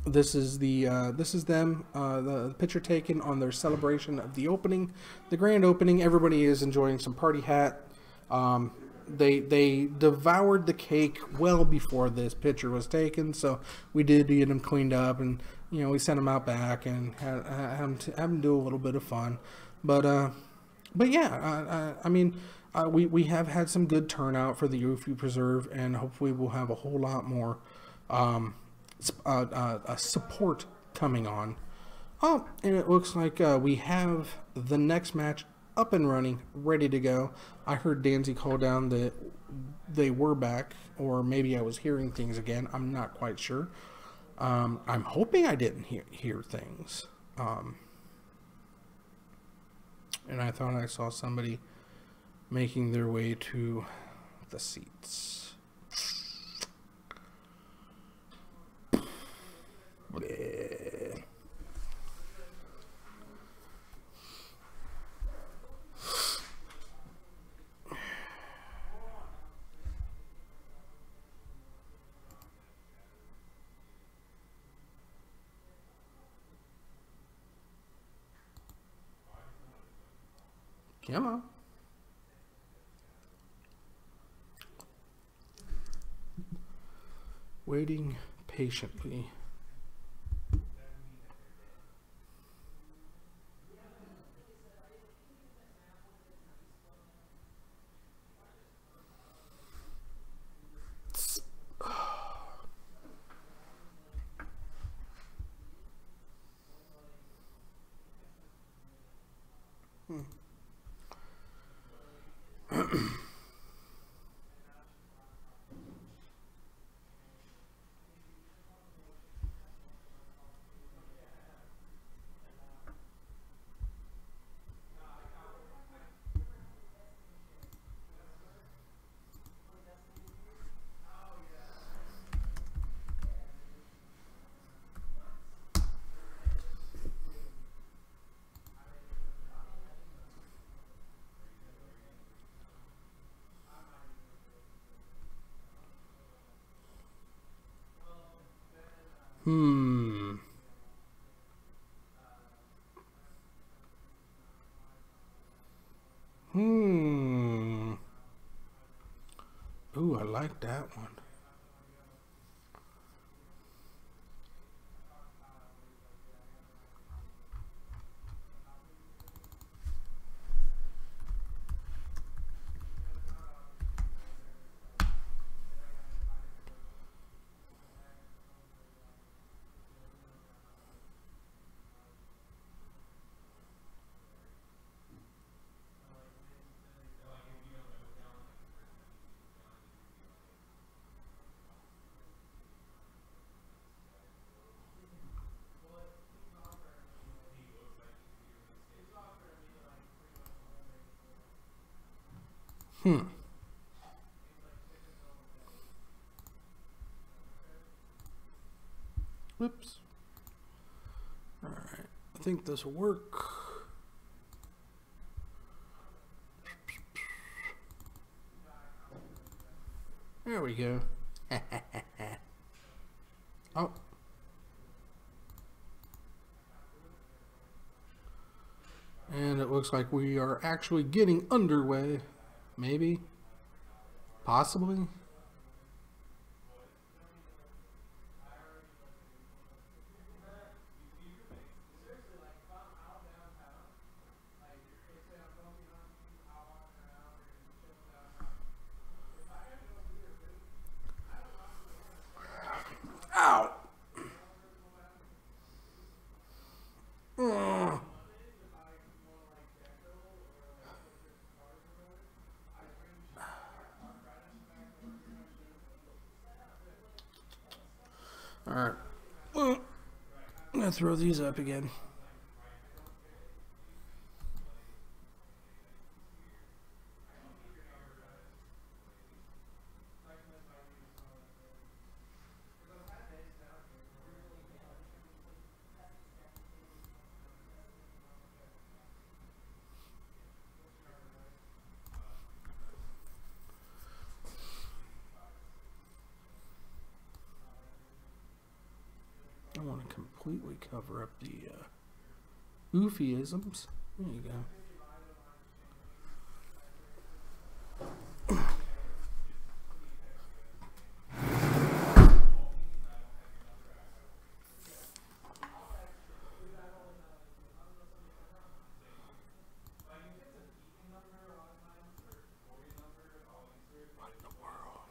This is them, the picture taken on their celebration of the opening, the grand opening. Everybody is enjoying some party hat. They devoured the cake well before this picture was taken, so we did get them cleaned up, and you know, we sent them out back and have them do a little bit of fun. But yeah, I mean, we have had some good turnout for the Oofy Preserve, and hopefully we'll have a whole lot more support coming on. Oh, and it looks like we have the next match up and running, ready to go. I heard Danzy call down that they were back, or maybe I was hearing things again. I'm not quite sure. I'm hoping I didn't hear things. And I thought I saw somebody making their way to the seats. Bleh. Come on. Waiting patiently. Hmm. Ooh, I like that one. Whoops. All right. I think this will work. There we go. Oh. And it looks like we are actually getting underway. Maybe. Possibly. Ow. All right. Well, I'm going to throw these up again. I want to completely cover up the oofyisms. There you go. What in the world?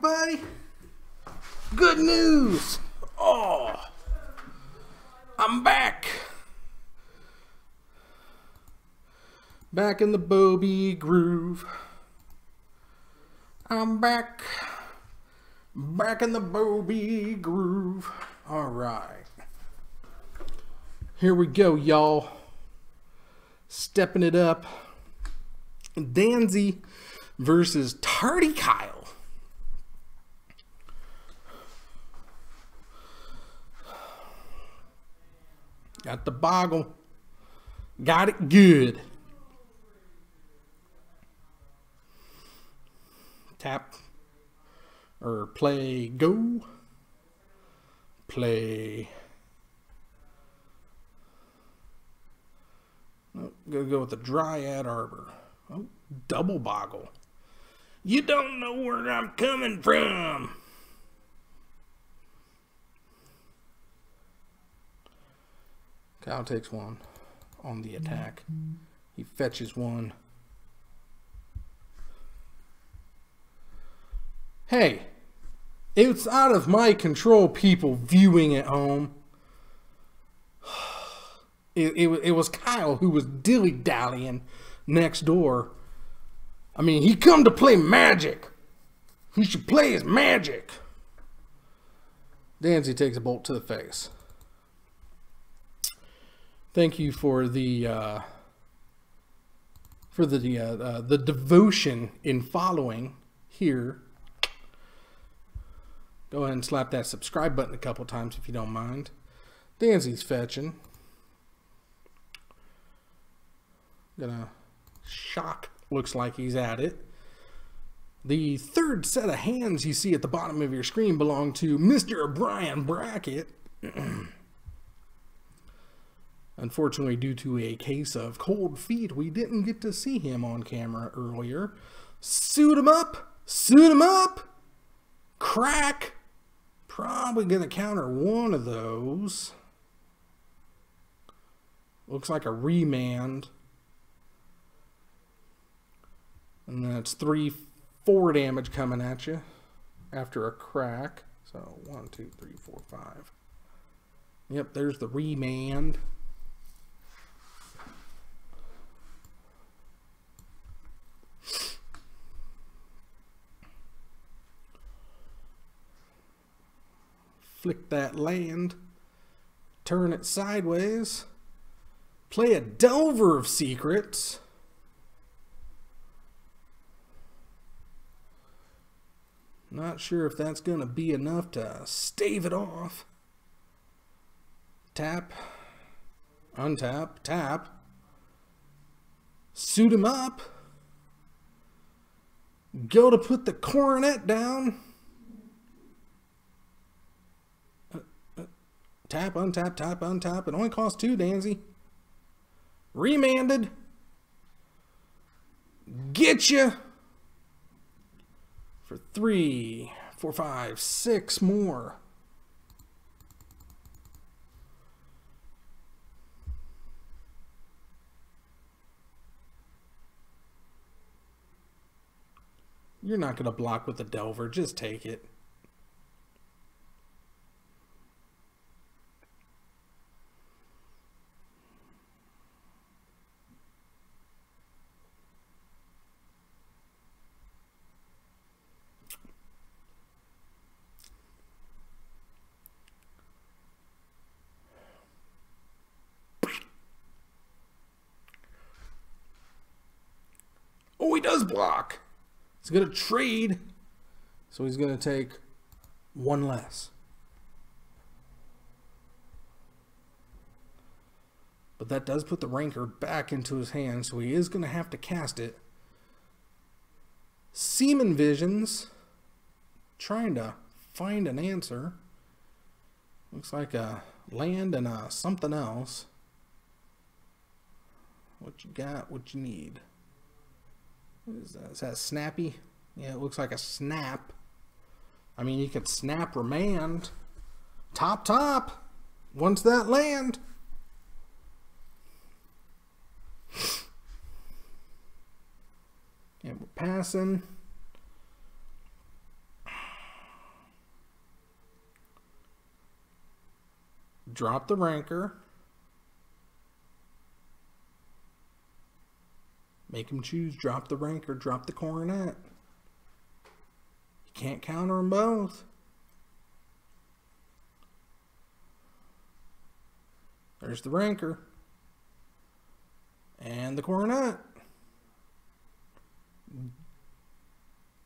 everybody. Good news. Oh, I'm back. Back in the Bobby groove. I'm back. Back in the Bobby groove. All right. Here we go, y'all. Stepping it up. Danzy versus Tardy Kyle. Got the boggle. Got it good. Tap. Or play go. Play. Oh, gonna go with the Dryad Arbor. Oh, double boggle. You don't know where I'm coming from. Kyle takes one on the attack. He fetches one. Hey, it's out of my control, people viewing at home. It was Kyle who was dilly-dallying next door. I mean, he come to play magic. He should play his magic. Danzy takes a bolt to the face. Thank you for the devotion in following here. Go ahead and slap that subscribe button a couple times if you don't mind. Danzy's fetching. Gonna shock. Looks like he's at it. The third set of hands you see at the bottom of your screen belong to Mr. Brian Brackett. Unfortunately, due to a case of cold feet, we didn't get to see him on camera earlier. Suit him up! Suit him up! Crack! Probably gonna counter one of those. Looks like a remand. And that's 3-4 damage coming at you after a crack. So 1, 2, 3, 4, 5. Yep, there's the remand. Flick that land. Turn it sideways. Play a Delver of Secrets. Not sure if that's going to be enough to stave it off. Tap. Untap. Tap. Suit him up. Go to put the coronet down. Tap, untap, tap, untap. It only costs 2, Danzy. Remanded. Get you. For 3, 4, 5, 6 more. You're not going to block with the Delver. Just take it. Oh, he does block. He's going to trade. So he's going to take 1 less. But that does put the Rancor back into his hand, so he is going to have to cast it. Seaman Visions. Trying to find an answer. Looks like a land and a something else. What you got, what you need. What is that? Is that snappy? Yeah, it looks like a snap. I mean, you could snap remand. Top. Once that land. And we're passing. Drop the rancor. Make him choose. Drop the rancor. Drop the coronet. You can't counter them both. There's the rancor. And the coronet.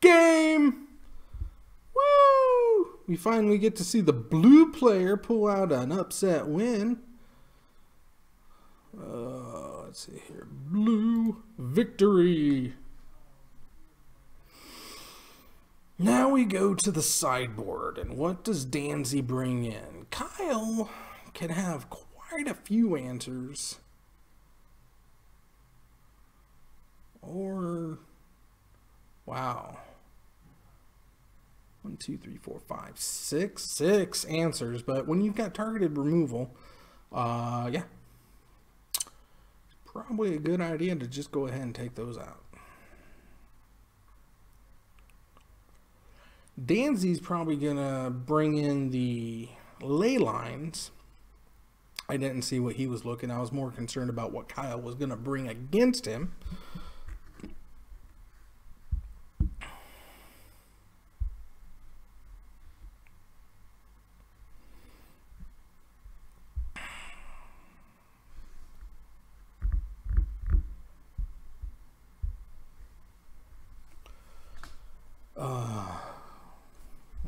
Game! Woo! We finally get to see the blue player pull out an upset win. Let's see here. Blue victory. Now we go to the sideboard. And what does Danzy bring in? Kyle can have quite a few answers. Or... wow. 1, 2, 3, 4, 5, 6. 6 answers. But when you've got targeted removal, yeah. Probably a good idea to just go ahead and take those out. Danzy's probably going to bring in the ley lines. I didn't see what he was looking. I was more concerned about what Kyle was going to bring against him.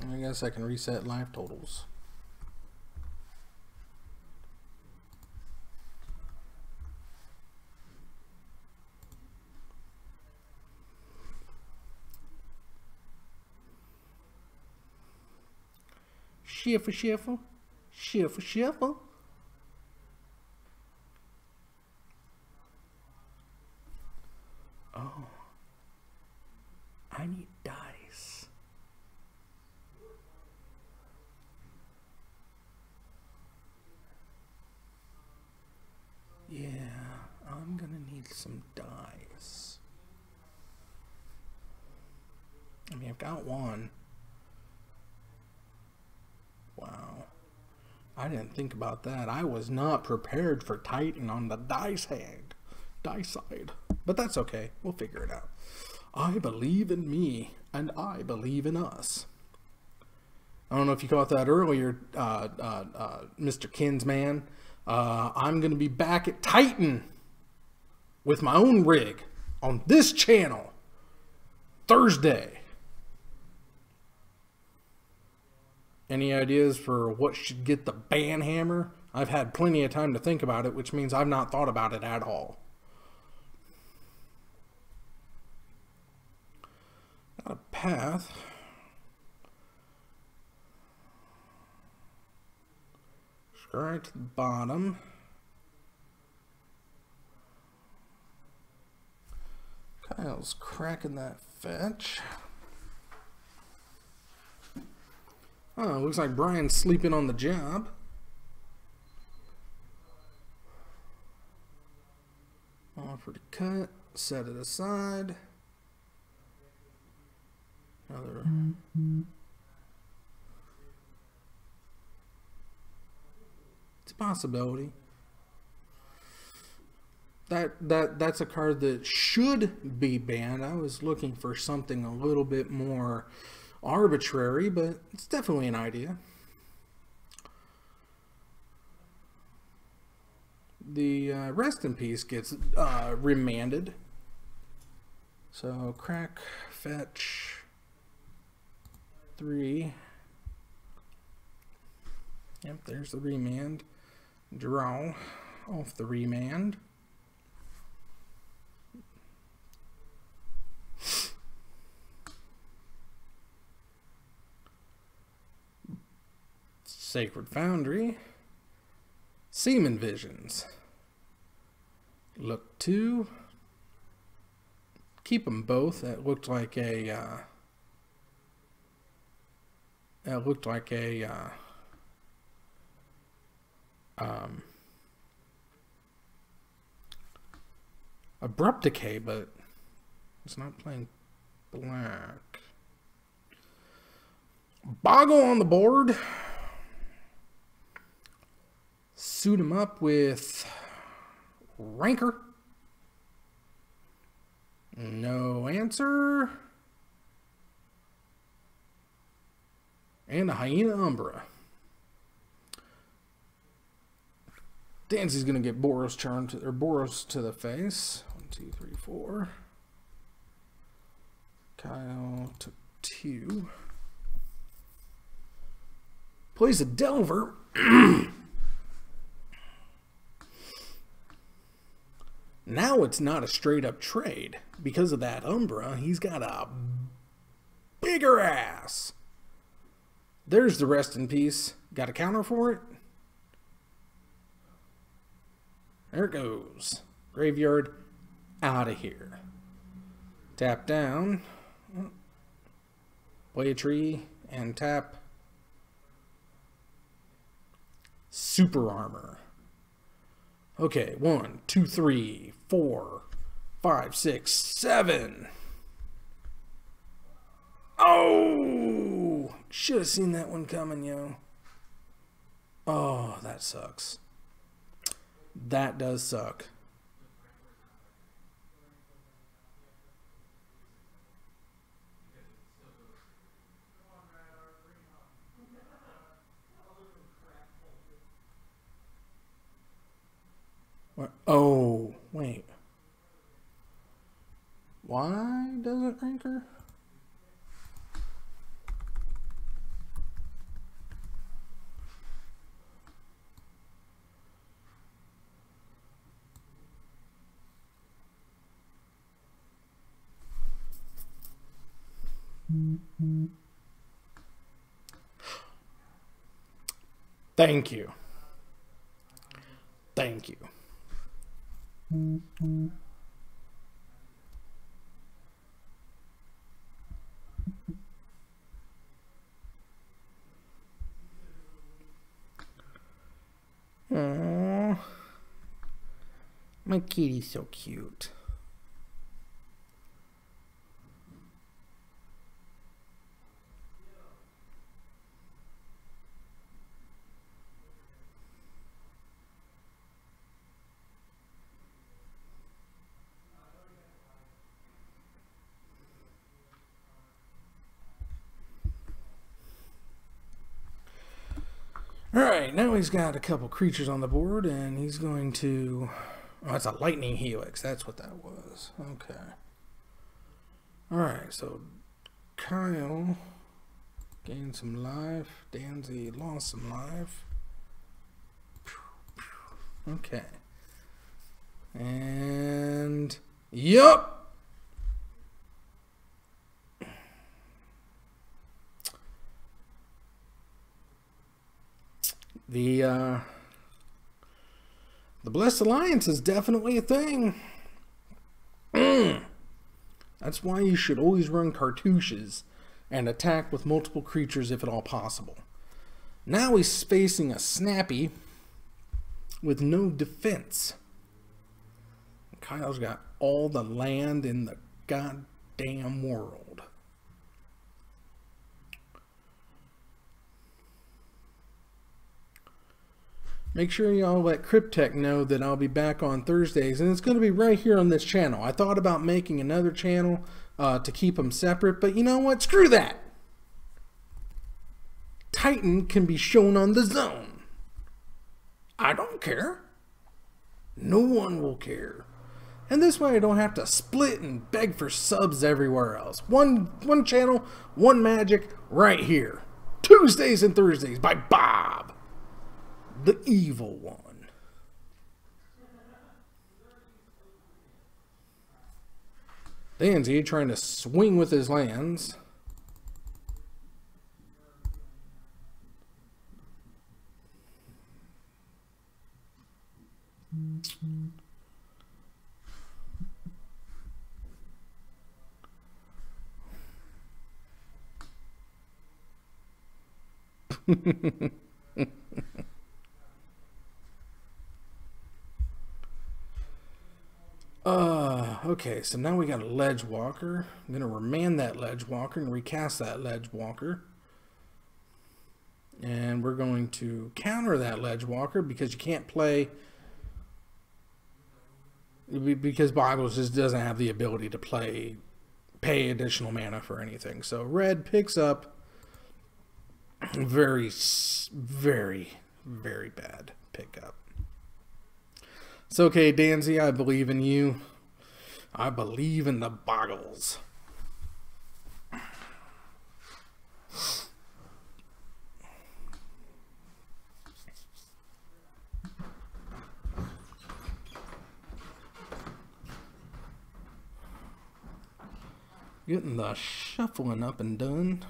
I guess I can reset life totals. Shuffle, shuffle, shuffle, shuffle. Oh, I need dice. Yeah, I'm gonna need some dice. I mean, I've got one. Wow. I didn't think about that. I was not prepared for Titan on the dice side. But that's okay. We'll figure it out. I believe in me, and I believe in us. I don't know if you caught that earlier, Mr. Kinsman. I'm going to be back at Titan with my own rig on this channel Thursday. Any ideas for what should get the banhammer? I've had plenty of time to think about it, which means I've not thought about it at all. Got a path. Right to the bottom. Kyle's cracking that fetch. Oh, looks like Brian's sleeping on the job. Offer to cut. Set it aside. Another. It's a possibility. That's a card that should be banned. I was looking for something a little bit more arbitrary, but it's definitely an idea. The rest in peace gets remanded. So crack, fetch, 3. Yep, there's the remand. Draw off the remand. Sacred Foundry. Seaman Visions. Look 2. Keep them both. That looked like a Abrupt Decay, but it's not playing black. Boggle on the board. suit him up with Rancor. No answer. And a Hyena Umbra. Danzy's gonna get Boros charmed or Boros to the face. 1, 2, 3, 4. Kyle took 2. Plays a Delver. Now it's not a straight up trade. Because of that Umbra, he's got a bigger ass. There's the rest in peace. Got a counter for it? There it goes. Graveyard out of here. Tap down. Play a tree and tap Super Armor. Okay, 1, 2, 3, 4, 5, 6, 7. Oh! Should have seen that one coming, yo. Oh, that sucks. That does suck. What? Oh, wait. Why does it anchor? Thank you. Thank you. Aww. My kitty's so cute. Alright, now he's got a couple creatures on the board, and he's going to... Oh, that's a Lightning Helix. That's what that was. Okay. Alright, so Kyle gained some life. Danzy lost some life. Okay. And... Yup! The Blessed Alliance is definitely a thing. That's why you should always run cartouches and attack with multiple creatures if at all possible. Now he's facing a Snappy with no defense. Kyle's got all the land in the goddamn world. Make sure y'all let Cryptech know that I'll be back on Thursdays, and it's going to be right here on this channel. I thought about making another channel to keep them separate, but you know what? Screw that! Titan can be shown on the zone. I don't care. No one will care. And this way I don't have to split and beg for subs everywhere else. One channel, one magic, right here. Tuesdays and Thursdays by Bob. The evil one. Danzy trying to swing with his lands. Okay, so now we got a Ledge Walker. I'm going to remand that Ledge Walker and recast that Ledge Walker. And we're going to counter that Ledge Walker because you can't play... Because Boggles just doesn't have the ability to pay additional mana for anything. So red picks up very, very, very bad pickup. It's okay, Danzy. I believe in you. I believe in the Boggles. Getting the shuffling up and done.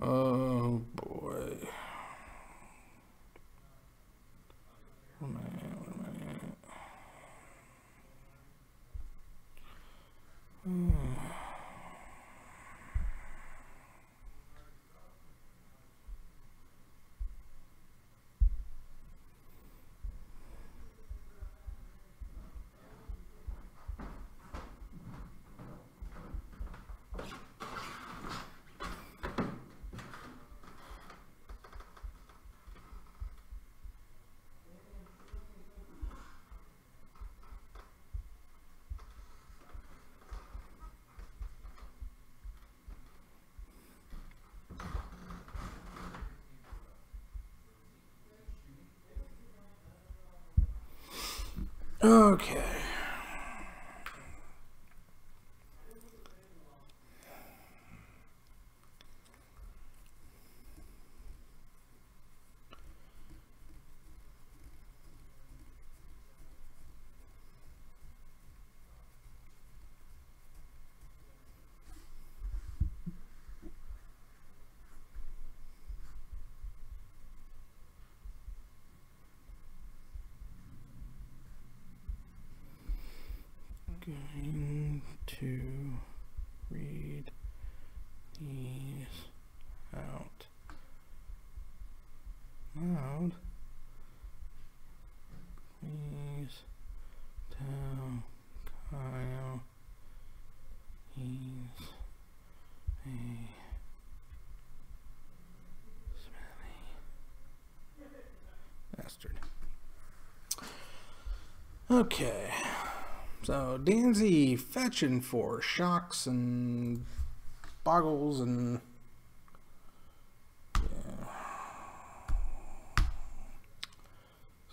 Oh boy. Where am I at? Where am I at? Okay. Going to read these out loud. Please tell Kyle he's a smelly bastard. Okay. So, Danzy fetching for shocks and boggles and... yeah.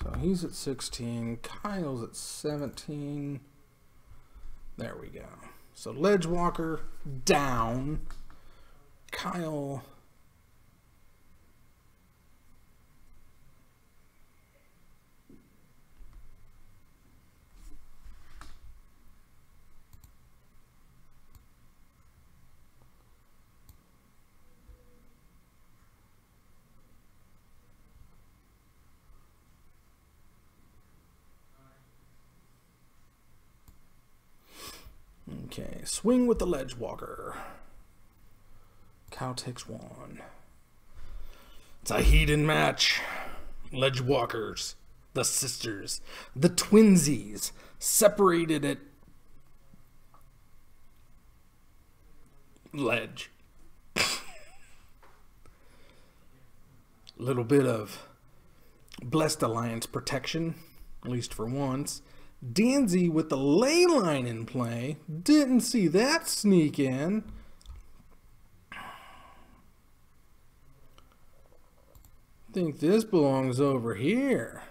So, he's at 16. Kyle's at 17. There we go. So, Ledgewalker down. Kyle... Okay, swing with the Ledgewalker. Cow takes one. It's a heated match. Ledgewalkers, the sisters, the twinsies, separated at ledge. Little bit of Blessed Alliance protection, at least for once. Danzy with the ley line in play. Didn't see that sneak in. Think this belongs over here.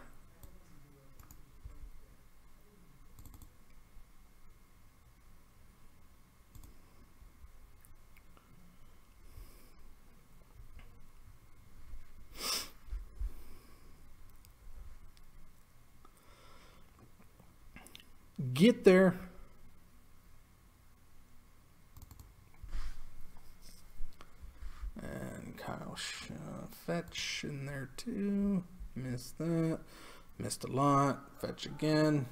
Get there. And Kyle fetch in there too. Missed that. Missed a lot. Fetch again.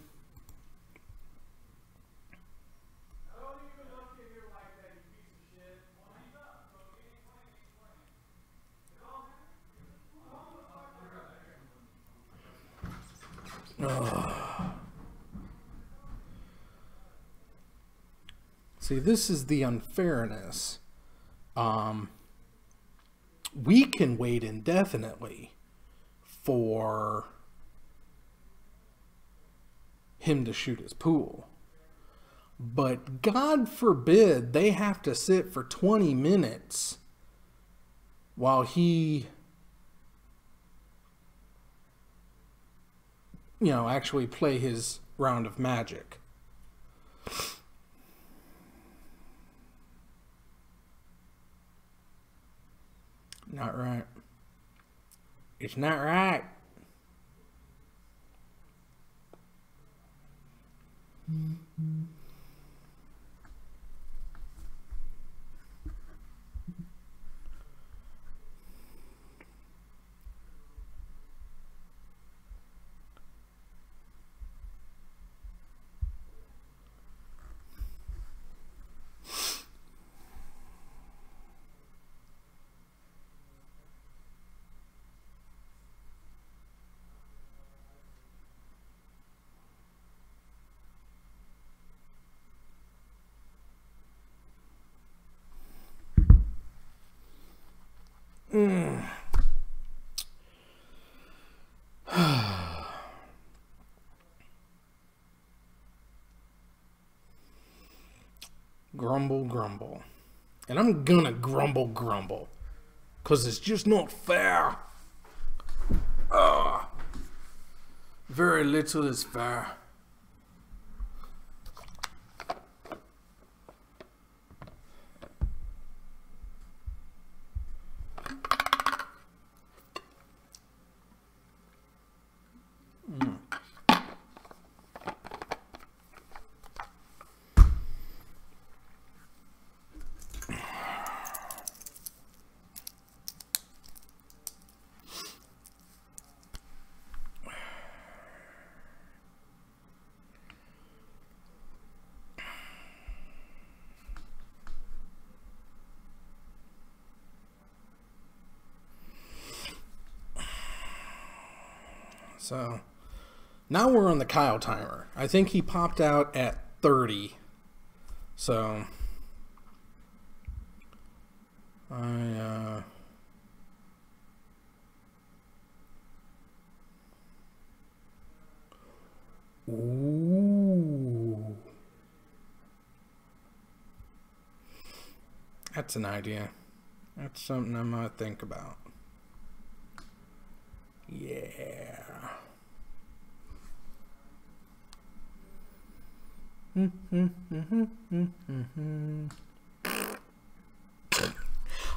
See, this is the unfairness. We can wait indefinitely for him to shoot his pool. But God forbid they have to sit for 20 minutes while he, actually play his round of magic. Not right. It's not right. Grumble, grumble. And I'm gonna grumble, grumble. Because it's just not fair. Very little is fair. So, now we're on the Kyle timer. I think he popped out at 30. So, ooh. That's an idea. That's something I'm gonna think about. Yeah.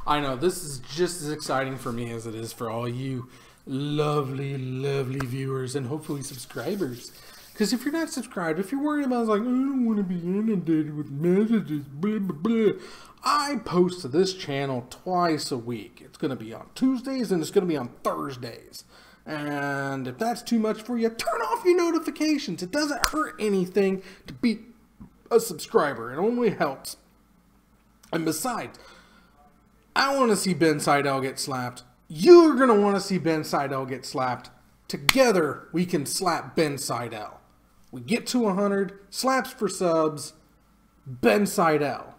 I know, this is just as exciting for me as it is for all you lovely, lovely viewers and hopefully subscribers. Because if you're not subscribed, if you're worried about, like, I don't want to be inundated with messages, blah, blah, blah. I post to this channel twice a week. It's going to be on Tuesdays and it's going to be on Thursdays. And if that's too much for you, turn off your notifications. It doesn't hurt anything to be a subscriber. It only helps. And besides, I want to see Ben Seidel get slapped. You're going to want to see Ben Seidel get slapped. Together, we can slap Ben Seidel. We get to 100, slaps for subs, Ben Seidel.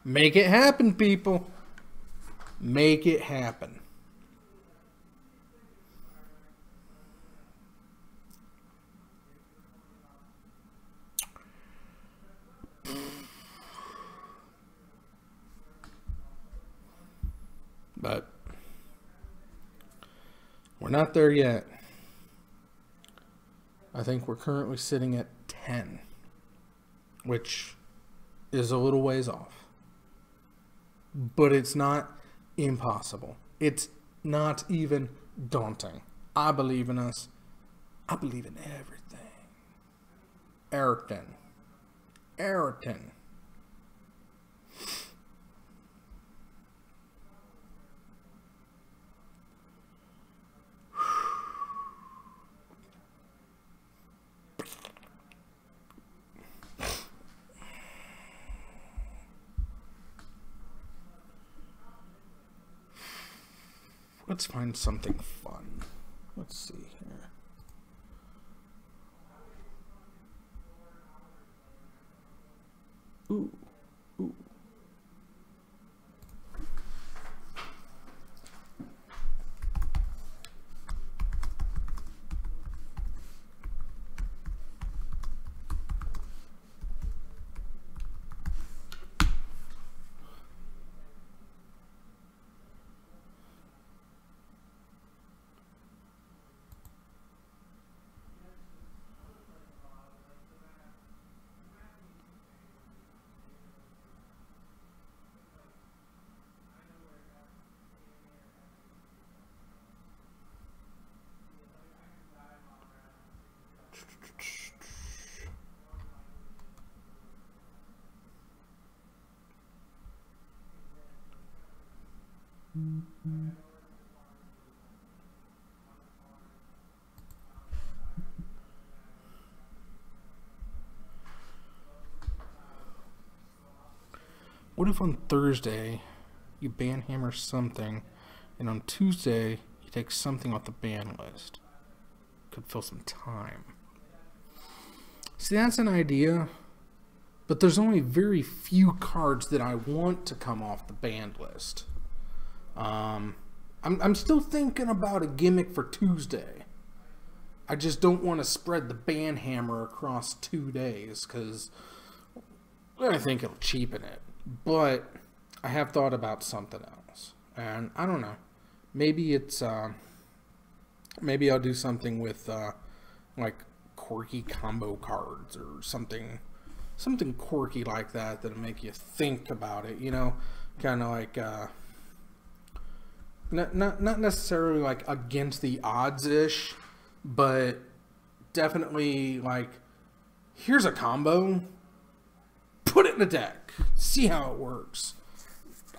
Make it happen, people. Make it happen. But we're not there yet. I think we're currently sitting at 10, which is a little ways off. But it's not impossible. It's not even daunting. I believe in us. I believe in everything. Ayrton. Let's find something fun. Let's see here. Ooh. Ooh. What if on Thursday you ban hammer something, and on Tuesday you take something off the ban list? Could fill some time. See, that's an idea, but there's only very few cards that I want to come off the banned list. I'm still thinking about a gimmick for Tuesday. I just don't want to spread the ban hammer across 2 days because I think it'll cheapen it. But I have thought about something else, and I don't know. Maybe it's maybe I'll do something with like quirky combo cards or something quirky like that that'll make you think about it. You know, kind of like not necessarily like against the odds ish, but definitely like here's a combo. Put it in a deck. See how it works.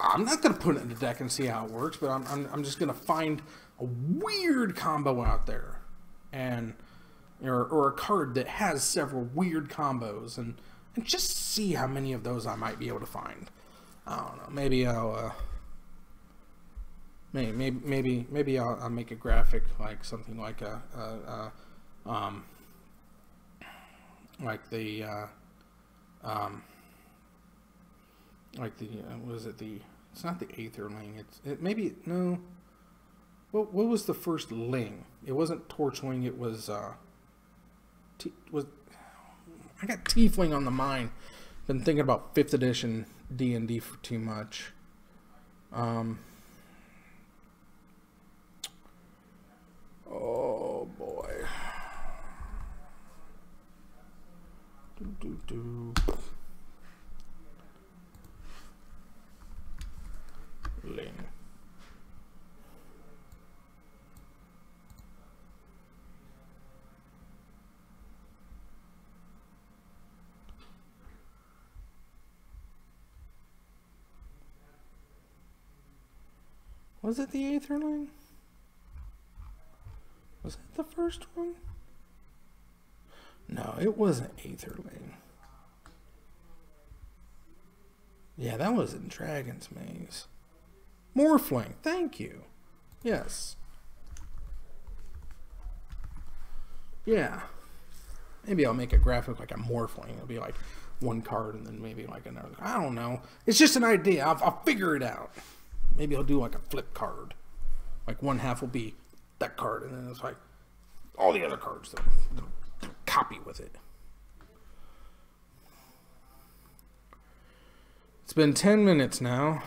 I'm not going to put it in a deck and see how it works, but I'm just going to find a weird combo out there, and or a card that has several weird combos, and just see how many of those I might be able to find. I don't know. Maybe I'll maybe I'll make a graphic like something like was it the? It's not the Aetherling. No. What was the first Ling? It wasn't Torchling. It was I got Tiefling on the mind. Been thinking about 5th edition D&D for too much. Oh boy. Ling. Was it the Aetherling? Was it the first one? No, it wasn't Aetherling. Yeah, that was in Dragon's Maze. Morphling, thank you. Yes. Yeah. Maybe I'll make a graphic like a Morphling. It'll be like one card and then maybe like another. I don't know. It's just an idea. I'll figure it out. Maybe I'll do like a flip card. Like one half will be that card, and then it's like all the other cards they'll copy with it. It's been 10 minutes now.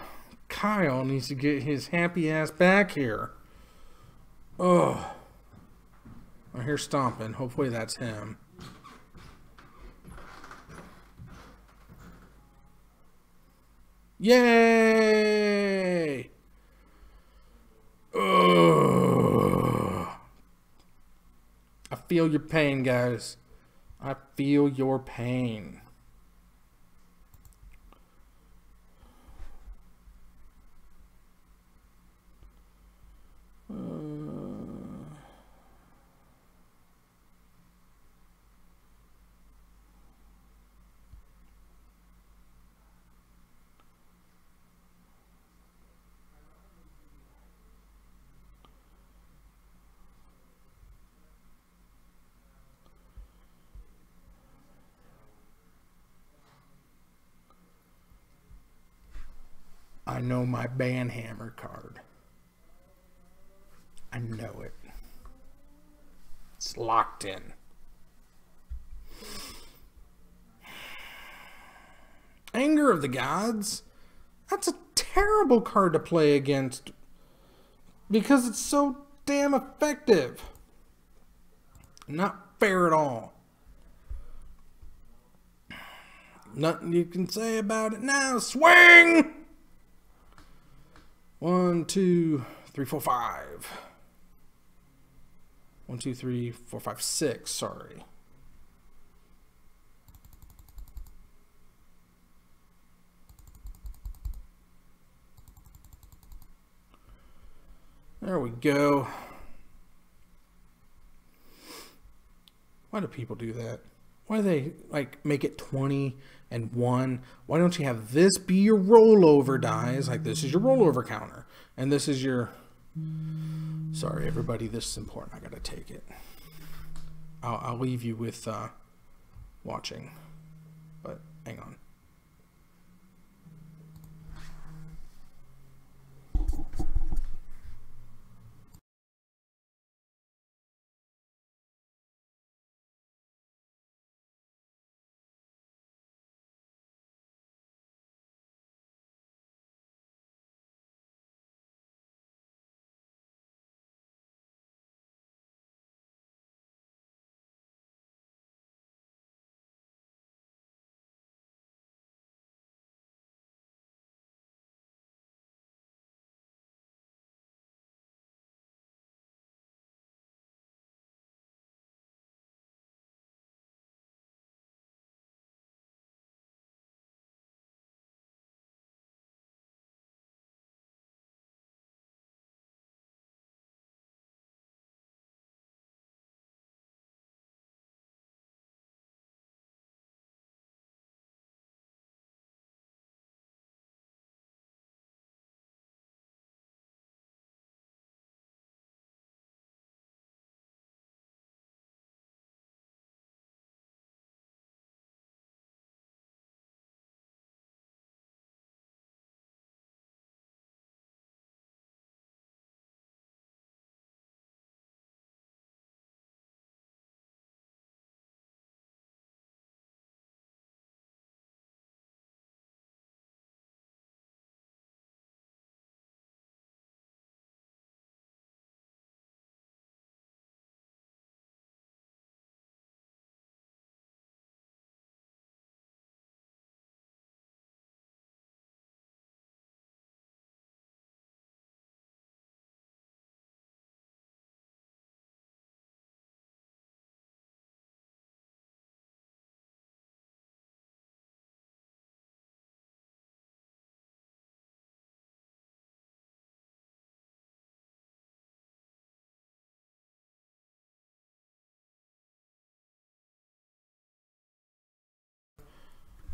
Kyle needs to get his happy ass back here. Oh. I hear stomping. Hopefully that's him. Yay! Ugh. I feel your pain, guys. I feel your pain. I know my Banhammer card. I know it. It's locked in. Anger of the Gods. That's a terrible card to play against because it's so damn effective. Not fair at all. Nothing you can say about it now. Swing! 1, 2, 3, 4, 5. 1, 2, 3, 4, 5, 6. Sorry. There we go. Why do people do that? Why do they like make it 20 and 1? Why don't you have this be your rollover dies? Like this is your rollover counter. And this is your... Sorry, everybody, this is important. I gotta take it. I'll leave you with watching. But hang on.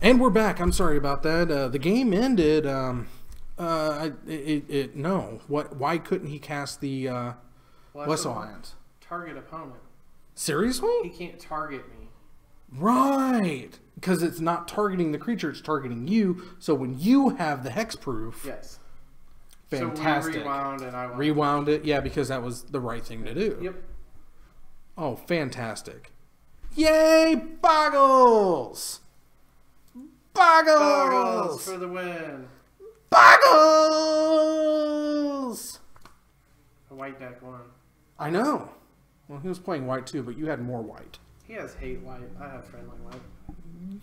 And we're back. I'm sorry about that. The game ended. No. What? Why couldn't he cast the West Alliance? Target opponent. Seriously? He can't target me. Right. Because it's not targeting the creature, it's targeting you. So when you have the hexproof. Yes. Fantastic. So we rewound and I rewound it. Yeah, because that was the right thing to do. Yep. Oh, fantastic. Yay, Boggles! Boggles for the win. Boggles! A white deck won. I know. Well, he was playing white too, but you had more white. He has hate white. I have friendly white.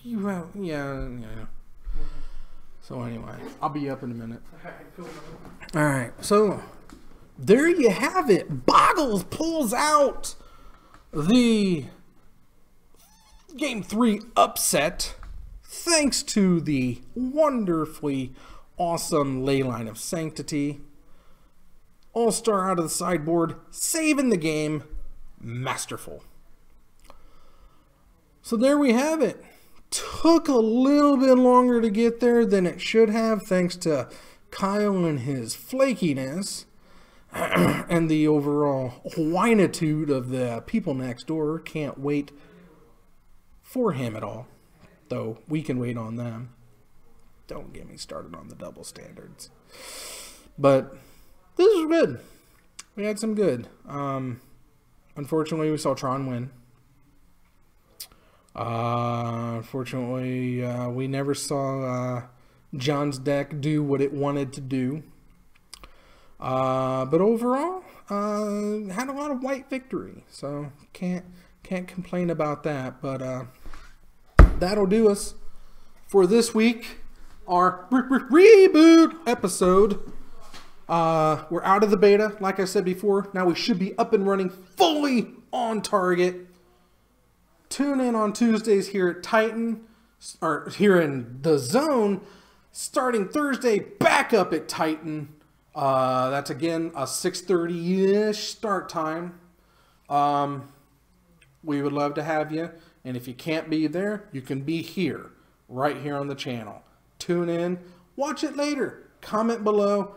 You have, yeah. So anyway, I'll be up in a minute. All right, so there you have it. Boggles pulls out the Game 3 upset thanks to the wonderfully awesome Leyline of Sanctity. All-Star out of the sideboard, saving the game. Masterful. So there we have it. Took a little bit longer to get there than it should have, thanks to Kyle and his flakiness and the overall whinitude of the people next door. Can't wait for him at all, though we can wait on them. Don't get me started on the double standards. But this was good. We had some good. Unfortunately, we saw Tron win. Unfortunately, we never saw John's deck do what it wanted to do. But overall, had a lot of white victory. So can't complain about that. But that'll do us for this week. Our reboot episode. We're out of the beta, like I said before. Now we should be up and running fully on target. Tune in on Tuesdays here at Titan, or here in the Zone, starting Thursday back up at Titan. That's again a 6:30-ish start time. We would love to have you, and if you can't be there, you can be here, right here on the channel. Tune in, watch it later, comment below.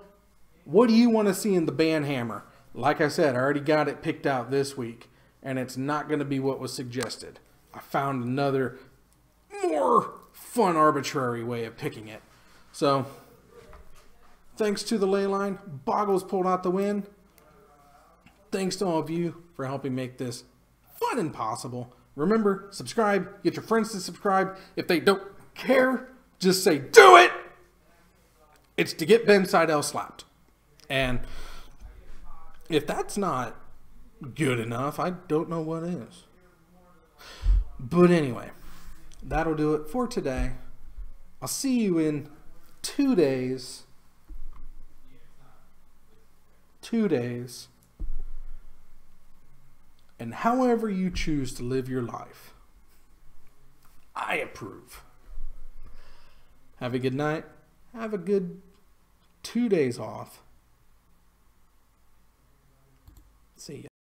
What do you want to see in the Banhammer? Like I said, I already got it picked out this week, and it's not going to be what was suggested. I found another more fun, arbitrary way of picking it. So, thanks to the ley line, Boggles pulled out the win. Thanks to all of you for helping make this fun and possible. Remember, subscribe. Get your friends to subscribe. If they don't care, just say, do it! It's to get Ben Seidel slapped. And if that's not good enough, I don't know what is. But anyway, that'll do it for today. I'll see you in 2 days. 2 days. And however you choose to live your life, I approve. Have a good night. Have a good 2 days off. See ya.